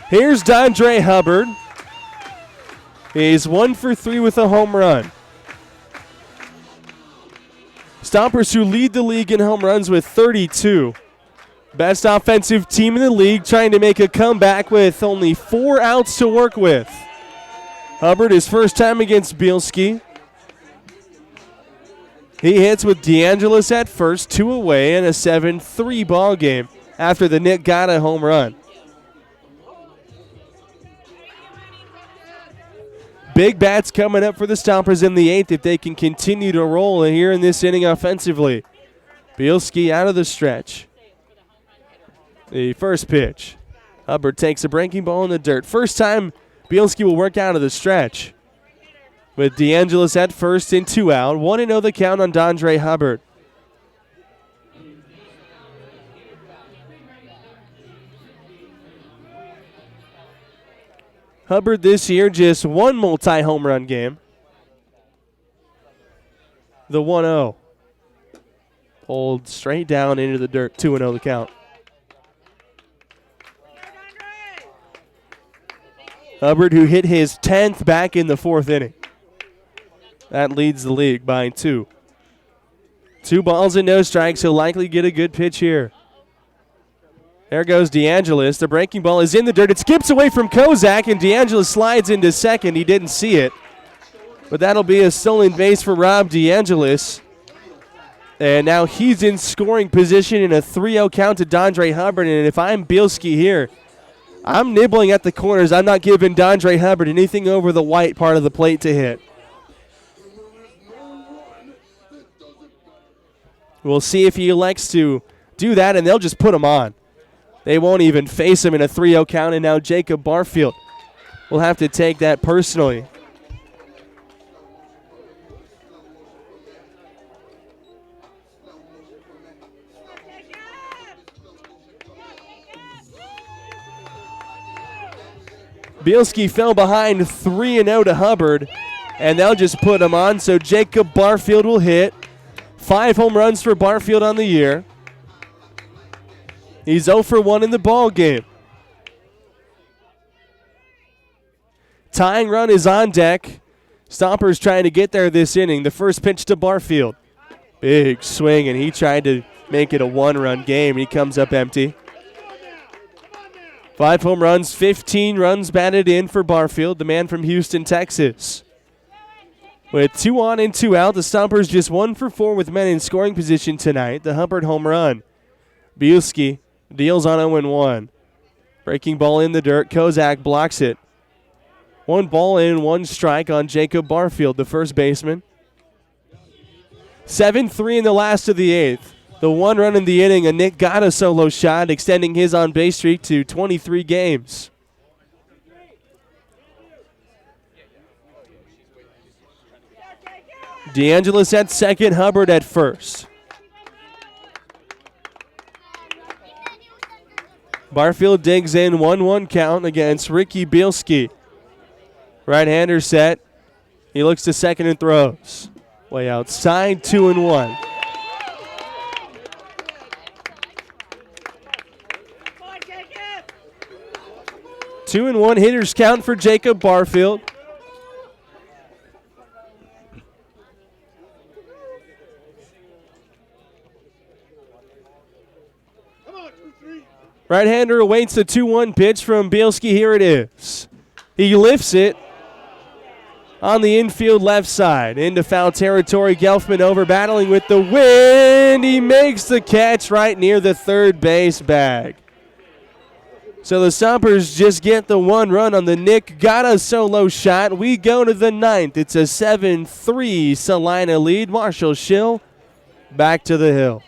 Here's Dondre Hubbard. He's 1 for 3 with a home run. Stompers, who lead the league in home runs with 32. Best offensive team in the league, trying to make a comeback with only 4 outs to work with. Hubbard, his first time against Bielski. He hits with DeAngelis at first, 2 away, and a 7-3 ball game after the Nick got a home run. Big bats coming up for the Stompers in the 8th if they can continue to roll here in this inning offensively. Bielski out of the stretch. The first pitch. Hubbard takes a breaking ball in the dirt. First time Bielski will work out of the stretch. With DeAngelis at first and 2 out. 1-0 the count on Dondre Hubbard. Hubbard this year just 1 multi-home run game. The 1-0. Pulled straight down into the dirt. 2-0 the count. Hubbard, who hit his 10th back in the 4th inning. That leads the league by 2. 2 balls and no strikes. He'll likely get a good pitch here. There goes DeAngelis. The breaking ball is in the dirt. It skips away from Kozak, and DeAngelis slides into second. He didn't see it. But that'll be a stolen base for Rob DeAngelis. And now he's in scoring position in a 3-0 count to Dondre Hubbard. And if I'm Bielski here, I'm nibbling at the corners. I'm not giving Dondre Hubbard anything over the white part of the plate to hit. We'll see if he elects to do that, and they'll just put him on. They won't even face him in a 3-0 count, and now Jacob Barfield will have to take that personally. Bielski fell behind 3-0 to Hubbard, and they'll just put him on, so Jacob Barfield will hit. 5 home runs for Barfield on the year. He's 0 for 1 in the ball game. Tying run is on deck. Stompers trying to get there this inning. The first pitch to Barfield. Big swing, and he tried to make it a 1-run game. He comes up empty. 5 home runs, 15 runs batted in for Barfield, the man from Houston, Texas. With 2 on and 2 out, the Stompers just 1 for 4 with men in scoring position tonight. The Hubbard home run. Bielski deals on 0-1. Breaking ball in the dirt. Kozak blocks it. 1 ball and 1 strike on Jacob Barfield, the first baseman. 7-3 in the last of the 8th. The 1 run in the inning, a Nick Gatta solo shot, extending his on-base streak to 23 games. DeAngelis at second, Hubbard at first. Barfield digs in, 1-1 count against Ricky Bielski. Right-hander set. He looks to second and throws. Way outside, 2-1. Two and one hitters count for Jacob Barfield. Right-hander awaits the 2-1 pitch from Bielski. Here it is. He lifts it on the infield left side. Into foul territory. Gelfman over, battling with the wind. He makes the catch right near the third base bag. So the Stompers just get the 1 run on the Nick Gatta solo shot. We go to the 9th. It's a 7-3 Salina lead. Marshall Shill back to the hill.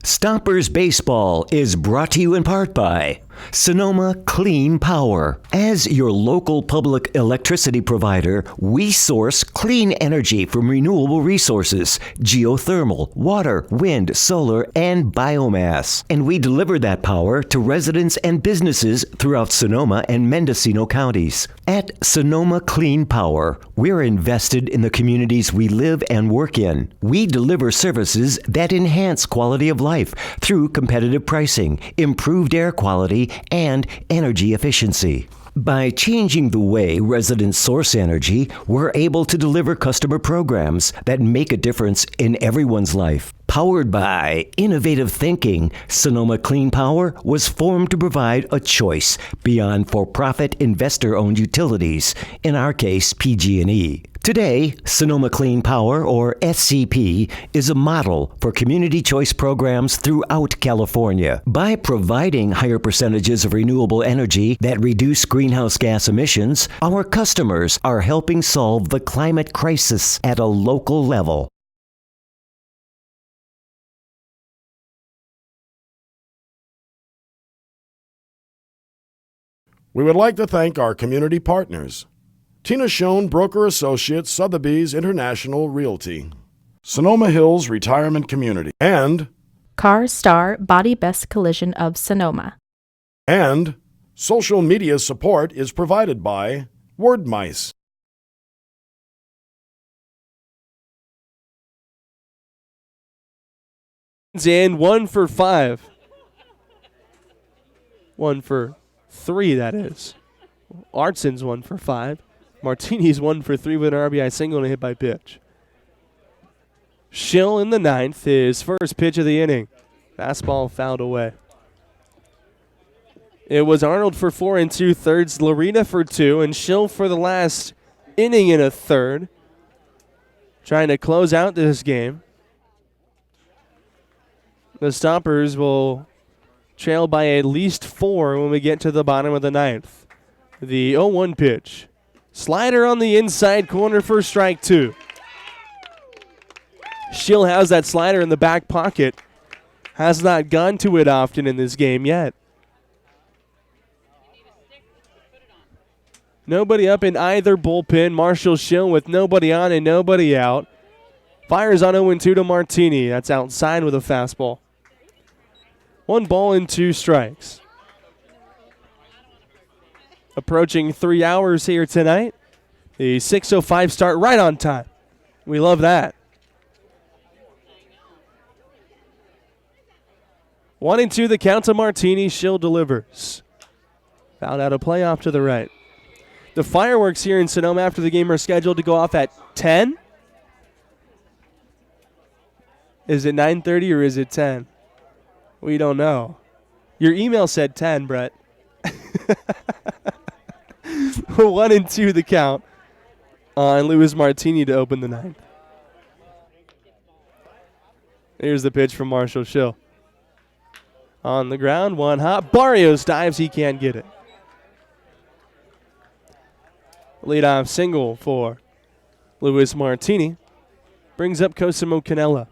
Stompers Baseball is brought to you in part by Sonoma Clean Power. As your local public electricity provider, we source clean energy from renewable resources, geothermal, water, wind, solar, and biomass. And we deliver that power to residents and businesses throughout Sonoma and Mendocino counties. At Sonoma Clean Power, we're invested in the communities we live and work in. We deliver services that enhance quality of life through competitive pricing, improved air quality, and energy efficiency. By changing the way residents source energy, we're able to deliver customer programs that make a difference in everyone's life. Powered by innovative thinking, Sonoma Clean Power was formed to provide a choice beyond for-profit investor-owned utilities, in our case PG&E. Today, Sonoma Clean Power, or SCP, is a model for community choice programs throughout California. By providing higher percentages of renewable energy that reduce greenhouse gas emissions, our customers are helping solve the climate crisis at a local level. We would like to thank our community partners: Tina Schoen, Broker Associates, Sotheby's International Realty, Sonoma Hills Retirement Community, and Car Star Body Best Collision of Sonoma. And social media support is provided by Word Mice. And 1 for 5. 1 for 3, that is. Artson's 1 for 5. Martini's 1 for 3 with an RBI single and a hit by pitch. Shill in the 9th, his first pitch of the inning. Fastball fouled away. It was Arnold for 4 2/3, Laurita for 2, and Shill for the last inning and a third. Trying to close out this game. The Stompers will trail by at least 4 when we get to the bottom of the 9th. The 0-1 pitch. Slider on the inside corner for strike 2. Shill has that slider in the back pocket. Has not gone to it often in this game yet. Nobody up in either bullpen. Marshall Shill with nobody on and nobody out. Fires on 0-2 to Martini. That's outside with a fastball. 1 ball and 2 strikes. Approaching 3 hours here tonight. The 6:05 start right on time. We love that. 1-2 the count to Martini. Shill delivers. Fouled out a play off to the right. The fireworks here in Sonoma after the game are scheduled to go off at 10. Is it 9:30 or is it 10? We don't know. Your email said 10, Brett. 1-2 the count. on Luis Martini to open the ninth. Here's the pitch from Marshall Shill. On the ground, one hop. Barrios dives, he can't get it. Leadoff single for Luis Martini. Brings up Cosimo Canella.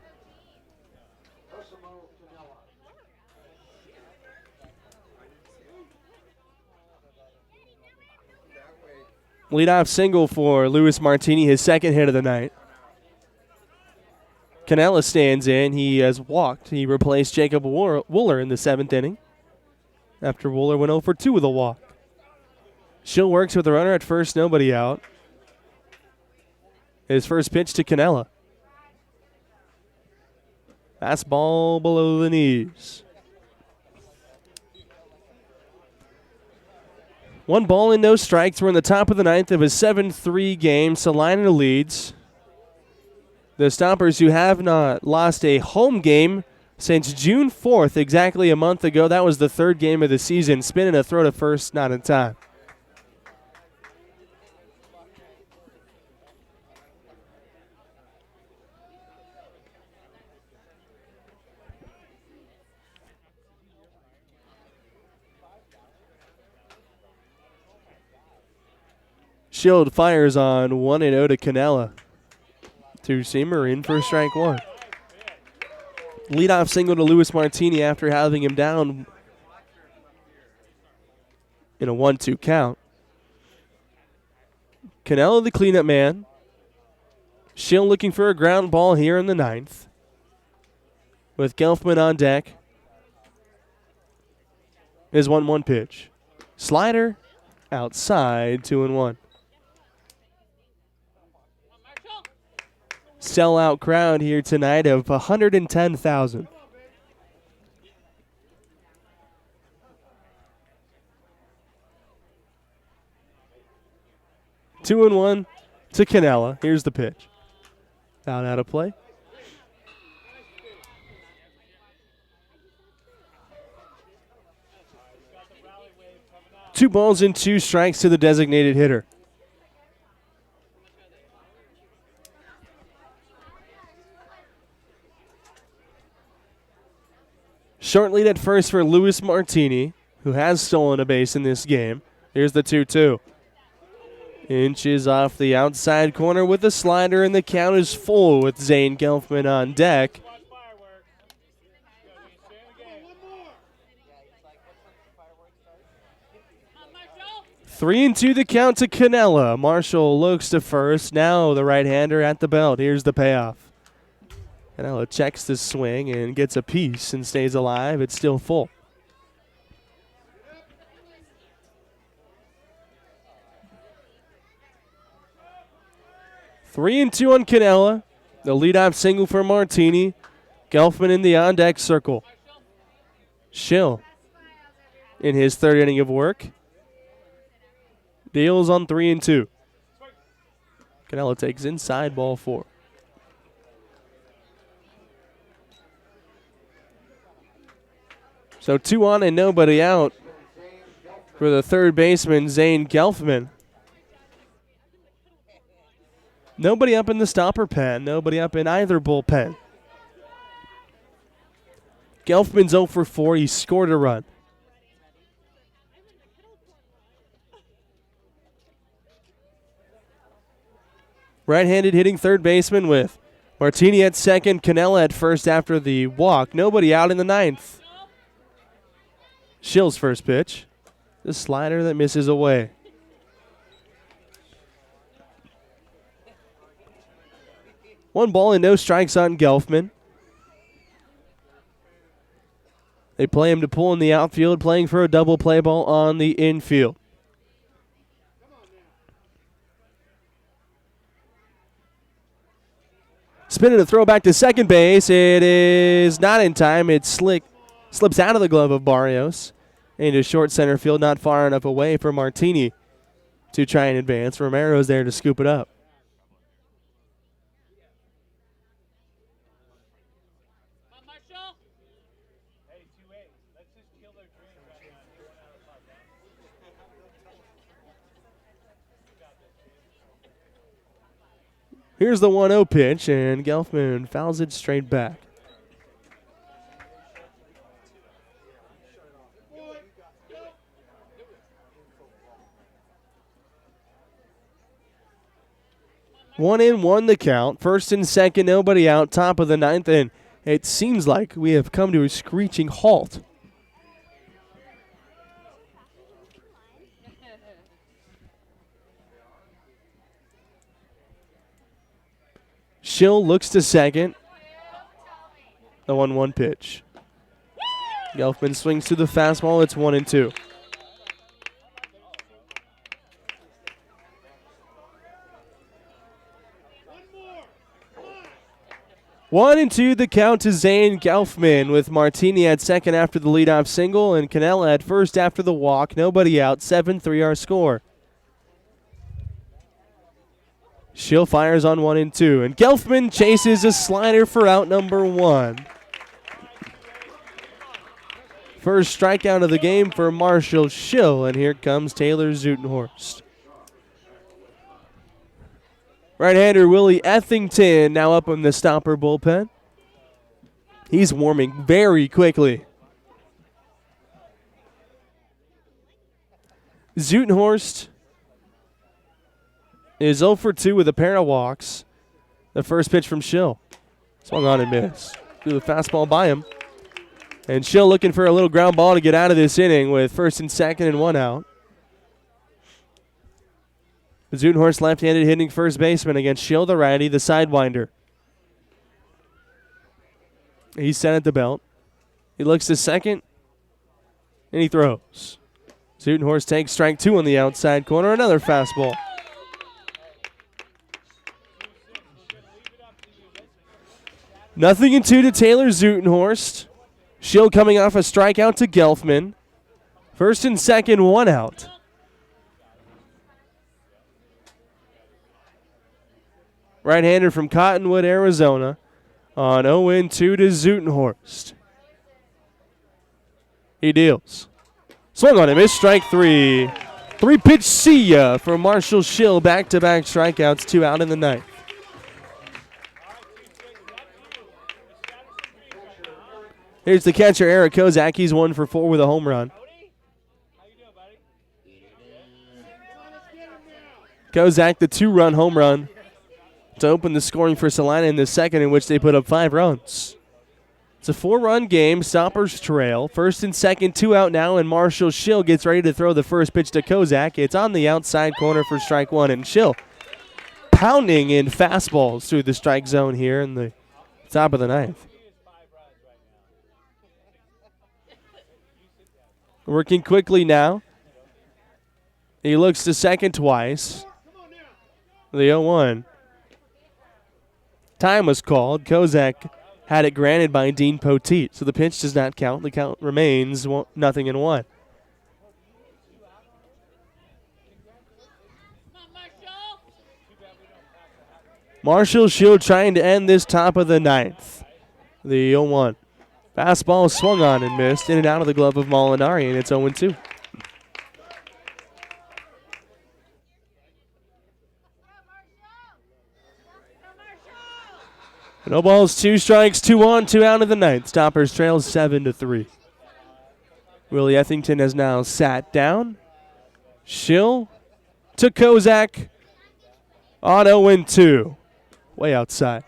Leadoff single for Luis Martini, his second hit of the night. Canella stands in. He has walked. He replaced Jacob Wooler in the 7th inning after Wooler went 0 for 2 with a walk. Shill works with a runner at first, nobody out. His first pitch to Canella. Fastball below the knees. 1 ball and no strikes. We're in the top of the ninth of a 7-3 game. Salina leads. The Stompers, who have not lost a home game since June 4th, exactly a month ago. That was the 3rd game of the season. Spinning a throw to first, not in time. Shield fires on 1-0 to Canella. Two-seamer in for strike one. Leadoff single to Luis Martini after having him down in a 1-2 count. Canella the cleanup man. Shill looking for a ground ball here in the ninth. With Gelfman on deck. His 1-1 pitch. Slider outside, 2-1. Sellout crowd here tonight of 110,000. Two and one to Canella. Here's the pitch. Out of play. Two balls and 2 strikes to the designated hitter. Short lead at first for Luis Martini, who has stolen a base in this game. Here's the 2-2. Inches off the outside corner with a slider, and the count is full with Zane Gelfman on deck. Three and 2 the count to Canella. Marshall looks to first. Now the right-hander at the belt. Here's the payoff. Canella checks the swing and gets a piece and stays alive. It's still full. Three and 2 on Canella. The leadoff single for Martini. Gelfman in the on-deck circle. Shill in his 3rd inning of work. Deals on 3 and 2. Canella takes inside, ball 4. So 2 on and nobody out for the 3rd baseman, Zane Gelfman. Nobody up in the stopper pen. Nobody up in either bullpen. Gelfman's 0 for 4. He scored a run. Right-handed hitting 3rd baseman with Martini at second, Canella at first after the walk. Nobody out in the 9th. Shill's first pitch. The slider that misses away. One ball and no strikes on Gelfman. They play him to pull in the outfield, playing for a double play ball on the infield. Spinning a throw back to second base. It is not in time. It slips out of the glove of Barrios into short center field, not far enough away for Martini to try and advance. Romero's there to scoop it up. Here's the 1-0 pitch, and Gelfman fouls it straight back. One in, one the count. First and second, nobody out. Top of the ninth, and it seems like we have come to a screeching halt. Shill looks to second. The 1-1 pitch. Gelfman swings to the fastball. It's 1-2. One and two, the count to Zane Gelfman with Martini at second after the leadoff single and Canella at first after the walk. Nobody out. 7-3 our score. Shill fires on 1-2, and Gelfman chases a slider for out number 1. First strikeout of the game for Marshall Shill, and here comes Taylor Zutenhorst. Right-hander Willie Ethington now up in the Stomper bullpen. He's warming very quickly. Zutenhorst is 0 for 2 with a pair of walks. The first pitch from Shill. Swung on and missed. Threw the fastball by him. And Shill looking for a little ground ball to get out of this inning with first and second and 1 out. Zutenhorst left-handed hitting first baseman against Shill, the righty, the sidewinder. He's set at the belt. He looks to second, and he throws. Zutenhorst takes strike 2 on the outside corner, another fastball. Nothing in 2 to Taylor Zutenhorst. Shill coming off a strikeout to Gelfman. First and second, 1 out. Right-hander from Cottonwood, Arizona, on 0-2 to Zutenhorst. He deals. Swung on him, missed strike 3. 3-pitch see ya for Marshall Shill. Back-to-back strikeouts, 2 out in the ninth. Here's the catcher, Eric Kozak. He's 1 for 4 with a home run. Kozak, the 2-run home run to open the scoring for Salina in the second, in which they put up 5 runs. It's a 4-run game. Stompers trail. First and second, 2 out now, and Marshall Shill gets ready to throw the first pitch to Kozak. It's on the outside corner for strike 1, and Shill pounding in fastballs through the strike zone here in the top of the ninth. Working quickly now. He looks to second twice. The 0-1. Time was called. Kozak had it granted by Dean Poteet, so the pitch does not count. The count remains 0-1. Marshall Shill trying to end this top of the ninth. The 0-1. Fastball swung on and missed, in and out of the glove of Molinari, and it's 0-2. No balls, 2 strikes, 2 on, 2 out of the ninth. Stompers trails 7-3. Willie Ethington has now sat down. Shill to Kozak on 0-2. Way outside.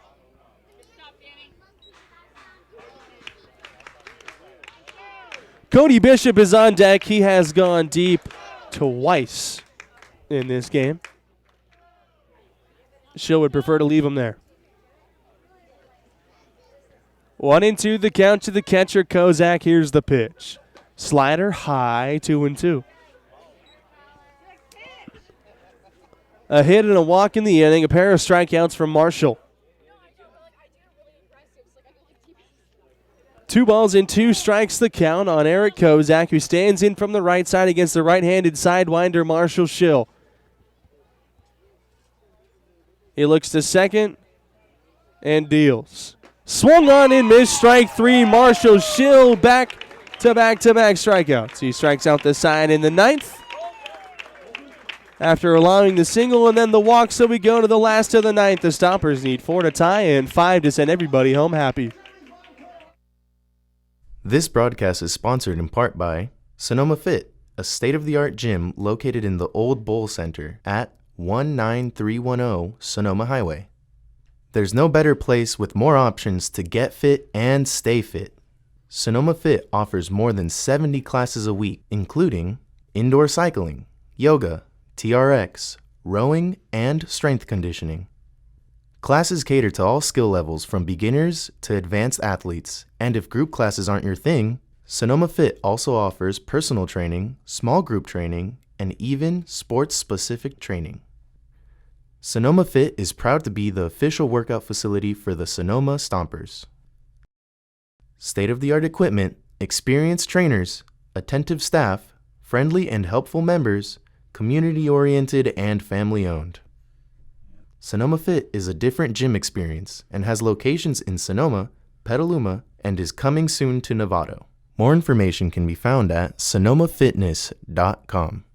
Cody Bishop is on deck. He has gone deep twice in this game. Shill would prefer to leave him there. 1-2 the count to the catcher, Kozak. Here's the pitch. Slider high, 2-2. A hit and a walk in the inning, a pair of strikeouts from Marshall. 2 balls and 2 strikes the count on Eric Kozak, who stands in from the right side against the right-handed sidewinder Marshall Shill. He looks to second and deals. Swung on and missed, strike 3. Marshall Shill back-to-back strikeouts. He strikes out the side in the ninth. after allowing the single and then the walk, so we go to the last of the ninth. The Stompers need 4 to tie and 5 to send everybody home happy. This broadcast is sponsored in part by Sonoma Fit, a state-of-the-art gym located in the Old Bowl Center at 19310 Sonoma Highway. There's no better place with more options to get fit and stay fit. Sonoma Fit offers more than 70 classes a week, including indoor cycling, yoga, TRX, rowing, and strength conditioning. Classes cater to all skill levels from beginners to advanced athletes, and if group classes aren't your thing, Sonoma Fit also offers personal training, small group training, and even sports-specific training. Sonoma Fit is proud to be the official workout facility for the Sonoma Stompers. State-of-the-art equipment, experienced trainers, attentive staff, friendly and helpful members, community-oriented and family-owned. Sonoma Fit is a different gym experience and has locations in Sonoma, Petaluma, and is coming soon to Novato. More information can be found at sonomafitness.com.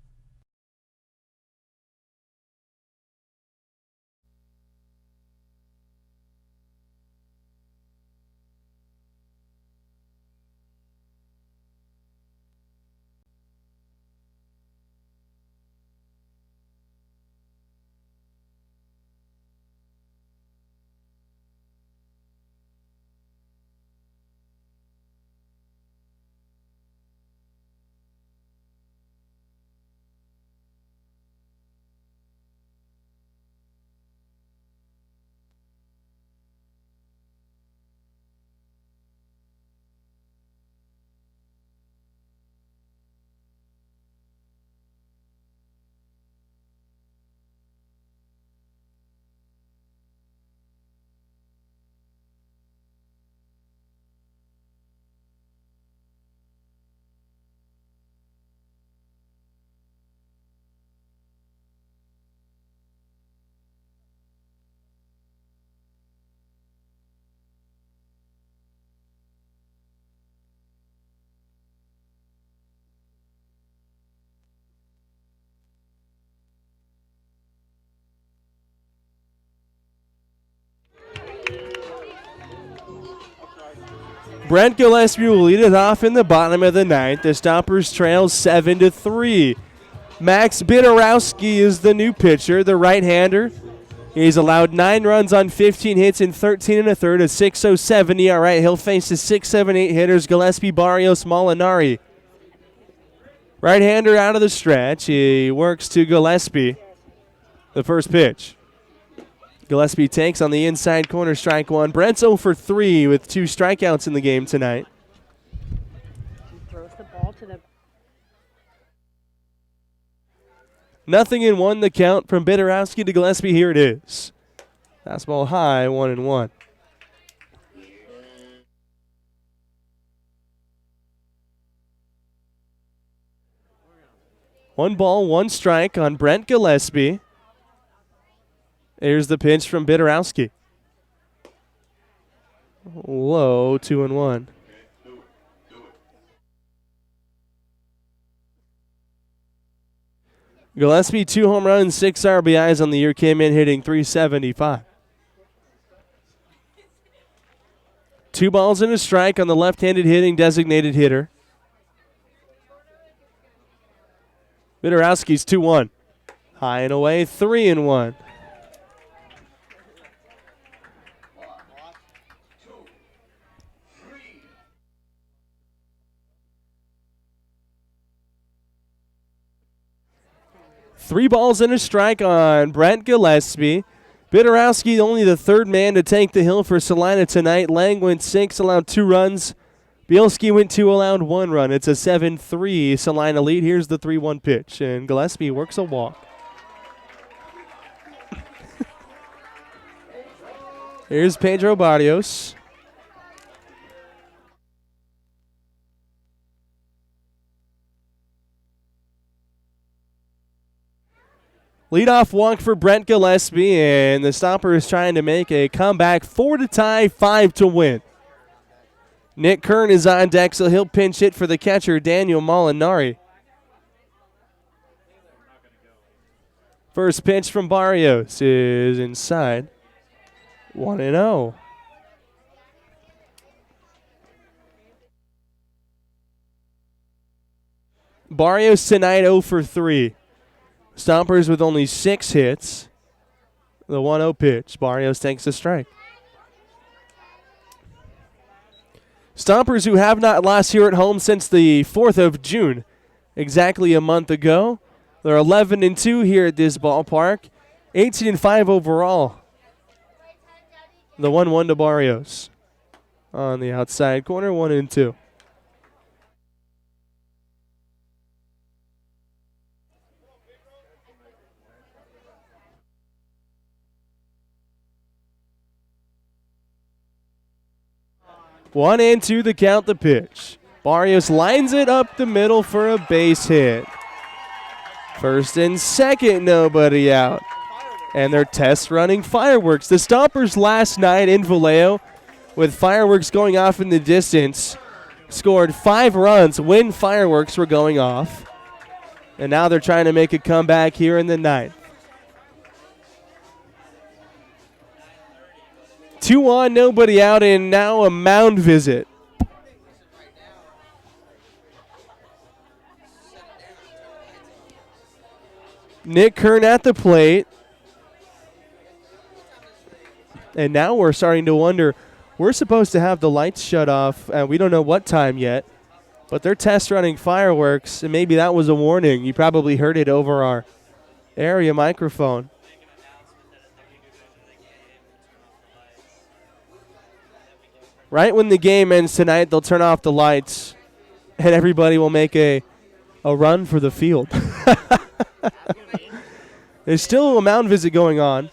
Brent Gillespie will lead it off in the bottom of the ninth. The Stompers trail 7-3. Max Bidarowski is the new pitcher, the right-hander. He's allowed 9 runs on 15 hits in 13 1/3, a 6.07 ERA. He'll face the 6, 7, 8 hitters, Gillespie, Barrios, Molinari. Right-hander out of the stretch. He works to Gillespie. The first pitch. Gillespie takes on the inside corner, strike one. Brent's 0 for 3 with 2 strikeouts in the game tonight. He throws the ball to the... Nothing in one, the count from Bidarowski to Gillespie. Here it is. Fastball high, 1-1. One ball, 1 strike on Brent Gillespie. Here's the pitch from Bidarowski. Low, 2-1. Gillespie, 2 home runs, 6 RBIs on the year, came in hitting .375. 2 balls and a strike on the left-handed hitting designated hitter. Bidarowski's 2-1. High and away, 3-1. Three balls and a strike on Brent Gillespie. Bidarowski only the 3rd man to take the hill for Salina tonight. Lang went 6, allowed 2 runs. Bielski went 2, allowed 1 run. It's a 7-3 Salina lead. Here's the 3-1 pitch, and Gillespie works a walk. Here's Pedro Barrios. Leadoff walk for Brent Gillespie, and the Stompers trying to make a comeback. 4 to tie, 5 to win. Nick Kern is on deck, so he'll pinch hit for the catcher, Daniel Molinari. First pitch from Barrios is inside. 1-0. Barrios tonight 0 for 3. Stompers with only 6 hits. The 1-0 pitch. Barrios takes a strike. Stompers who have not lost here at home since the 4th of June, exactly a month ago. They're 11-2 here at this ballpark, 18-5 overall. The 1-1 to Barrios on the outside corner, 1-2. One and two to count the pitch. Barrios lines it up the middle for a base hit. First and second, nobody out. And they're test running fireworks. The Stompers last night in Vallejo, with fireworks going off in the distance, scored 5 runs when fireworks were going off. And now they're trying to make a comeback here in the 9th. 2 on, nobody out, and now a mound visit. Nick Kern at the plate. And now we're starting to wonder, we're supposed to have the lights shut off, and we don't know what time yet, but they're test running fireworks, and maybe that was a warning. You probably heard it over our area microphone. Right when the game ends tonight, they'll turn off the lights, and everybody will make a run for the field. There's still a mound visit going on.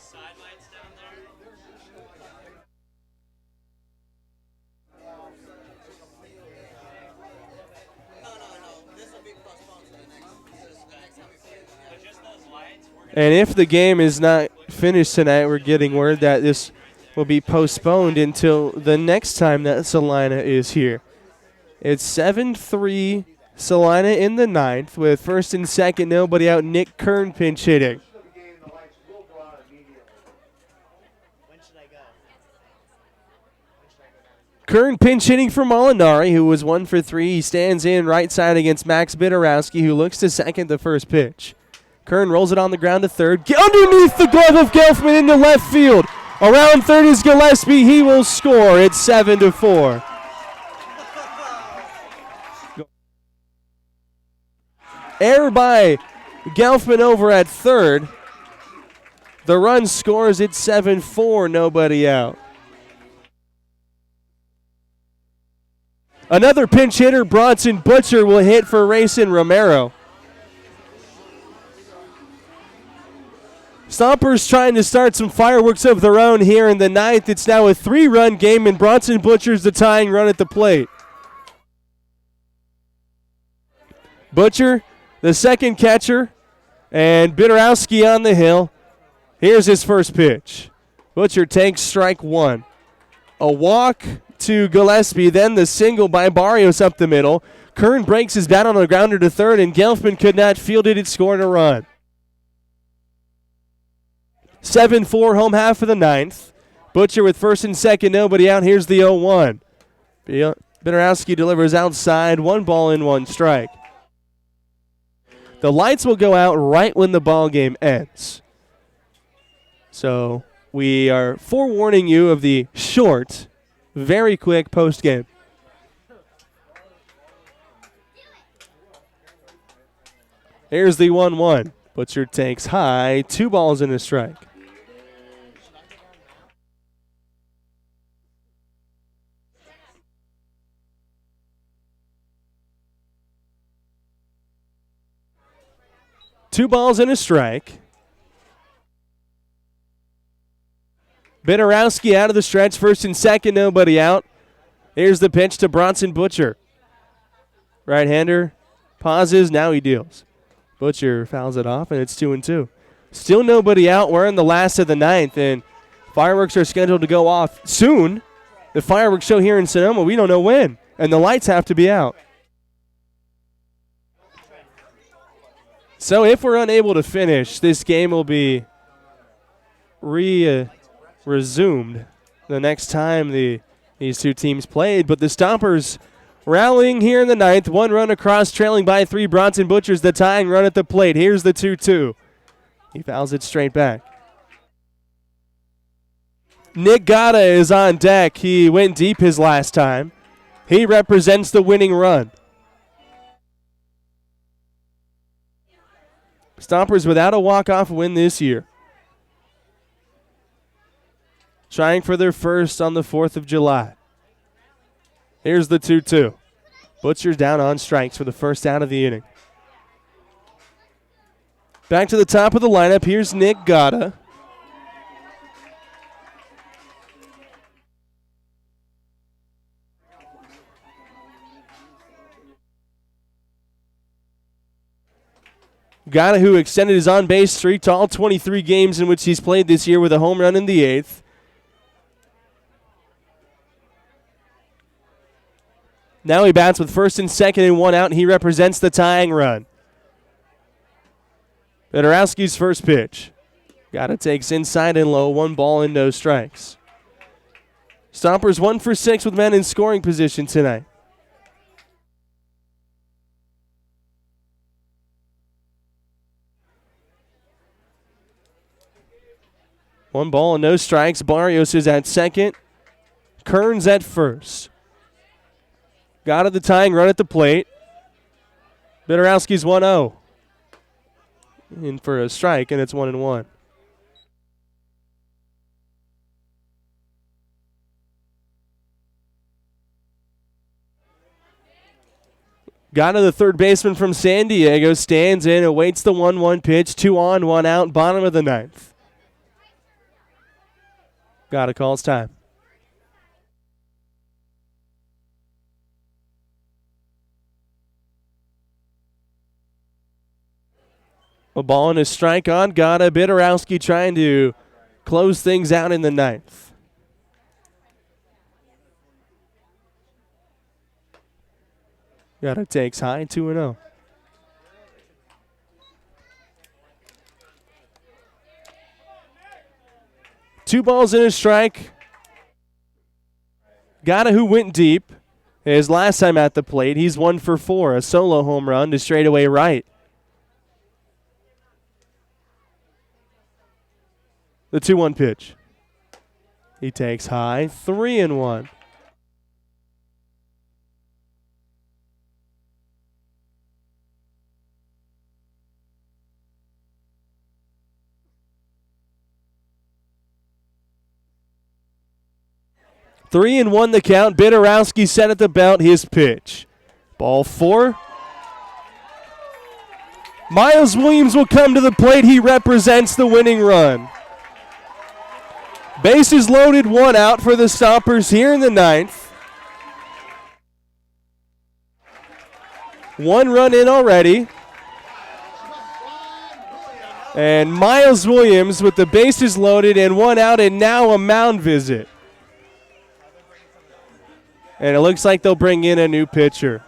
And if the game is not finished tonight, we're getting word that this will be postponed until the next time that Salina is here. It's 7-3 Salina in the 9th with first and second, nobody out. Nick Kern pinch hitting. Kern pinch hitting for Molinari, who was 1 for 3. He stands in right side against Max Bidarowski, who looks to second the first pitch. Kern rolls it on the ground to third. Underneath the glove of Gelfman into left field. Around third is Gillespie. He will score. It's 7-4. Error by Gelfman over at third. The run scores. It's 7-4. Nobody out. Another pinch hitter, Bronson Butcher, will hit for Rayson Romero. Stompers trying to start some fireworks of their own here in the 9th. It's now a 3-run game, and Bronson Butcher's the tying run at the plate. Butcher, the second catcher, and Bidarowski on the hill. Here's his first pitch. Butcher takes strike 1. A walk to Gillespie, then the single by Barrios up the middle. Kern breaks his bat on a grounder to third, and Gelfman could not field it. It scored a run. 7-4 home half of the 9th. Butcher with first and second, nobody out. Here's the 0-1. Bidarowski delivers outside, 1 ball and 1 strike. The lights will go out right when the ball game ends. So we are forewarning you of the short, very quick post game. Here's the 1-1. Butcher takes high, 2 balls and a strike. Two balls and a strike. Bidarowski out of the stretch, first and second, nobody out. Here's the pitch to Bronson Butcher. Right-hander pauses, now he deals. Butcher fouls it off, and it's 2-2. Still nobody out. We're in the last of the 9th, and fireworks are scheduled to go off soon. The fireworks show here in Sonoma, we don't know when, and the lights have to be out. So if we're unable to finish, this game will be resumed the next time these two teams played. But the Stompers rallying here in the ninth. 1 run across, trailing by 3. Bronson Butchers the tying run at the plate. Here's the 2-2. He fouls it straight back. Nick Gatta is on deck. He went deep his last time. He represents the winning run. Stompers without a walk-off win this year. Trying for their first on the 4th of July. Here's the 2-2. Butcher down on strikes for the first out of the inning. Back to the top of the lineup. Here's Nick Gatta. Gatta, who extended his on-base streak to all 23 games in which he's played this year with a home run in the 8th. Now he bats with first and second and 1 out, and he represents the tying run. Bedorowski's first pitch. Gatta takes inside and low, 1 ball and no strikes. Stompers 1 for 6 with men in scoring position tonight. One ball and no strikes. Barrios is at second. Kearns at first. Gatta the tying run at the plate. Bedorowski's 1-0. In for a strike, and it's 1-1. Gatta, the third baseman from San Diego, stands in, awaits the 1-1 pitch. 2 on, 1 out, bottom of the 9th. Gatta calls time. A ball and a strike on Gatta. Bedorowski trying to close things out in the 9th. Gatta takes high, 2-0. Two balls and a strike. Gatta, who went deep his last time at the plate. He's 1 for 4. A solo home run to straightaway right. The 2-1 pitch. He takes high, 3-1. Three and 1 the count. Bedorowski set at the belt. His pitch. Ball 4. Miles Williams will come to the plate. He represents the winning run. Bases loaded, 1 out for the Stompers here in the 9th. 1 run in already. And Miles Williams with the bases loaded and 1 out, and now a mound visit. And it looks like they'll bring in a new pitcher.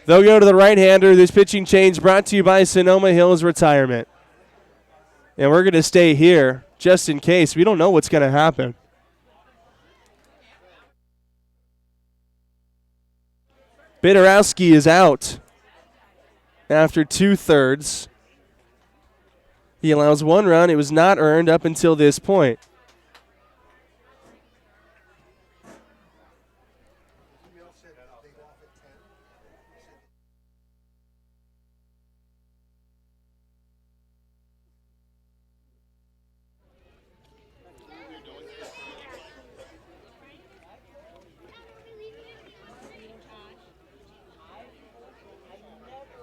They'll go to the right-hander. This pitching change brought to you by Sonoma Hills Retirement. And we're going to stay here just in case. We don't know what's going to happen. Bedorowski is out after 2/3. He allows 1 run. It was not earned up until this point.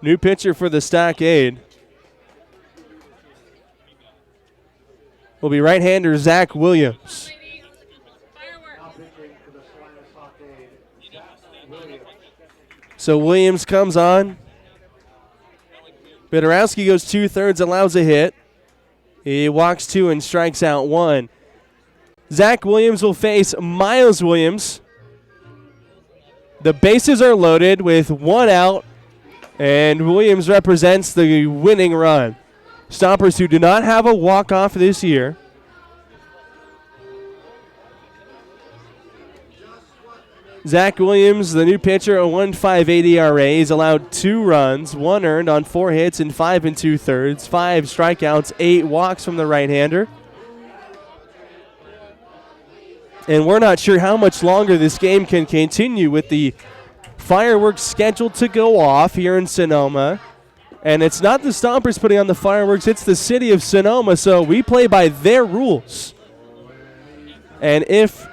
New pitcher for the Stockade will be right-hander Zach Williams. So Williams comes on. Bedorowski goes 2/3, allows a hit. He walks 2 and strikes out 1. Zach Williams will face Miles Williams. The bases are loaded with 1 out And Williams represents the winning run. Stompers who do not have a walk-off this year. Zach Williams, the new pitcher, a 1.58 ERA. He's allowed 2 runs, 1 earned on 4 hits and 5 2/3, 5 strikeouts, 8 walks from the right-hander. And we're not sure how much longer this game can continue with the fireworks scheduled to go off here in Sonoma. And it's not the Stompers putting on the fireworks, it's the city of Sonoma, so we play by their rules. And if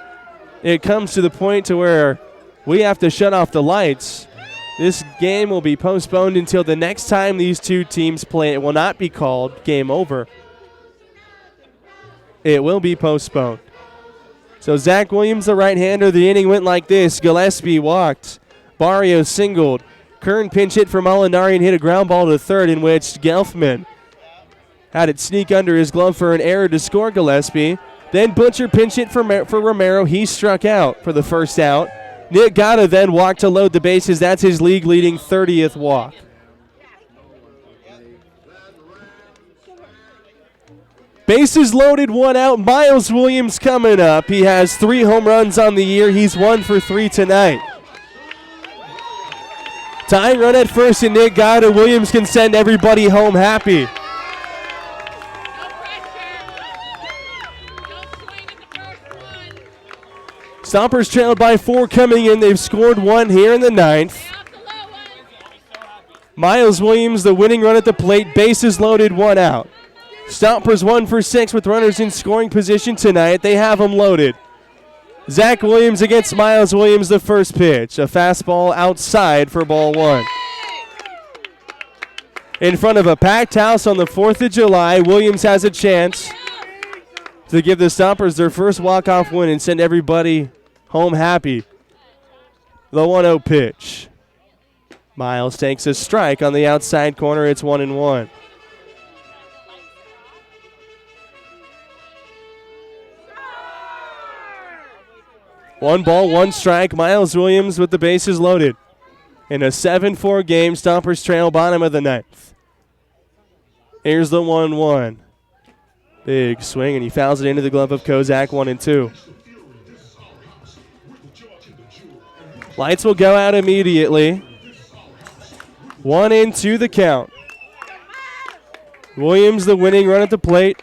it comes to the point to where we have to shut off the lights, this game will be postponed until the next time these two teams play. It will not be called game over. It will be postponed. So Zach Williams, the right-hander, the inning went like this. Gillespie walked. Barrios singled. Kern pinch hit for Molinari and hit a ground ball to third, in which Gelfman had it sneak under his glove for an error to score Gillespie. Then Butcher pinch hit for Romero. He struck out for the first out. Nick Gatta then walked to load the bases. That's his league-leading 30th walk. Bases loaded, 1 out. Miles Williams coming up. He has 3 home runs on the year. He's 1 for 3 tonight. Tying run at first and Nick Gatta. Williams can send everybody home happy. Stompers trailed by 4 coming in. They've scored 1 here in the 9th. Miles Williams, the winning run at the plate. Bases loaded, 1 out. Stompers 1 for 6 with runners in scoring position tonight. They have them loaded. Zach Williams against Miles Williams, the first pitch. A fastball outside for ball 1. In front of a packed house on the 4th of July, Williams has a chance to give the Stompers their first walk-off win and send everybody home happy. The 1-0 pitch. Miles takes a strike on the outside corner. It's 1-1. One ball, 1 strike. Miles Williams with the bases loaded. In a 7-4 game, Stompers trail bottom of the 9th. Here's the 1-1. Big swing, and he fouls it into the glove of Kozak, 1-2. Lights will go out immediately. 1-2 the count. Williams the winning run at the plate.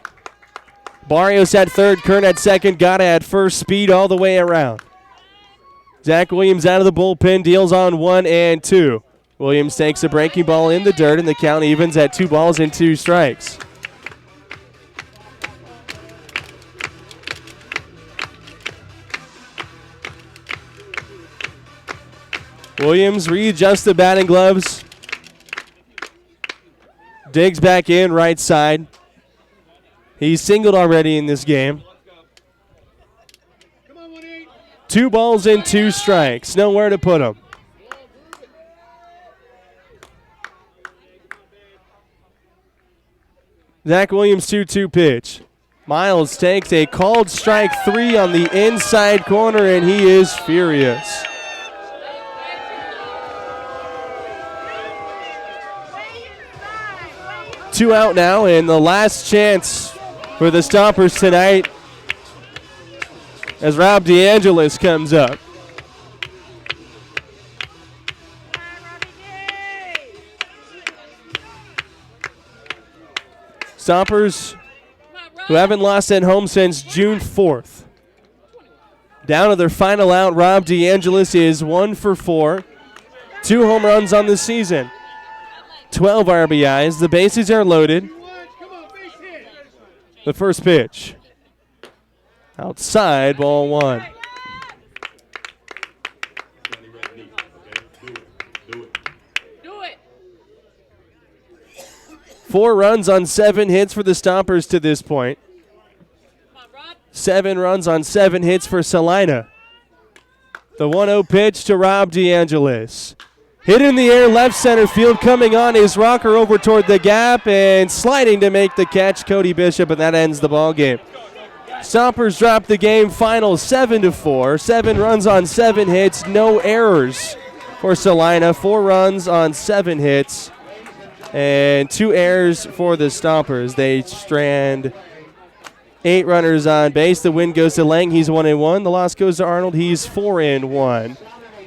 Barrios at third, Kern at second, Gatta at first, speed all the way around. Zach Williams out of the bullpen, deals on 1-2. Williams takes a breaking ball in the dirt, and the count evens at 2 balls and 2 strikes. Williams readjusts the batting gloves. Digs back in, right side. He's singled already in this game. 2 balls and 2 strikes. Nowhere to put him. Zach Williams 2-2 pitch. Miles takes a called strike 3 on the inside corner, and he is furious. Two out now, and the last chance for the Stompers tonight as Rob DeAngelis comes up. Stompers, who haven't lost at home since June 4th. Down to their final out, Rob DeAngelis is 1 for 4. 2 home runs on the season. 12 RBIs. The bases are loaded. The first pitch. Outside, ball 1. Four runs on 7 hits for the Stompers to this point. 7 runs on 7 hits for Salina. The 1-0 pitch to Rob DeAngelis. Hit in the air, left center field. Coming on is Rocker over toward the gap and sliding to make the catch, Cody Bishop, and that ends the ball game. Stompers drop the game final 7-4. 7 runs on 7 hits, no errors for Salina. 4 runs on 7 hits and 2 errors for the Stompers. They strand 8 runners on base. The win goes to Lang. He's 1-1. The loss goes to Arnold. He's 4-1.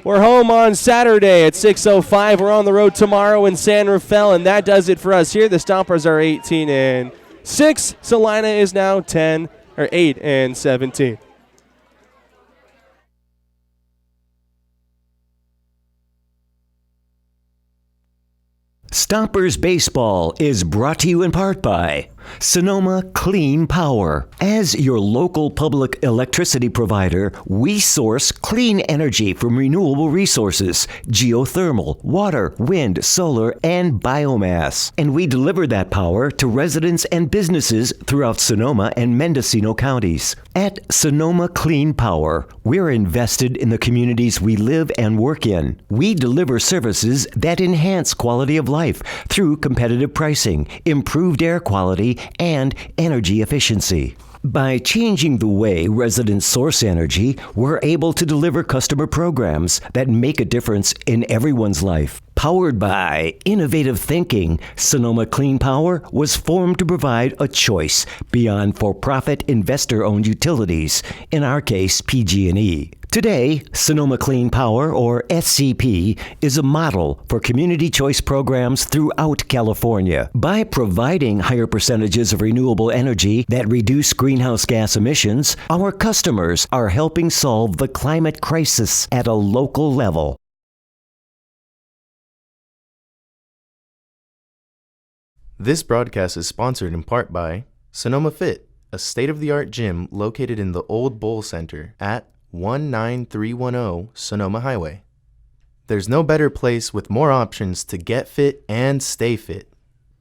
We're home on Saturday at 6:05. We're on the road tomorrow in San Rafael, and that does it for us here. The Stompers are 18-6. Salina is now 8-17. Stompers Baseball is brought to you in part by Sonoma Clean Power. As your local public electricity provider, we source clean energy from renewable resources, geothermal, water, wind, solar, and biomass. And we deliver that power to residents and businesses throughout Sonoma and Mendocino counties. At Sonoma Clean Power, we're invested in the communities we live and work in. We deliver services that enhance quality of life through competitive pricing, improved air quality, and energy efficiency. By changing the way residents source energy, we're able to deliver customer programs that make a difference in everyone's life. Powered by innovative thinking, Sonoma Clean Power was formed to provide a choice beyond for-profit investor-owned utilities, in our case PG&E. Today, Sonoma Clean Power, or SCP, is a model for community choice programs throughout California. By providing higher percentages of renewable energy that reduce greenhouse gas emissions, our customers are helping solve the climate crisis at a local level. This broadcast is sponsored in part by Sonoma Fit, a state-of-the-art gym located in the Old Bowl Center at 19310 Sonoma Highway. There's no better place with more options to get fit and stay fit.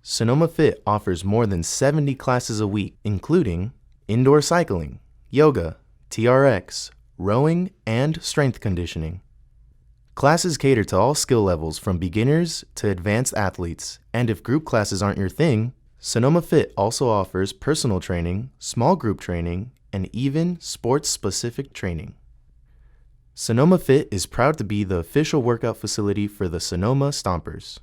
Sonoma Fit offers more than 70 classes a week, including indoor cycling, yoga, TRX, rowing, and strength conditioning. Classes cater to all skill levels from beginners to advanced athletes, and if group classes aren't your thing, Sonoma Fit also offers personal training, small group training, and even sports-specific training. Sonoma Fit is proud to be the official workout facility for the Sonoma Stompers.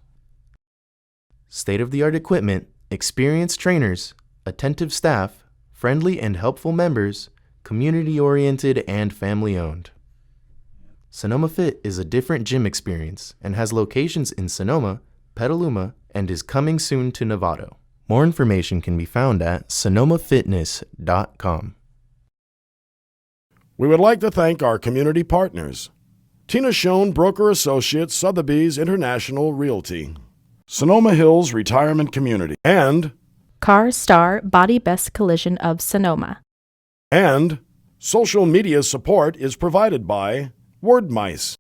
State-of-the-art equipment, experienced trainers, attentive staff, friendly and helpful members, community-oriented and family-owned. Sonoma Fit is a different gym experience and has locations in Sonoma, Petaluma, and is coming soon to Novato. More information can be found at sonomafitness.com. We would like to thank our community partners: Tina Schoen, Broker Associates, Sotheby's International Realty, Sonoma Hills Retirement Community, and Car Star Body Best Collision of Sonoma. social media support is provided by Word Mice.